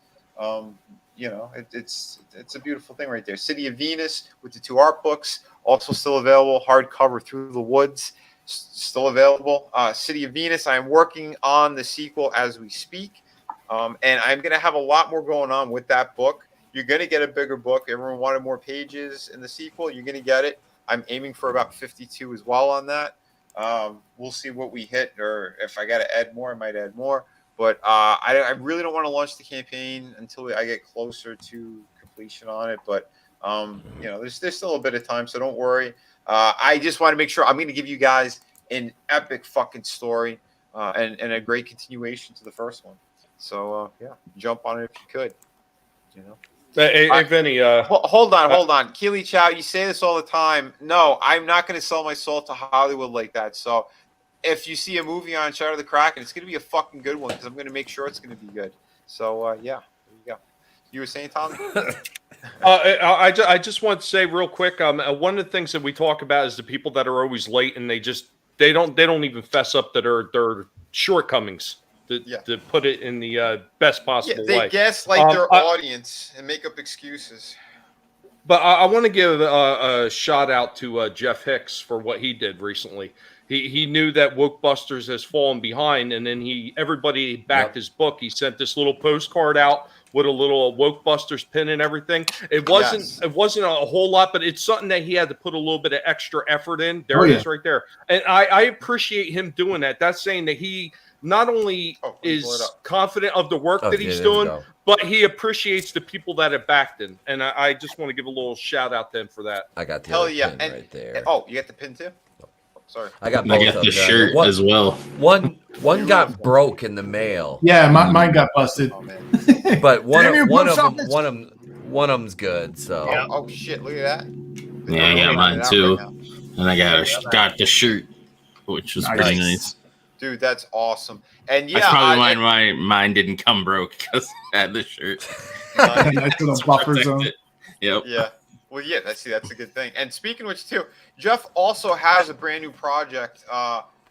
It's a beautiful thing right there. City of Venus with the 2 art books, also still available. Hardcover Through the Woods, still available. City of Venus, I'm working on the sequel as we speak, and I'm going to have a lot more going on with that book. You're going to get a bigger book. Everyone wanted more pages in the sequel. You're going to get it. I'm aiming for about 52 as well on that. We'll see what we hit, or if I got to add more, I might add more. But I really don't want to launch the campaign until I get closer to completion on it. But there's still a bit of time, so don't worry. I just want to make sure I'm going to give you guys an epic fucking story and a great continuation to the first one. So jump on it if you could. Hey, Vinny. Hold on. Keely Chow, you say this all the time. No, I'm not going to sell my soul to Hollywood like that. So if you see a movie on Shadow of the Kraken, it's going to be a fucking good one because I'm going to make sure it's going to be good. So, there you go. You were saying, Tommy? I just want to say real quick, one of the things that we talk about is the people that are always late and they don't even fess up to their shortcomings. To put it in the best possible way. They gaslight their audience and make up excuses. But I want to give a shout out to Jeff Hicks for what he did recently. He knew that Wokebusters has fallen behind, and then everybody backed his book. He sent this little postcard out with a little Wokebusters pin and everything. It wasn't a whole lot, but it's something that he had to put a little bit of extra effort in. There it is right there. And I appreciate him doing that. That's saying that he not only is confident of the work that he's doing, but he appreciates the people that have backed him. And I just want to give a little shout out to him for that. I got the other pin right there. Oh, you got the pin too? Sorry. I got the shirt as well. One got broke in the mail. Yeah, mine got busted. Oh, man. But one of them's good. So. Oh shit! Look at that. Yeah, I got mine too, and I got the shirt, which was pretty nice. Dude, that's awesome. And that's probably why mine didn't come broke because I had the shirt. Nice little buffer zone. Yep. Yeah. Well, yeah. That's a good thing. And speaking of which, too, Jeff also has a brand new project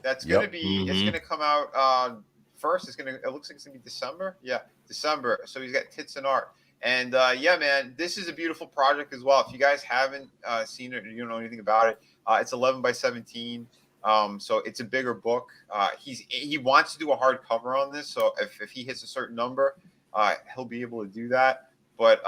that's going to be. It's going to come out first. It looks like it's going to be December. Yeah, December. So he's got Tits and Art. And man, this is a beautiful project as well. If you guys haven't seen it or you don't know anything about it, it's 11 by 17. So it's a bigger book. He wants to do a hardcover on this. So if he hits a certain number, he'll be able to do that. But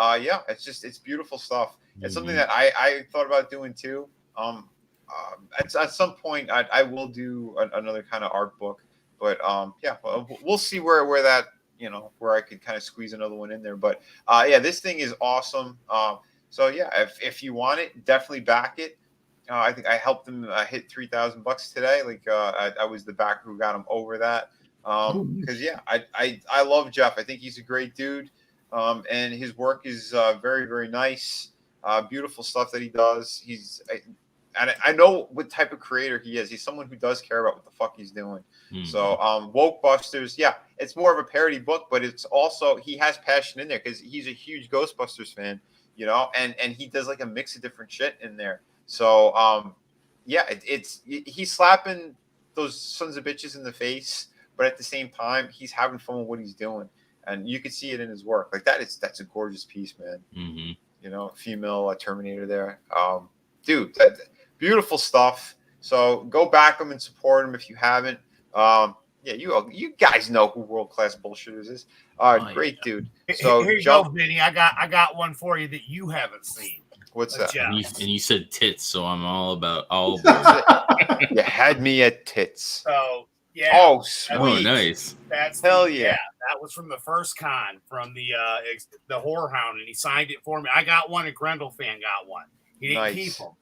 it's beautiful stuff. It's something that I thought about doing too. At some point I will do another kind of art book, but we'll see where that, where I could kind of squeeze another one in there. But this thing is awesome. So if you want it, definitely back it. I think I helped him hit $3,000 today. Like I was the backer who got him over that. Because I love Jeff. I think he's a great dude, and his work is very, very nice. Beautiful stuff that he does. I know what type of creator he is. He's someone who does care about what the fuck he's doing. So Wokebusters, it's more of a parody book, but it's also he has passion in there because he's a huge Ghostbusters fan, and he does like a mix of different shit in there. So he's slapping those sons of bitches in the face, but at the same time he's having fun with what he's doing. and you can see it in his work. Like that's a gorgeous piece, man. Mm-hmm. You know, female Terminator there. Dude, beautiful stuff. So go back him and support him if you haven't. Yeah, you guys know who World Class Bullshitters is. Great dude. So here you go, Vinny. I got one for you that you haven't seen. What's that? And you said tits, so I'm all about all. You had me at tits. So yeah. Oh, sweet. Oh, nice. That's hell yeah. That was from the first con from the Horror Hound, and he signed it for me. I got one, and Grendel fan got one. He didn't keep them,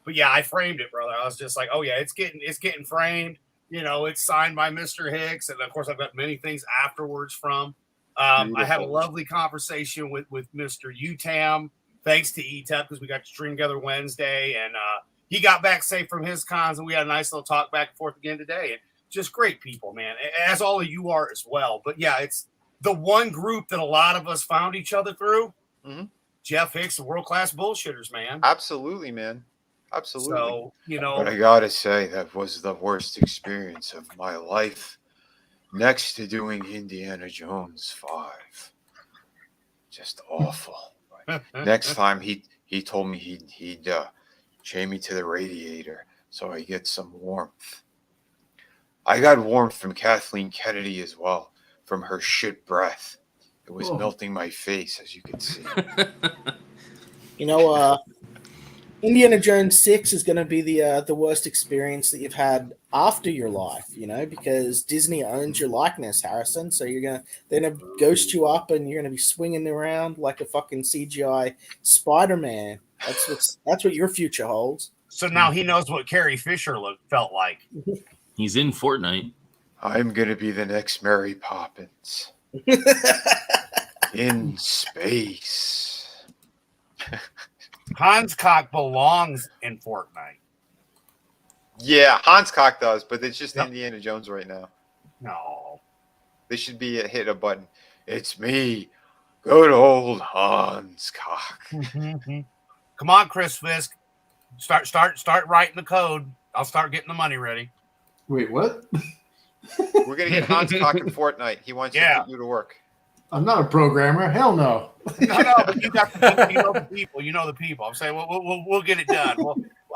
but yeah, I framed it, brother. I was just like, oh yeah, it's getting framed. You know, it's signed by Mr. Hicks, and of course, I've got many things afterwards from. I had a lovely conversation with Mr. Utam. Thanks to ETEP, because we got to stream together Wednesday, and he got back safe from his cons, and we had a nice little talk back and forth again today. And just great people, man, as all of you are as well. But yeah, it's the one group that a lot of us found each other through. Mm-hmm. Jeff Hicks, the World Class Bullshitters, man. Absolutely, man. Absolutely. So, you know, but I gotta say that was the worst experience of my life, next to doing Indiana Jones 5. Just awful. Next time he told me he'd chain me to the radiator so I get some warmth. I got warmth from Kathleen Kennedy as well, from her shit breath. It was melting my face, as you can see. You know, Indiana Jones 6 is going to be the worst experience that you've had after your life, you know, because Disney owns your likeness, Harrison. So they're gonna ghost you up, and you're gonna be swinging around like a fucking CGI Spider-Man. That's what your future holds. So now he knows what Carrie Fisher felt like. He's in Fortnite. I'm gonna be the next Mary Poppins in space. Hans Cock belongs in Fortnite. Yeah, Hans Cock does, but it's just Indiana Jones right now. No. They should be hit a button. It's me, good old Hans Cock. Come on, Chris Fisk. Start writing the code. I'll start getting the money ready. Wait, what? We're gonna get Hans Cock in Fortnite. He wants to put you to work. I'm not a programmer. Hell no. No, but you know the people. You know the people. I'm saying we'll get it done.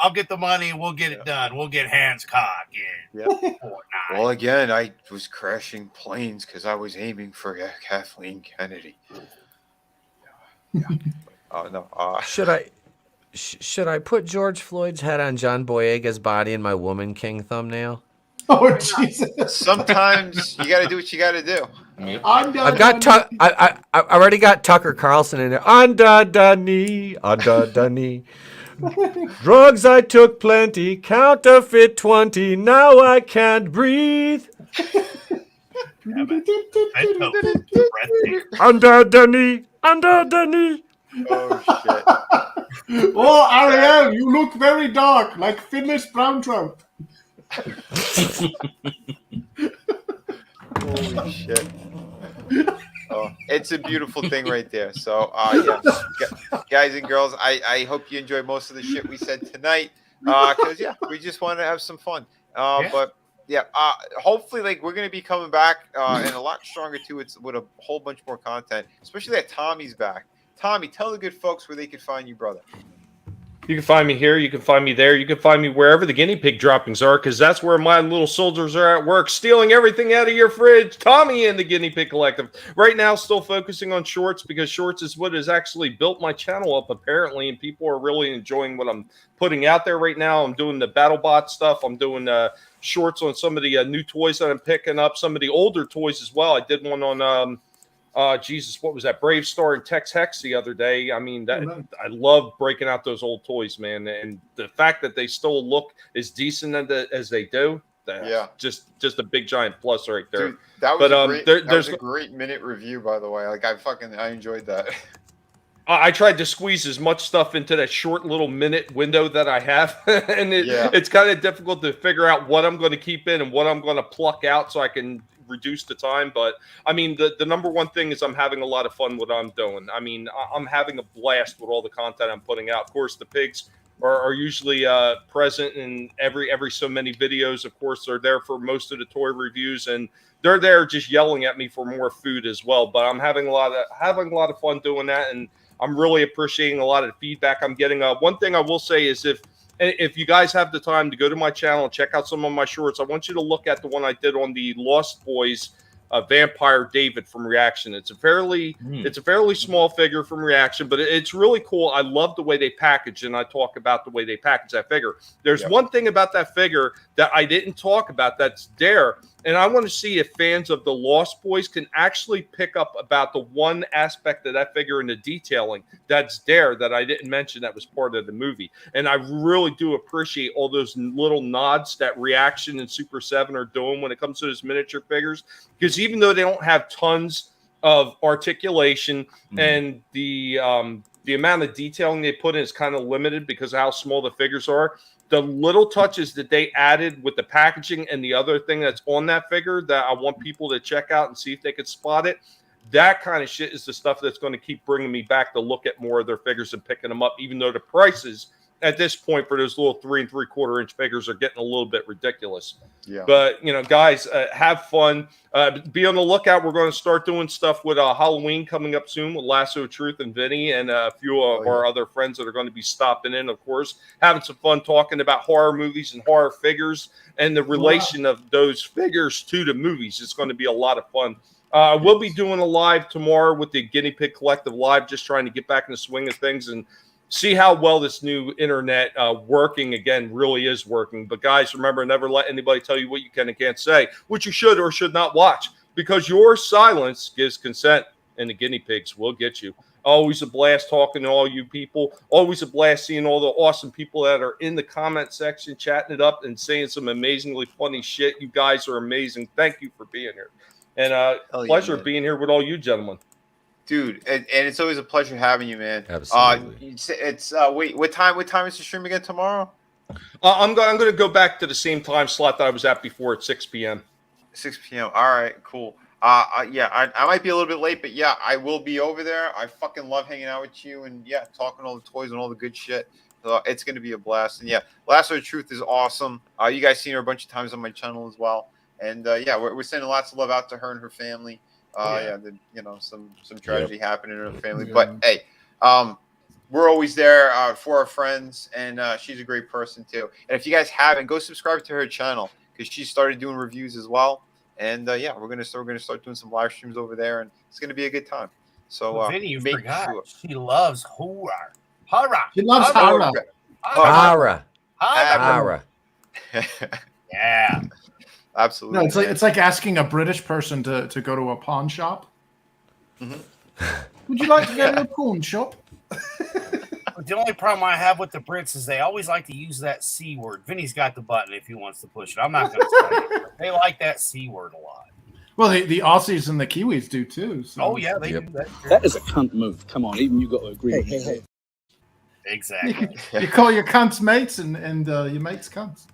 I'll get the money and we'll get it done. We'll get Hans Cock in. Yeah. Well, again, I was crashing planes because I was aiming for Kathleen Kennedy. Yeah. Oh no. Should I put George Floyd's head on John Boyega's body in my Woman King thumbnail? Oh Jesus! Sometimes you got to do what you got to do. I've got I already got Tucker Carlson in there. Under the knee. Drugs I took plenty, counterfeit 20. Now I can't breathe. Under the knee. Oh shit! Oh, Ariel, you look very dark, like Phyllis Brown Trout. Holy shit! Oh, it's a beautiful thing right there. So, guys and girls, I hope you enjoyed most of the shit we said tonight. Because we just want to have some fun. But hopefully, like we're gonna be coming back and a lot stronger too. It's with a whole bunch more content, especially that Tommy's back. Tommy, tell the good folks where they can find you, brother. You can find me here. You can find me there. You can find me wherever the guinea pig droppings are, because that's where my little soldiers are at work, stealing everything out of your fridge. Tommy and the Guinea Pig Collective. Right now, still focusing on shorts, because shorts is what has actually built my channel up, apparently, and people are really enjoying what I'm putting out there right now. I'm doing the BattleBot stuff. I'm doing shorts on some of the new toys that I'm picking up, some of the older toys as well. I did one on Jesus, what was that? Brave Star and Tex Hex the other day. I mean, I love breaking out those old toys, man. And the fact that they still look as decent as they do, just a big giant plus right there. Dude, that was a great minute review, by the way. Like I enjoyed that. I tried to squeeze as much stuff into that short little minute window that I have, and it's kind of difficult to figure out what I'm going to keep in and what I'm going to pluck out so I can reduce the time. But I mean, the number one thing is I'm having a lot of fun with what I'm doing. I mean, I'm having a blast with all the content I'm putting out. Of course, the pigs are usually present in every so many videos. Of course, they're there for most of the toy reviews, and they're there just yelling at me for more food as well. But I'm having a lot of fun doing that, and I'm really appreciating a lot of the feedback I'm getting. One thing I will say is if you guys have the time to go to my channel and check out some of my shorts, I want you to look at the one I did on the Lost Boys Vampire David from Reaction. It's a fairly small figure from Reaction, but it's really cool. I love the way they package, and I talk about the way they package that figure. There's one thing about that figure that I didn't talk about that's there, and I want to see if fans of the Lost Boys can actually pick up about the one aspect of that figure and the detailing that's there that I didn't mention that was part of the movie. And I really do appreciate all those little nods that Reaction and Super 7 are doing when it comes to those miniature figures, because even though they don't have tons of articulation and the amount of detailing they put in is kind of limited because of how small the figures are, the little touches that they added with the packaging and the other thing that's on that figure that I want people to check out and see if they could spot it, that kind of shit is the stuff that's going to keep bringing me back to look at more of their figures and picking them up, even though the prices at this point for those little 3 3/4 inch figures are getting a little bit ridiculous. Yeah. But, guys, have fun. Be on the lookout. We're going to start doing stuff with Halloween coming up soon with Lasso of Truth and Vinny and a few of our other friends that are going to be stopping in, of course, having some fun talking about horror movies and horror figures and the relation of those figures to the movies. It's going to be a lot of fun. We'll be doing a live tomorrow with the Guinea Pig Collective Live, just trying to get back in the swing of things and see how well this new internet working again really is working. But guys, remember, never let anybody tell you what you can and can't say, what you should or should not watch, because your silence gives consent, and the guinea pigs will get you. Always a blast talking to all you people. Always a blast seeing all the awesome people that are in the comment section, chatting it up and saying some amazingly funny shit. You guys are amazing. Thank you for being here. And pleasure being here with all you gentlemen. Dude, and it's always a pleasure having you, man. Absolutely. Wait, what time is the stream again tomorrow? I'm going to go back to the same time slot that I was at before at 6 p.m. 6 p.m. All right, cool. I might be a little bit late, but yeah, I will be over there. I fucking love hanging out with you and talking all the toys and all the good shit. It's going to be a blast. And Lasso of Truth is awesome. You guys seen her a bunch of times on my channel as well. And we're sending lots of love out to her and her family. Some tragedy happened in her family, but hey, we're always there for our friends, and she's a great person too. And if you guys haven't, go subscribe to her channel because she started doing reviews as well. And we're gonna start doing some live streams over there, and it's gonna be a good time. So Vinny, you forgot she loves horror. She loves horror. Yeah, absolutely. No, it's like asking a British person to go to a pawn shop. Would you like to go to a pawn shop? The only problem I have with the Brits is they always like to use that C word. Vinny's got the button if he wants to push it. I'm not going to say it. They like that C word a lot. Well, the Aussies and the Kiwis do too. So. Oh, yeah, they do that. That is a cunt move. Come on, even you got to agree. Hey. Exactly. You call your cunts mates and your mates cunts.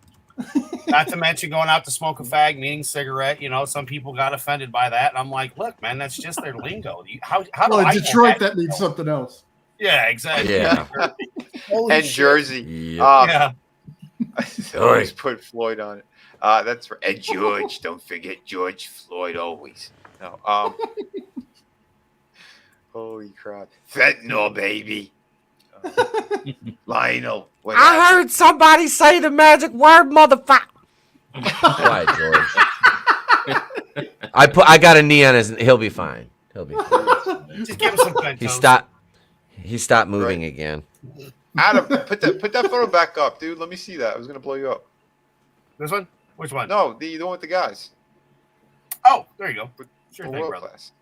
Not to mention going out to smoke a fag, meaning cigarette. Some people got offended by that. And I'm like, look, man, that's just their lingo. How well, do I in Detroit, that means something else. Yeah, exactly. Yeah. And Jersey. Yeah. I always put Floyd on it. That's right. And George. Don't forget George Floyd always. No. Holy crap. Fentanyl, baby. Lionel. I heard somebody say the magic word, motherfucker. Quiet, George. I got a knee on his. He'll be fine. Just give him some Fentos. He stopped moving again. Adam, put that photo back up, dude. Let me see that. I was gonna blow you up. This one? Which one? No, the one with the guys. Oh, there you go. Sure thing, brother. Class.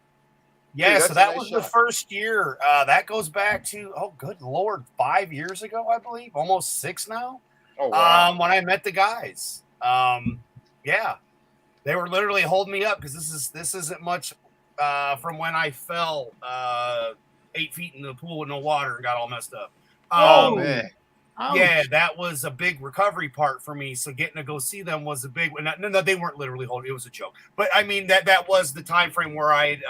Yeah, Dude, so that was the first year. That goes back to, good Lord, 5 years ago, I believe. Almost 6 now. Oh, wow. When I met the guys. Yeah. They were literally holding me up because this isn't much from when I fell 8 feet in the pool with no water and got all messed up. Man. Yeah, that was a big recovery part for me. So getting to go see them was a big one. No, they weren't literally holding. It was a joke. But I mean, that was the time frame where I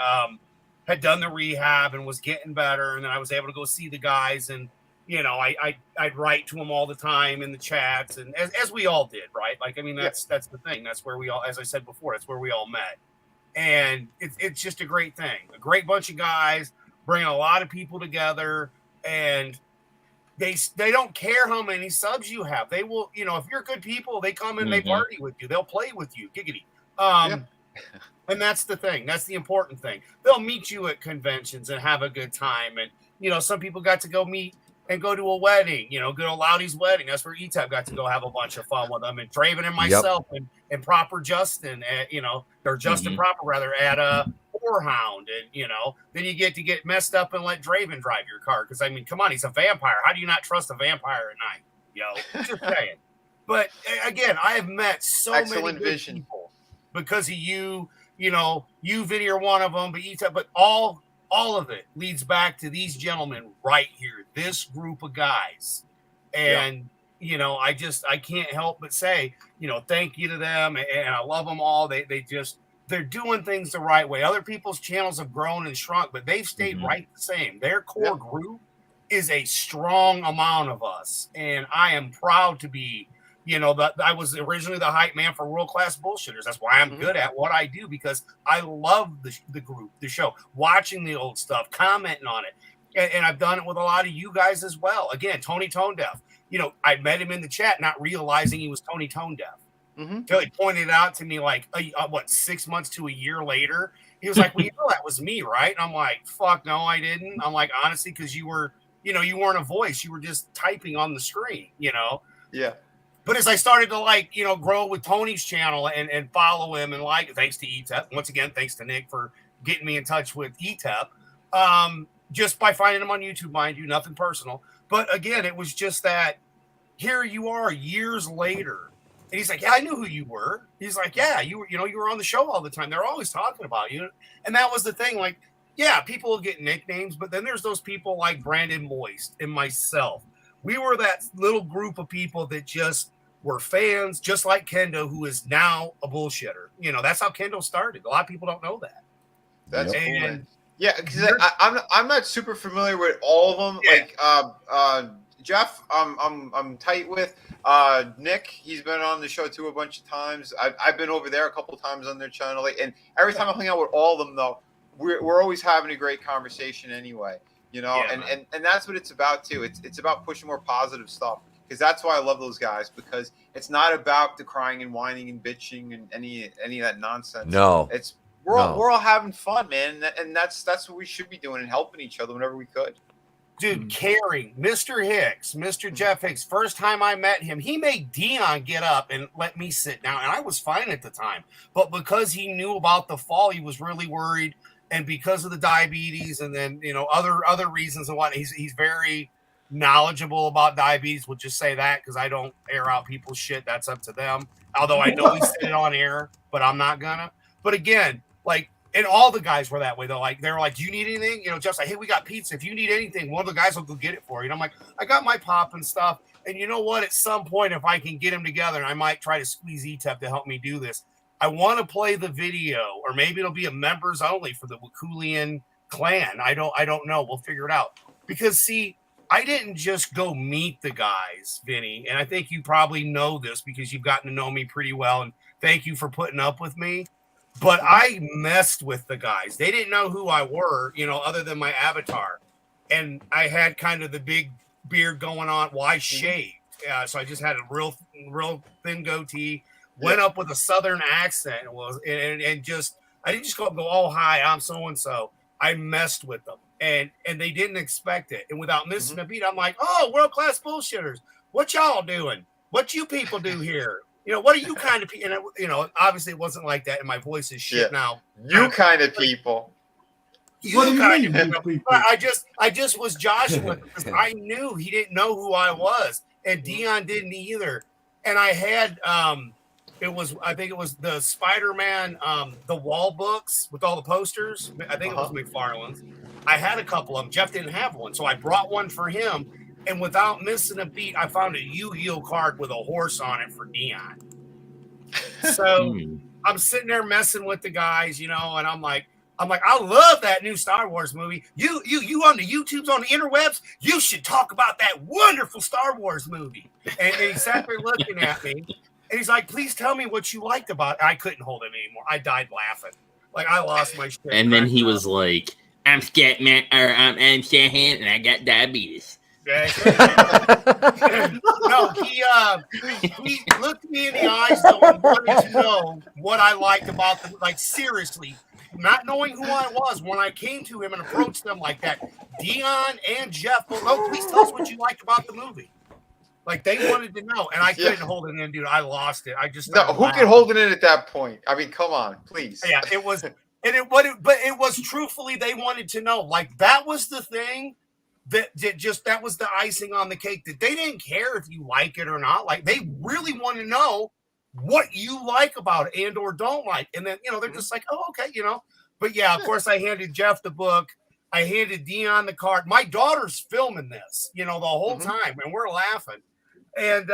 had done the rehab and was getting better, and then I was able to go see the guys, and I'd write to them all the time in the chats, and as we all did, right? Like, I mean, that's the thing. That's where we all, as I said before, that's where we all met. And it's just a great thing. A great bunch of guys bringing a lot of people together, and they don't care how many subs you have. They will, if you're good people, they come and they party with you. They'll play with you. Giggity. And that's the thing. That's the important thing. They'll meet you at conventions and have a good time. And, some people got to go meet and go to a wedding, good old Loudy's wedding. That's where ETAP got to go have a bunch of fun with them. And Draven and myself and Proper Justin, or Justin Proper rather, at a Whorehound. And, then you get to get messed up and let Draven drive your car. Because, I mean, come on, he's a vampire. How do you not trust a vampire at night? Just saying. But, again, I have met so many good people because of you. You, Vinny, are one of them, but all of it leads back to these gentlemen right here, this group of guys. And, I can't help but say, thank you to them. And I love them all. They're doing things the right way. Other people's channels have grown and shrunk, but they've stayed right the same. Their core group is a strong amount of us. And I am proud to be, I was originally the hype man for World Class Bullshitters. That's why I'm good at what I do, because I love the group, the show, watching the old stuff, commenting on it. And I've done it with a lot of you guys as well. Again, Tony Tone Deaf. I met him in the chat, not realizing he was Tony Tone Deaf. Until he pointed it out to me 6 months to a year later. He was like, well, that was me, right? And I'm like, fuck, no, I didn't. I'm like, honestly, because you were, you weren't a voice. You were just typing on the screen, Yeah. But as I started to grow with Tony's channel and follow him and thanks to ETEP, once again, thanks to Nick for getting me in touch with ETEP, just by finding him on YouTube, mind you, nothing personal. But again, it was just that here you are years later. And he's like, yeah, I knew who you were. He's like, yeah, you were on the show all the time. They're always talking about you. And that was the thing. People will get nicknames, but then there's those people like Brandon Moist and myself. We were that little group of people that just were fans, just like Kendo, who is now a bullshitter. That's how Kendo started. A lot of people don't know that. That's cool, man. Yeah, because I'm not super familiar with all of them. Yeah. Jeff, I'm tight with. Nick, he's been on the show too a bunch of times. I've been over there a couple of times on their channel, and every time I hang out with all of them, though, we're always having a great conversation anyway. And that's what it's about too. It's about pushing more positive stuff. Because that's why I love those guys, because it's not about the crying and whining and bitching and any of that nonsense. No. We're all having fun, man, and that's what we should be doing, and helping each other whenever we could. Dude, caring. Mr. Hicks, Mr. Jeff Hicks, first time I met him, he made Dion get up and let me sit down, and I was fine at the time. But because he knew about the fall, he was really worried, and because of the diabetes and then other reasons and whatnot, he's very knowledgeable about diabetes. We'll just say that, because I don't air out people's shit. That's up to them. Although I know he said it on air, but I'm not gonna. But again, and all the guys were that way though. They were like, do you need anything? Just like, hey, we got pizza. If you need anything, one of the guys will go get it for you. And I'm like, I got my pop and stuff. And you know what? At some point, if I can get them together, and I might try to squeeze ETEP to help me do this, I want to play the video, or maybe it'll be a members only for the Wakulian clan. I don't know. We'll figure it out. Because see, I didn't just go meet the guys, Vinny, and I think you probably know this because you've gotten to know me pretty well, and thank you for putting up with me. But I messed with the guys. They didn't know who I were, other than my avatar. And I had kind of the big beard going on. Well, I shaved. So I just had a real thin goatee, went up with a Southern accent, and just, I didn't just go up and go, oh, hi, I'm so-and-so. I messed with them. And they didn't expect it. And without missing a beat, I'm like, oh, World Class Bullshitters. What y'all doing? What you people do here? What are you kind of people? And obviously it wasn't like that. And my voice is shit now. You kind of people. You kind of people. I just was joshing with him because I knew he didn't know who I was. And Dion didn't either. And I had, I think it was the Spider-Man, the wall books with all the posters. I think it was McFarlane's. I had a couple of them. Jeff didn't have one. So I brought one for him. And without missing a beat, I found a Yu-Gi-Oh card with a horse on it for Dion. So I'm sitting there messing with the guys, and I'm like, I'm like, I love that new Star Wars movie. You on the YouTubes, on the interwebs, you should talk about that wonderful Star Wars movie. And he sat there looking at me, and he's like, please tell me what you liked about it. I couldn't hold it anymore. I died laughing. Like, I lost my shit. And then he was like, I'm scared, man, or I'm Shahan, and I got diabetes. No, he looked me in the eyes though and wanted to know what I liked about them. Like, seriously, not knowing who I was, when I came to him and approached them like that, Dion and Jeff, please tell us what you liked about the movie. Like, they wanted to know, and I couldn't hold it in, dude. I lost it. I just who could hold it in at that point? I mean, come on, please. Yeah, it was, but it was truthfully, they wanted to know. Like, that was the thing. That was the icing on the cake, that they didn't care if you like it or not. Like, they really want to know what you like about it and or don't like. And then, they're just like, oh, okay, But yeah, of course, I handed Jeff the book. I handed Dion the card. My daughter's filming this, the whole time, and we're laughing. And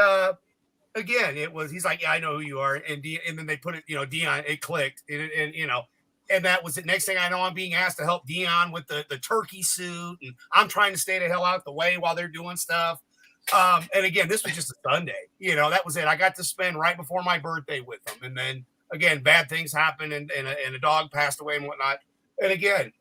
again, he's like, yeah, I know who you are. And then they put it, Dion, it clicked. And that was it. Next thing I know, I'm being asked to help Dion with the turkey suit. And I'm trying to stay the hell out the way while they're doing stuff. And again, this was just a Sunday. That was it. I got to spend right before my birthday with them. And then, again, bad things happened and a dog passed away and whatnot. And again,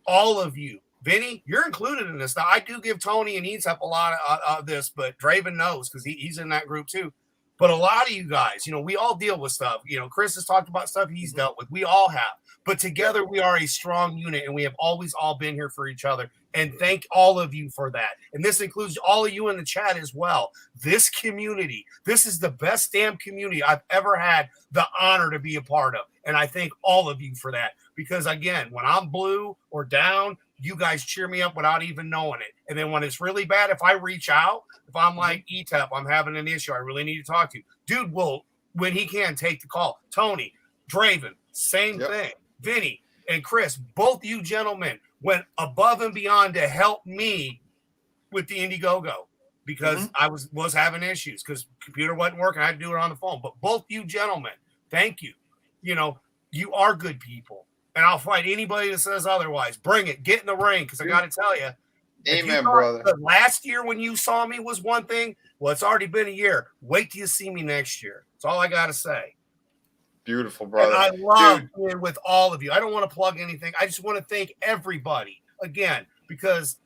all of you, Vinny, you're included in this. Now, I do give Tony and Eats up a lot of this, but Draven knows because he's in that group too. But a lot of you guys, we all deal with stuff. Chris has talked about stuff he's dealt with. We all have. But together we are a strong unit, and we have always all been here for each other. And thank all of you for that. And this includes all of you in the chat as well. This community, this is the best damn community I've ever had the honor to be a part of. And I thank all of you for that. Because, again, when I'm blue or down, you guys cheer me up without even knowing it. And then when it's really bad, if I reach out, if I'm like, ETEP, I'm having an issue, I really need to talk to you. Dude will, when he can, take the call. Tony, Draven, same thing. Vinny and Chris, both you gentlemen went above and beyond to help me with the Indiegogo because I was having issues because computer wasn't working. I had to do it on the phone. But both you gentlemen, thank you. You are good people. And I'll fight anybody that says otherwise. Bring it. Get in the ring because I got to tell you. Amen, brother. Last year when you saw me was one thing. Well, it's already been a year. Wait till you see me next year. That's all I got to say. Beautiful, brother. And I love being with all of you. I don't want to plug anything. I just want to thank everybody again because,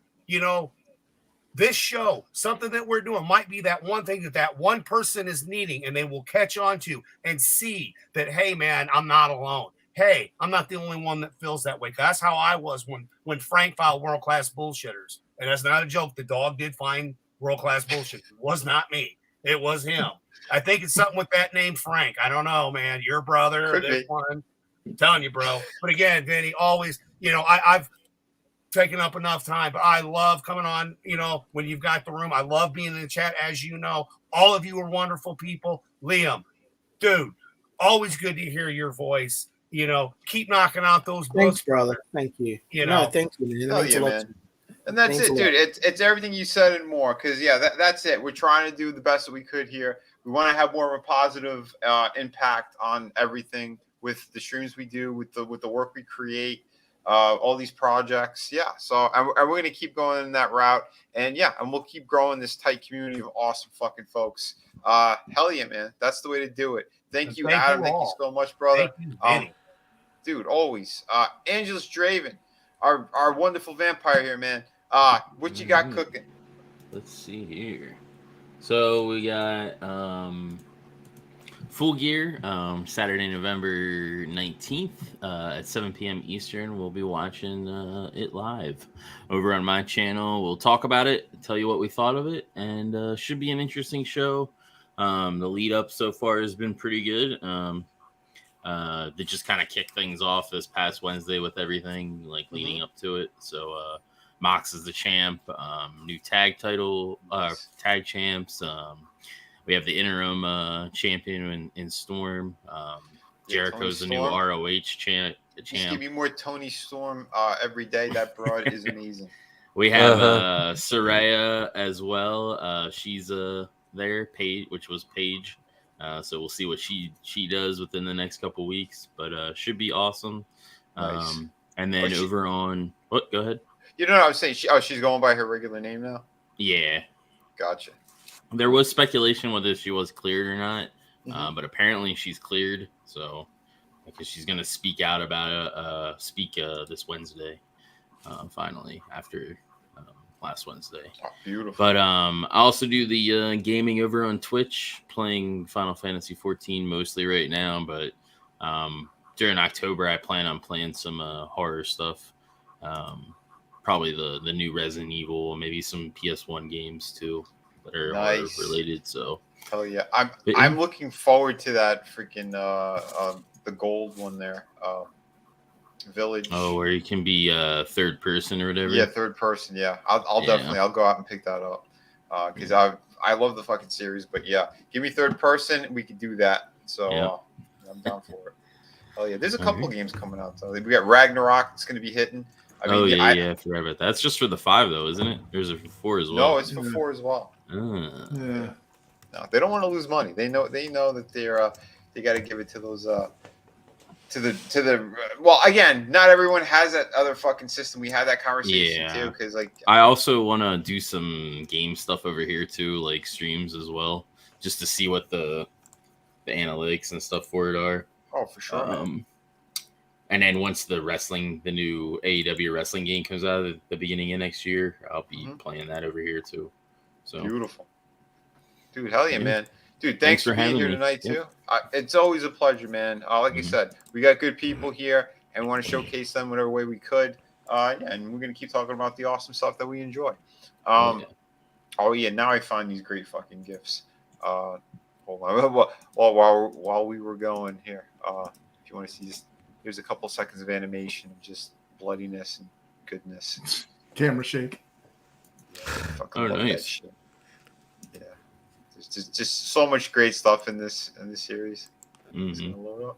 this show, something that we're doing might be that one thing that one person is needing and they will catch on to and see that, hey, man, I'm not alone. Hey, I'm not the only one that feels that way. That's how I was when Frank filed World Class Bullshitters. And that's not a joke. The dog did find World Class Bullshit. It was not me. It was him. I think it's something with that name, Frank. I don't know, man. Your brother or this one. I'm telling you, bro. But again, Vinny, always, I've taken up enough time, but I love coming on, when you've got the room. I love being in the chat, as you know. All of you are wonderful people. Liam, dude, always good to hear your voice. Keep knocking out those books. Thanks, brother. Thank you. Thank you, man. Man. And that's it, dude. It's everything you said and more. Because that's it. We're trying to do the best that we could here. We want to have more of a positive impact on everything with the streams we do, with the work we create, all these projects. Yeah. So and we're going to keep going in that route. And and we'll keep growing this tight community of awesome fucking folks. Hell yeah, man. That's the way to do it. Thank you, Adam. Thank you so much, brother. Dude, always. Angelus Draven, our wonderful vampire here, man. What you got cooking? Let's see here. So we got Full Gear Saturday, November 19th at 7 p.m. Eastern. We'll be watching it live over on my channel. We'll talk about it, tell you what we thought of it, and should be an interesting show. The lead up so far has been pretty good. They just kind of kicked things off this past Wednesday with everything leading up to it. So Mox is the champ, new tag title, tag champs. We have the interim champion in Storm. Jericho's the new ROH champ. Just give me more Tony Storm every day. That broad is amazing. We have Saraya as well. She's there, Paige, which was Paige. So we'll see what she does within the next couple weeks, but should be awesome. Nice. And then over on what? Go ahead. You know what I was saying? She's going by her regular name now. Yeah. Gotcha. There was speculation whether she was cleared or not, but apparently she's cleared. So, because she's gonna speak out about this Wednesday, finally after last Wednesday. Oh, beautiful. But I also do the gaming over on Twitch, playing Final Fantasy 14 mostly right now. But during October, I plan on playing some horror stuff. Probably the new Resident Evil, maybe some PS1 games too that are horror related. So hell yeah, I'm looking forward to that freaking the gold one there, Village. Oh, where you can be third person or whatever. Yeah, third person. Yeah, I'll definitely go out and pick that up because I love the fucking series. But yeah, give me third person, we can do that. So I'm down for it. Hell yeah, there's a couple games coming out though. We got Ragnarok. It's going to be hitting. I mean, I forgot about that. That's just for the 5 though, isn't it? Or is it for 4 as well? No, it's for 4 as well. Yeah. No, they don't want to lose money. They know that they got to give it to those to the well, again, not everyone has that other fucking system. We had that conversation too, because like I also want to do some game stuff over here too, like streams as well, just to see what the analytics and stuff for it are. Oh, for sure. And then once the new AEW wrestling game comes out at the beginning of next year, I'll be playing that over here too. So beautiful, dude. Hell yeah, man. Dude, thanks for being here tonight too. It's always a pleasure, man. Like you said, we got good people here, and we want to showcase them whatever way we could. And we're gonna keep talking about the awesome stuff that we enjoy. Oh yeah, now I find these great fucking gifts. Hold on, while we were going here, if you want to see this. Here's a couple seconds of animation of just bloodiness and goodness. Camera shake. Yeah, nice. Yeah, there's just so much great stuff in this series. It's gonna load up.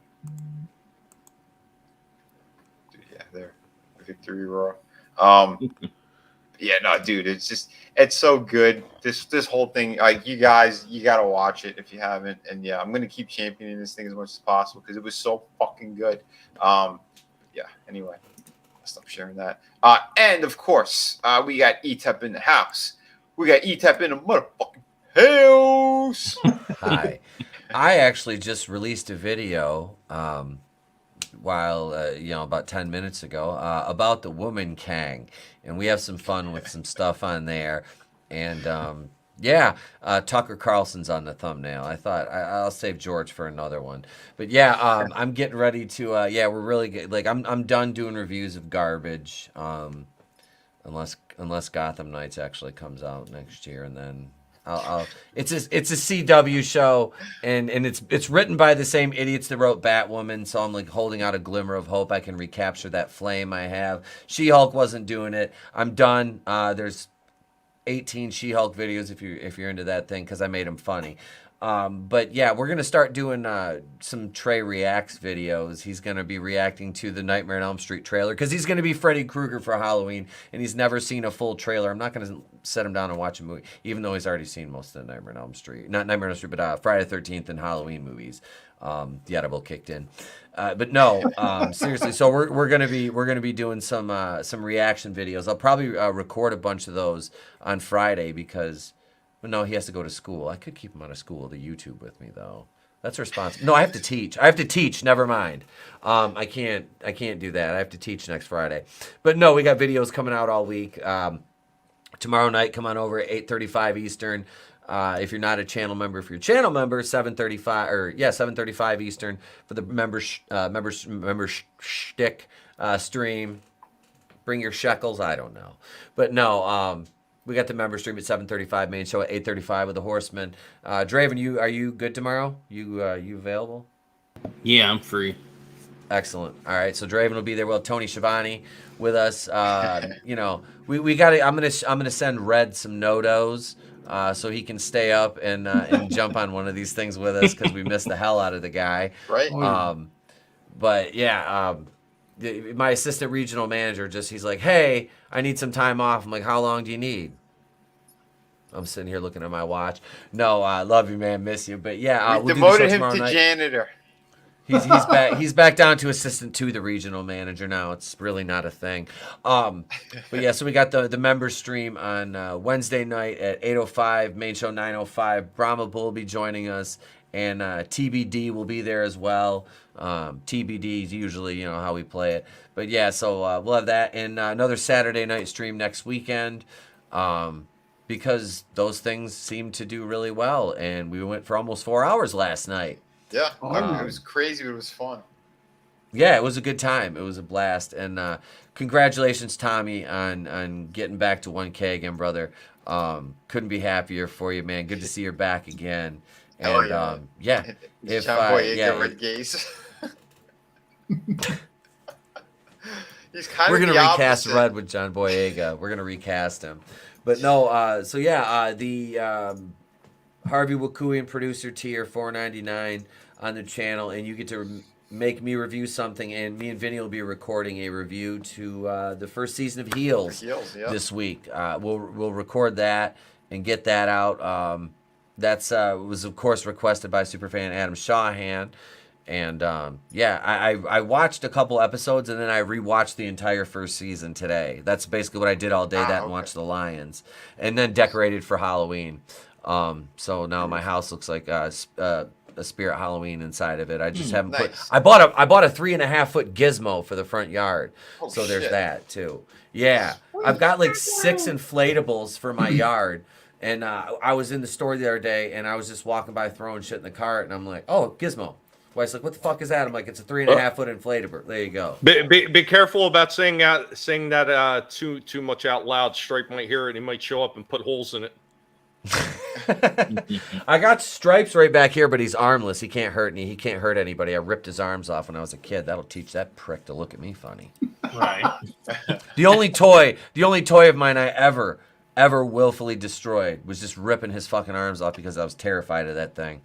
Dude, yeah, there, Victory Roar. Yeah, no, dude, it's so good. This whole thing, like you guys, you gotta watch it if you haven't. And yeah, I'm gonna keep championing this thing as much as possible because it was so fucking good. Yeah. Anyway, I'll stop sharing that. And of course, we got ETEP in the house. We got ETEP in the motherfucking house. Hi, I actually just released a video. While about 10 minutes ago about the woman Kang, and we have some fun with some stuff on there. And Tucker Carlson's on the thumbnail. I thought I'll save George for another one, but I'm getting ready to we're really good. Like I'm done doing reviews of garbage, unless Gotham Knights actually comes out next year, and then it's a CW show, and it's written by the same idiots that wrote Batwoman, so I'm like holding out a glimmer of hope I can recapture that flame I have. She-Hulk wasn't doing it. I'm done. There's 18 She-Hulk videos if you're into that thing, because I made them funny. But yeah, we're gonna start doing some Trey reacts videos. He's gonna be reacting to the Nightmare on Elm Street trailer because he's gonna be Freddy Krueger for Halloween, and he's never seen a full trailer. I'm not gonna set him down and watch a movie, even though he's already seen most of the Nightmare on Elm Street, not Nightmare on Elm Street, but Friday the 13th and Halloween movies. The edible kicked in, but no, seriously. So we're gonna be doing some reaction videos. I'll probably record a bunch of those on Friday because. But no, he has to go to school. I could keep him out of school to YouTube with me, though. That's responsible. No, I have to teach. Never mind. I can't do that. I have to teach next Friday. But no, we got videos coming out all week. Tomorrow night, come on over at 8:35 Eastern. If you're not a channel member, if you're a channel member, 7:35 Eastern for the member shtick stream. Bring your shekels. I don't know, but no. We got the member stream at 7:35, main show at 8:35 with the Horsemen. Draven, are you good tomorrow? You available? Yeah, I'm free. Excellent. All right, so Draven will be there. We'll have Tony Schiavone with us. We got to. I'm gonna send Red some no-dos so he can stay up and jump on one of these things with us because we missed the hell out of the guy. Right. But yeah. My assistant regional manager he's like, hey, I need some time off. I'm like, how long do you need? I'm sitting here looking at my watch. No, I love you, man. Miss you. But yeah, we demoted him to janitor. He's back. He's back down to assistant to the regional manager now. It's really not a thing. But yeah, so we got the member stream on Wednesday night at 8:05. Main show 9:05. Brahma Bull will be joining us, and TBD will be there as well. TBD is usually how we play it. But yeah, so we'll have that and another Saturday night stream next weekend. Because those things seem to do really well, and we went for almost 4 hours last night. Yeah, it was crazy, but it was fun. Yeah, it was a good time. It was a blast, and congratulations, Tommy, on getting back to 1K again, brother. Couldn't be happier for you, man. Good to see you're back again. And yeah, if Red Gaze. He's kind we're of gonna the recast opposite. Red with John Boyega. We're gonna recast him, but no. So yeah, the Harvey Wakuian producer tier $4.99 on the channel, and you get to make me review something, and me and Vinny will be recording a review to the first season of Heels, this week. We'll record that and get that out. That's was of course requested by superfan Adam Shawhan. And yeah, I watched a couple episodes, and then I rewatched the entire first season today. That's basically what I did all day. And watched the Lions, and then decorated for Halloween. So now my house looks like a Spirit Halloween inside of it. I just haven't put. I bought a 3.5-foot gizmo for the front yard. So there's that too. Yeah, I've got like 6 inflatables for my yard. And I was in the store the other day, and I was just walking by throwing shit in the cart, and I'm like, oh, gizmo. Wife's like, what the fuck is that? I'm like, it's a 3.5-foot inflatable. There you go. Be careful about saying that too much out loud. Stripe might hear it. He might show up and put holes in it. I got Stripes right back here, but he's armless. He can't hurt me. He can't hurt anybody. I ripped his arms off when I was a kid. That'll teach that prick to look at me funny. Right. The only toy of mine I ever willfully destroyed was just ripping his fucking arms off because I was terrified of that thing.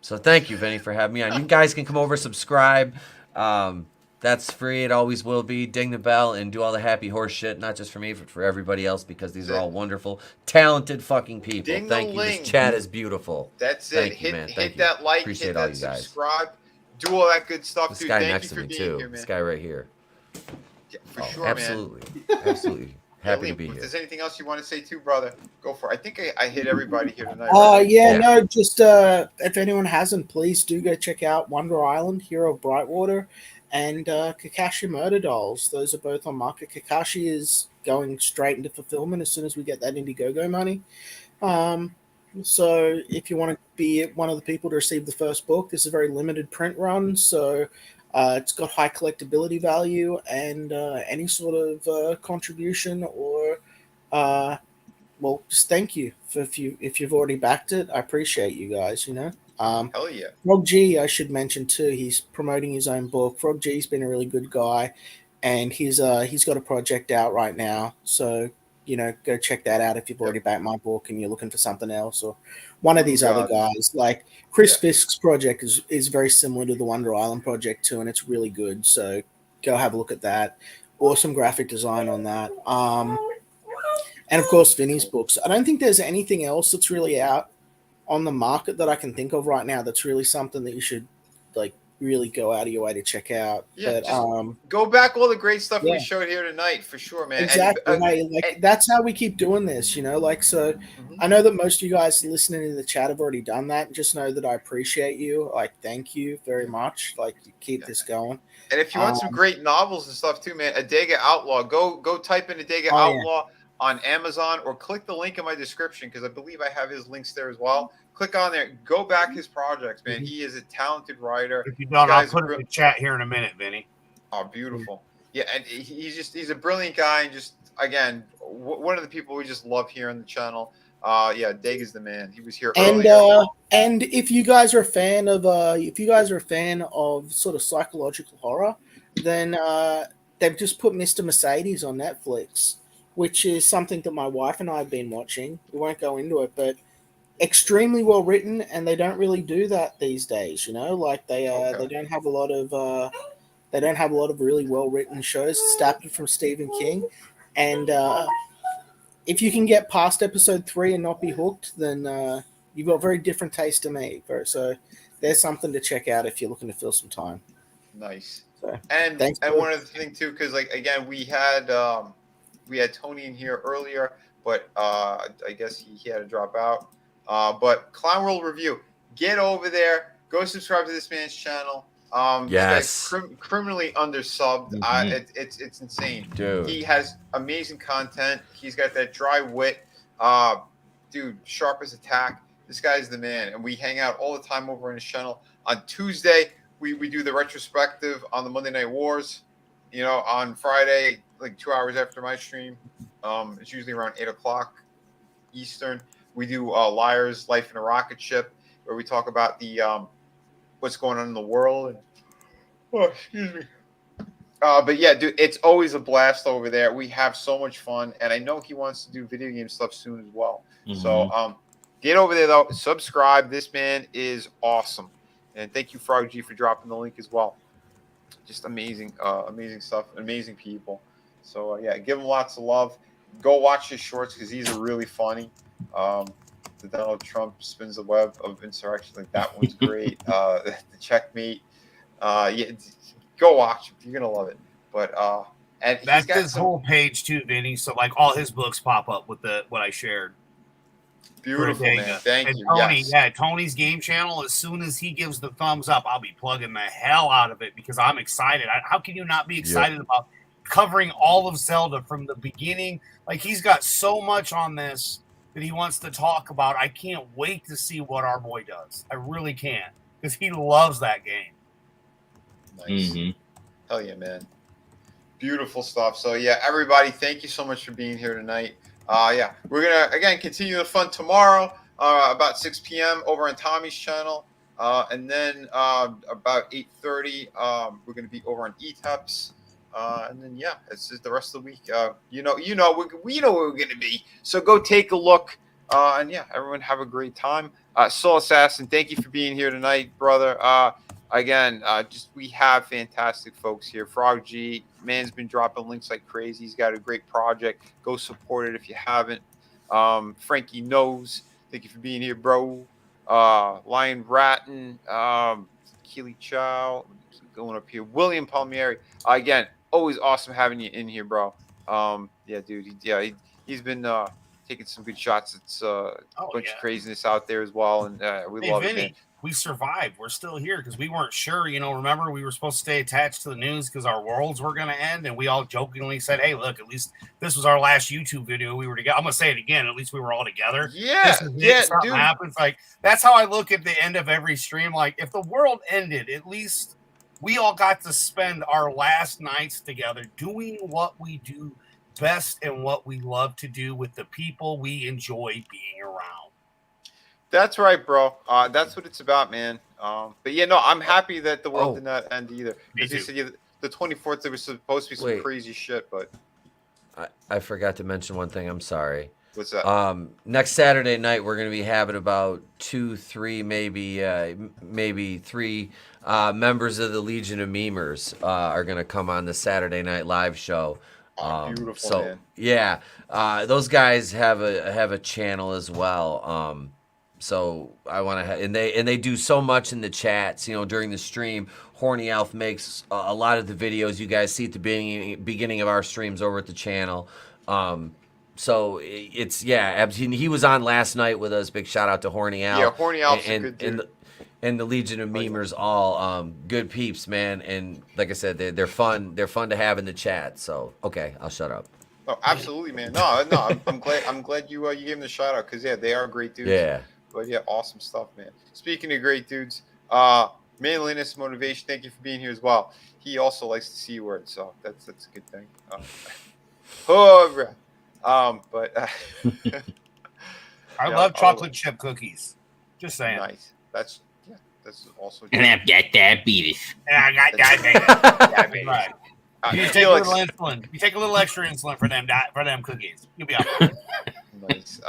So thank you, Vinny, for having me on. You guys can come over, subscribe. That's free. It always will be. Ding the bell and do all the happy horse shit, not just for me, but for everybody else, because these are all wonderful, talented fucking people. Ding Thank the you. link. This chat is beautiful. That's Thank it. you, man. Hit that like, Appreciate hit all that you guys. subscribe, do all that good stuff, This dude. guy Thank next you to for me, being too. here, man. This guy right here. Yeah, for sure, absolutely. man. Absolutely. Happy to be If here. there's anything else you want to say too, brother, go for it. I think I hit everybody here tonight. No, just if anyone hasn't, please do go check out Wonder Island, Hero of Brightwater, and Kakashi Murder Dolls. Those are both on market. Kakashi is going straight into fulfillment as soon as we get that Indiegogo money. So if you want to be one of the people to receive the first book, this is a very limited print run, so it's got high collectability value, and any sort of contribution or well, just thank you for if you've already backed it. I appreciate you guys. Hell yeah. Frog G, I should mention too. He's promoting his own book. Frog G's been a really good guy, and he's got a project out right now. So go check that out if you've already backed my book and you're looking for something else, or one of these other guys. Like Chris Fisk's project is very similar to the Wonder Island project too, and it's really good. So go have a look at that. Awesome graphic design on that. And of course, Vinny's books. I don't think there's anything else that's really out on the market that I can think of right now that's really something that you should really go out of your way to check out. Yeah, But just go back all the great stuff we showed here tonight for sure, man. exactly. That's how we keep doing this, so I know that most of you guys listening in the chat have already done that. Just know that I appreciate you. Thank you very much. Keep this going. And if you want some great novels and stuff too, man, Adega Outlaw, go type in Adega Outlaw on Amazon, or click the link in my description, because I believe I have his links there as well. Click on there. Go back his projects, man. He is a talented writer. If you don't, I'll put it in the chat here in a minute, Vinny. Oh, beautiful. Yeah, and he's a brilliant guy, and just, again, one of the people we just love here on the channel. Deg is the man. He was here earlier. And if you guys are a fan of sort of psychological horror, then they've just put Mr. Mercedes on Netflix, which is something that my wife and I have been watching. We won't go into it, but extremely well written, and they don't really do that these days. They don't have a lot of really well written shows. It's adapted from Stephen King, and if you can get past episode 3 and not be hooked, then you've got very different taste to me. So there's something to check out if you're looking to fill some time. Nice. So, And thanks, one other thing too, because like again, we had Tony in here earlier, but I guess he had to drop out. But Clown World Review, get over there, go subscribe to this man's channel. Yes. This guy's criminally undersubbed. It's insane. Dude. He has amazing content. He's got that dry wit. Dude, sharp as a tack. This guy's the man, and we hang out all the time over on his channel. On Tuesday, we do the retrospective on the Monday Night Wars. You know, on Friday, like 2 hours after my stream, it's usually around 8 o'clock Eastern. We do Liars, Life in a Rocket Ship, where we talk about the what's going on in the world. Excuse me. But yeah, dude, it's always a blast over there. We have so much fun, and I know he wants to do video game stuff soon as well. So get over there though, subscribe. This man is awesome, and thank you, Frog G, for dropping the link as well. Just amazing, amazing stuff, amazing people. So yeah, give him lots of love. Go watch his shorts because these are really funny. The Donald Trump spins the web of insurrection, like that one's great. The checkmate. Yeah, go watch it. You're gonna love it. But and that's his whole page too, Vinny. So like all his books pop up with what I shared. Beautiful, man. Thank you. Tony, yes. Yeah, Tony's game channel. As soon as he gives the thumbs up, I'll be plugging the hell out of it because I'm excited. How can you not be excited about covering all of Zelda from the beginning? Like he's got so much on this that he wants to talk about. I can't wait to see what our boy does. I really can't because he loves that game. Nice. Hell yeah, man. Beautiful stuff. So yeah, everybody, thank you so much for being here tonight. Yeah, we're gonna again continue the fun tomorrow about 6 p.m. over on Tommy's channel, and then about 8:30 we're gonna be over on ETEPS, and then yeah, it's just the rest of the week. We know where we're gonna be. So go take a look, and yeah, everyone have a great time. Soul Assassin, thank you for being here tonight, brother. Again, we have fantastic folks here. Frog G, man's been dropping links like crazy. He's got a great project. Go support it if you haven't. Frankie Knows, thank you for being here, bro. Lion Ratton, Keely Chow, keep going up here. William Palmieri, again, always awesome having you in here, bro. Yeah, dude, he's been taking some good shots. It's a bunch of craziness out there as well, and we love it, man. We survived. We're still here because we weren't sure. Remember we were supposed to stay attached to the news because our worlds were going to end, and we all jokingly said, "Hey, look, at least this was our last YouTube video. We were together." I'm gonna say it again. At least we were all together. Yeah, something happens. Like that's how I look at the end of every stream. Like if the world ended, at least we all got to spend our last nights together doing what we do best and what we love to do with the people we enjoy being around. That's right, bro. That's what it's about, man. But yeah, no, I'm happy that the world did not end either. Because you said the 24th there was supposed to be some crazy shit, but I forgot to mention one thing. I'm sorry. What's that? Next Saturday night we're gonna be having about 2, 3, maybe 3 members of the Legion of Memers are gonna come on the Saturday night live show. Beautiful, man. Yeah, those guys have a channel as well. So I want to, and they do so much in the chats, during the stream. Horny Elf makes a lot of the videos you guys see at the beginning of our streams over at the channel. So it's he was on last night with us. Big shout out to Horny Elf. Yeah, Horny Elf's a good dude. And the Legion of Memers, all good peeps, man. And like I said, they're fun. They're fun to have in the chat. So okay, I'll shut up. Oh, absolutely, man. No, I'm glad you gave them the shout out because they are great dudes. Yeah. But yeah, awesome stuff, man. Speaking of great dudes, manliness, motivation. Thank you for being here as well. He also likes the C word, so that's a good thing. But I love chocolate chip cookies. Just saying. Nice. That's also. And I've got diabetes. And I got diabetes. Right. You take a little insulin. You take a little extra insulin for them cookies. You'll be all right. Nice.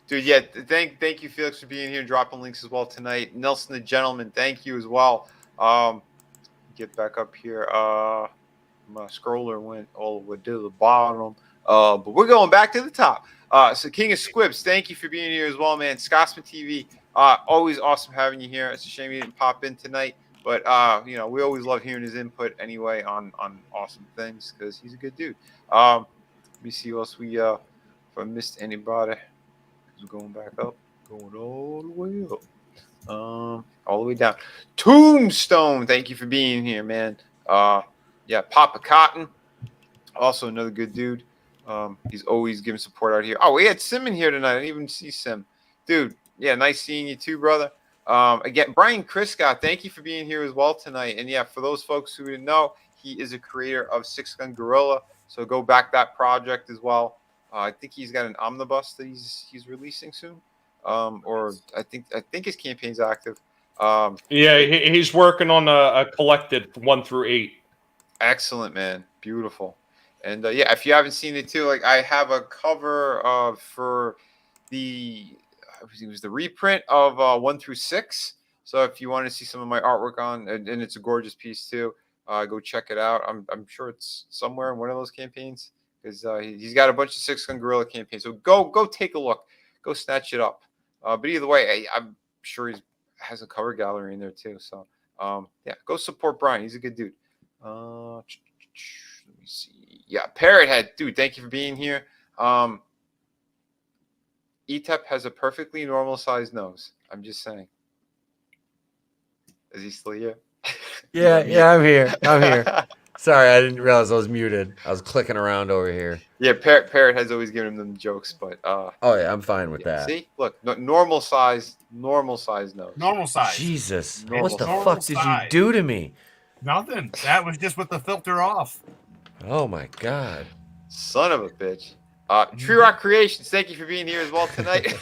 Dude, yeah, thank you, Felix, for being here and dropping links as well tonight. Nelson the Gentleman, thank you as well. Get back up here. My scroller went all the way to the bottom. But we're going back to the top. So King of Squibs, thank you for being here as well, man. Scotsman TV, always awesome having you here. It's a shame you didn't pop in tonight, but we always love hearing his input anyway on awesome things because he's a good dude. Let me see what else if I missed anybody. We're going back up, going all the way up. All the way down. Tombstone, thank you for being here, man. Papa Cotton, also another good dude. He's always giving support out here. Oh, we had Sim in here tonight. I didn't even see Sim. Dude, yeah, nice seeing you too, brother. Again, Brian Criscott, thank you for being here as well tonight. And yeah, for those folks who didn't know, he is a creator of Six Gun Gorilla. So go back that project as well. I think he's got an omnibus that he's releasing soon. Or I think his campaign's active. He's working on a collected 1 through 8. Excellent, man. Beautiful. And if you haven't seen it too, like I have a cover for it was the reprint of 1 through 6. So if you want to see some of my artwork and it's a gorgeous piece too, go check it out. I'm sure it's somewhere in one of those campaigns because he's got a bunch of Six Gun Gorilla campaigns. So go take a look, go snatch it up. But either way, I'm sure he has a cover gallery in there too. So go support Brian. He's a good dude. Let me see. Yeah, Parrot Head, dude. Thank you for being here. ETEP has a perfectly normal sized nose. I'm just saying. Is he still here? Yeah, I'm here. Sorry, I didn't realize I was muted. I was clicking around over here. Yeah, Parrot has always given him them jokes, but oh yeah, I'm fine with that. See, look, normal size nose. Normal size. Jesus, Normal what the size. fuck did you do to me? Nothing. That was just with the filter off. Oh my god. Son of a bitch. Tree Rock Creations, thank you for being here as well tonight.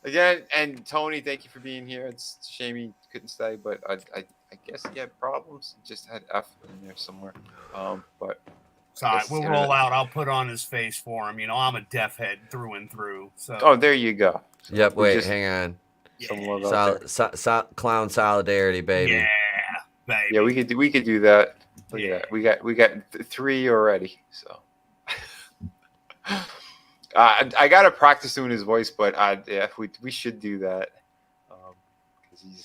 Again, and Tony, thank you for being here. It's a shame he couldn't stay, but I guess he had problems. Just had F in there somewhere. But sorry, we'll roll out. I'll put on his face for him. I'm a deaf head through and through. So. Oh, there you go. So yep. Wait, hang on. Clown solidarity, baby. Yeah, baby. Yeah, we could do that. Look at that. We got 3 already. So. I gotta practice doing his voice, but we should do that.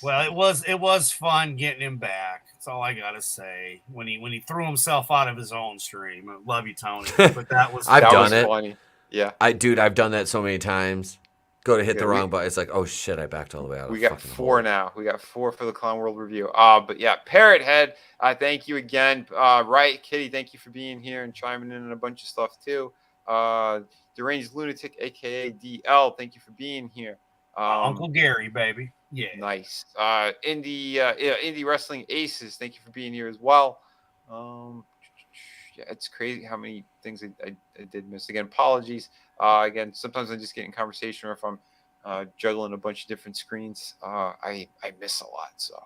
Well, it was fun getting him back. That's all I gotta say. When he threw himself out of his own stream. I love you, Tony. But that was I've done it. Funny. Yeah, I've done that so many times. Go to hit the wrong button. It's like, oh shit, I backed all the way out. We got 4 now. We got 4 for the Clown World review. But yeah, Parrot Head, thank you again. Right, Kitty, thank you for being here and chiming in on a bunch of stuff too. Deranged Lunatic, aka DL, thank you for being here. Uncle Gary, baby. Yeah. Nice. Indie Wrestling Aces, thank you for being here as well. It's crazy how many things I did miss. Again, apologies. Again, sometimes I'm just getting conversation, or if I'm juggling a bunch of different screens, I miss a lot. So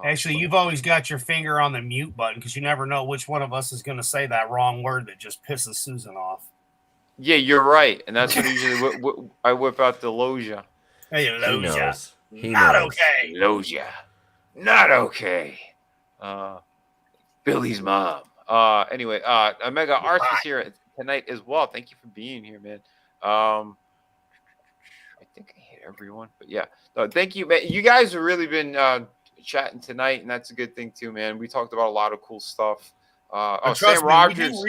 actually, you've always got your finger on the mute button because you never know which one of us is going to say that wrong word that just pisses Susan off. Yeah, you're right, and that's what usually I whip out the Loja. Hey, Loja. He Not knows. okay. Loja. Not okay. Billy's mom. Anyway, Omega Arts is here tonight as well. Thank you for being here, man. I think I hit everyone, but yeah. No, thank you, man. You guys have really been chatting tonight, and that's a good thing too, man. We talked about a lot of cool stuff. Sam Rogers.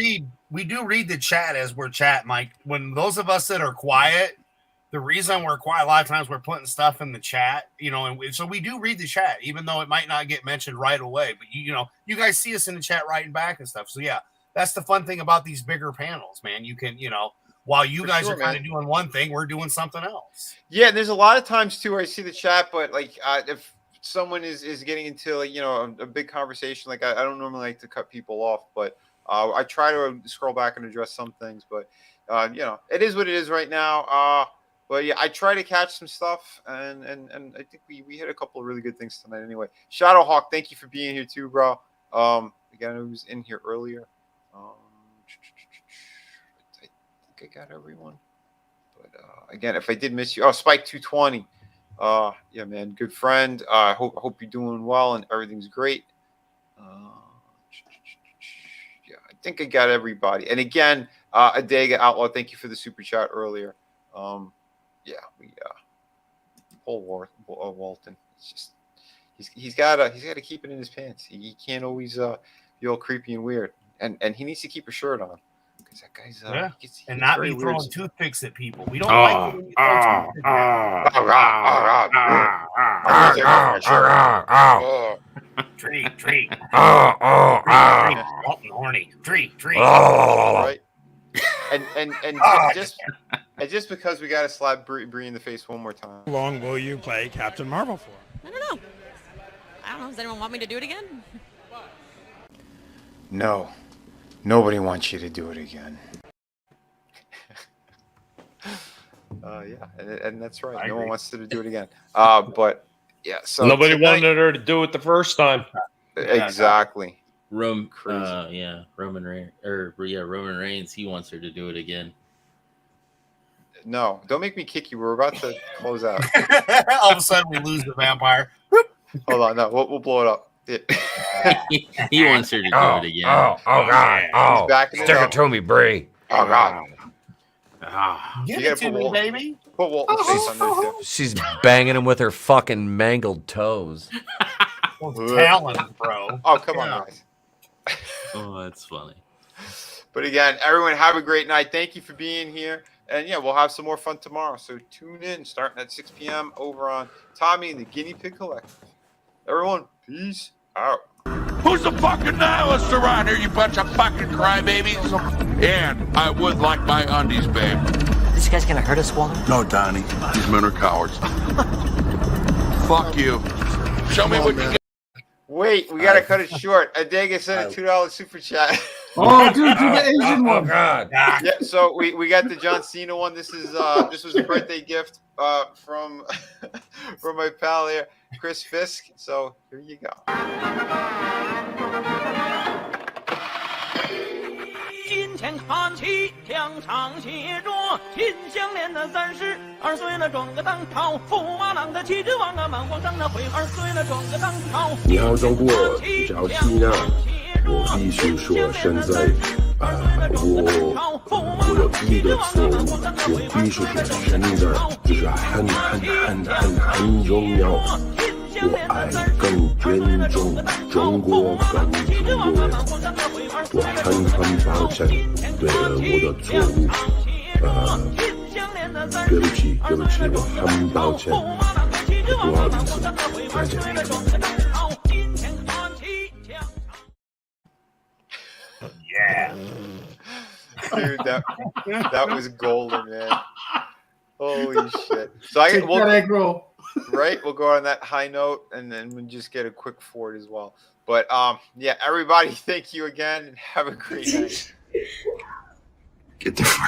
We do read the chat as we're chatting. Like when those of us that are quiet, the reason we're quiet, a lot of times we're putting stuff in the chat, and so we do read the chat, even though it might not get mentioned right away. But you guys see us in the chat writing back and stuff. So yeah, that's the fun thing about these bigger panels, man. You can, while you guys are kind of doing one thing, we're doing something else. Yeah, there's a lot of times too where I see the chat, but like if someone is getting into a big conversation, like I don't normally like to cut people off, but I try to scroll back and address some things. But it is what it is right now. But yeah, I try to catch some stuff, and I think we hit a couple of really good things tonight. Anyway, Shadowhawk, thank you for being here too, bro. Again, I was in here earlier. I think I got everyone. But again, if I did miss you, Spike 220. Yeah, man, good friend. I hope you're doing well and everything's great. Yeah, think I got everybody. And again, Adega Outlaw, thank you for the super chat earlier. Paul Walton. It's just he's got to keep it in his pants. He can't always be all creepy and weird. And he needs to keep a shirt on. Because that guy's and not be throwing toothpicks at people. We don't like it when you throw toothpicks. Tree. Horny. Tree. Right. And just because we got to slap Bree in the face one more time. How long will you play Captain Marvel for? I don't know. Does anyone want me to do it again? No. Nobody wants you to do it again. And that's right. No one wants to do it again. But yeah, so nobody wanted her to do it the first time. Exactly. Roman Reigns. He wants her to do it again. No, don't make me kick you. We're about to close out. All of a sudden, we lose the vampire. Hold on, no, we'll blow it up. He wants her to do it again. Oh God! Oh, backing stick it to me, Bree. Oh God! Give it to me, baby. Put Walton's face on there too. She's banging him with her fucking mangled toes. Talon, bro. Oh, come on, guys. Oh, that's funny. But again, everyone have a great night. Thank you for being here. And yeah, we'll have some more fun tomorrow. So tune in starting at 6 p.m. over on Tommy and the Guinea Pig Collective. Everyone, peace out. Who's the fucking nihilist around here, you bunch of fucking crybabies? And I would like my undies, babe. This guy's gonna hurt us, Walter? No, Donnie. These men are cowards. Fuck you. Show me what you got. Wait, we gotta cut it short. Adega sent a $2 super chat. Oh, dude, do the Asian one. Oh God. Yeah, so we got the John Cena one. This was a birthday gift from my pal here, Chris Fisk. So here you go. 金钱看齐，两场协作，心相连的32岁了装个当朝，驸马郎的气质旺啊，满皇上的22岁了装个当朝。你好，中国，我叫西娜。我必须说，现在我有一个错误，我必须说，现在就是很重要。我爱更尊重中国更中国人，我很抱歉对我的错误，对不起，我很抱歉，不好意思，再见。Yeah. Dude, that was golden, man. Holy shit. So we'll egg roll. Right? We'll go on that high note and then we'll just get a quick Ford as well. But yeah, everybody, thank you again and have a great night. Get the fuck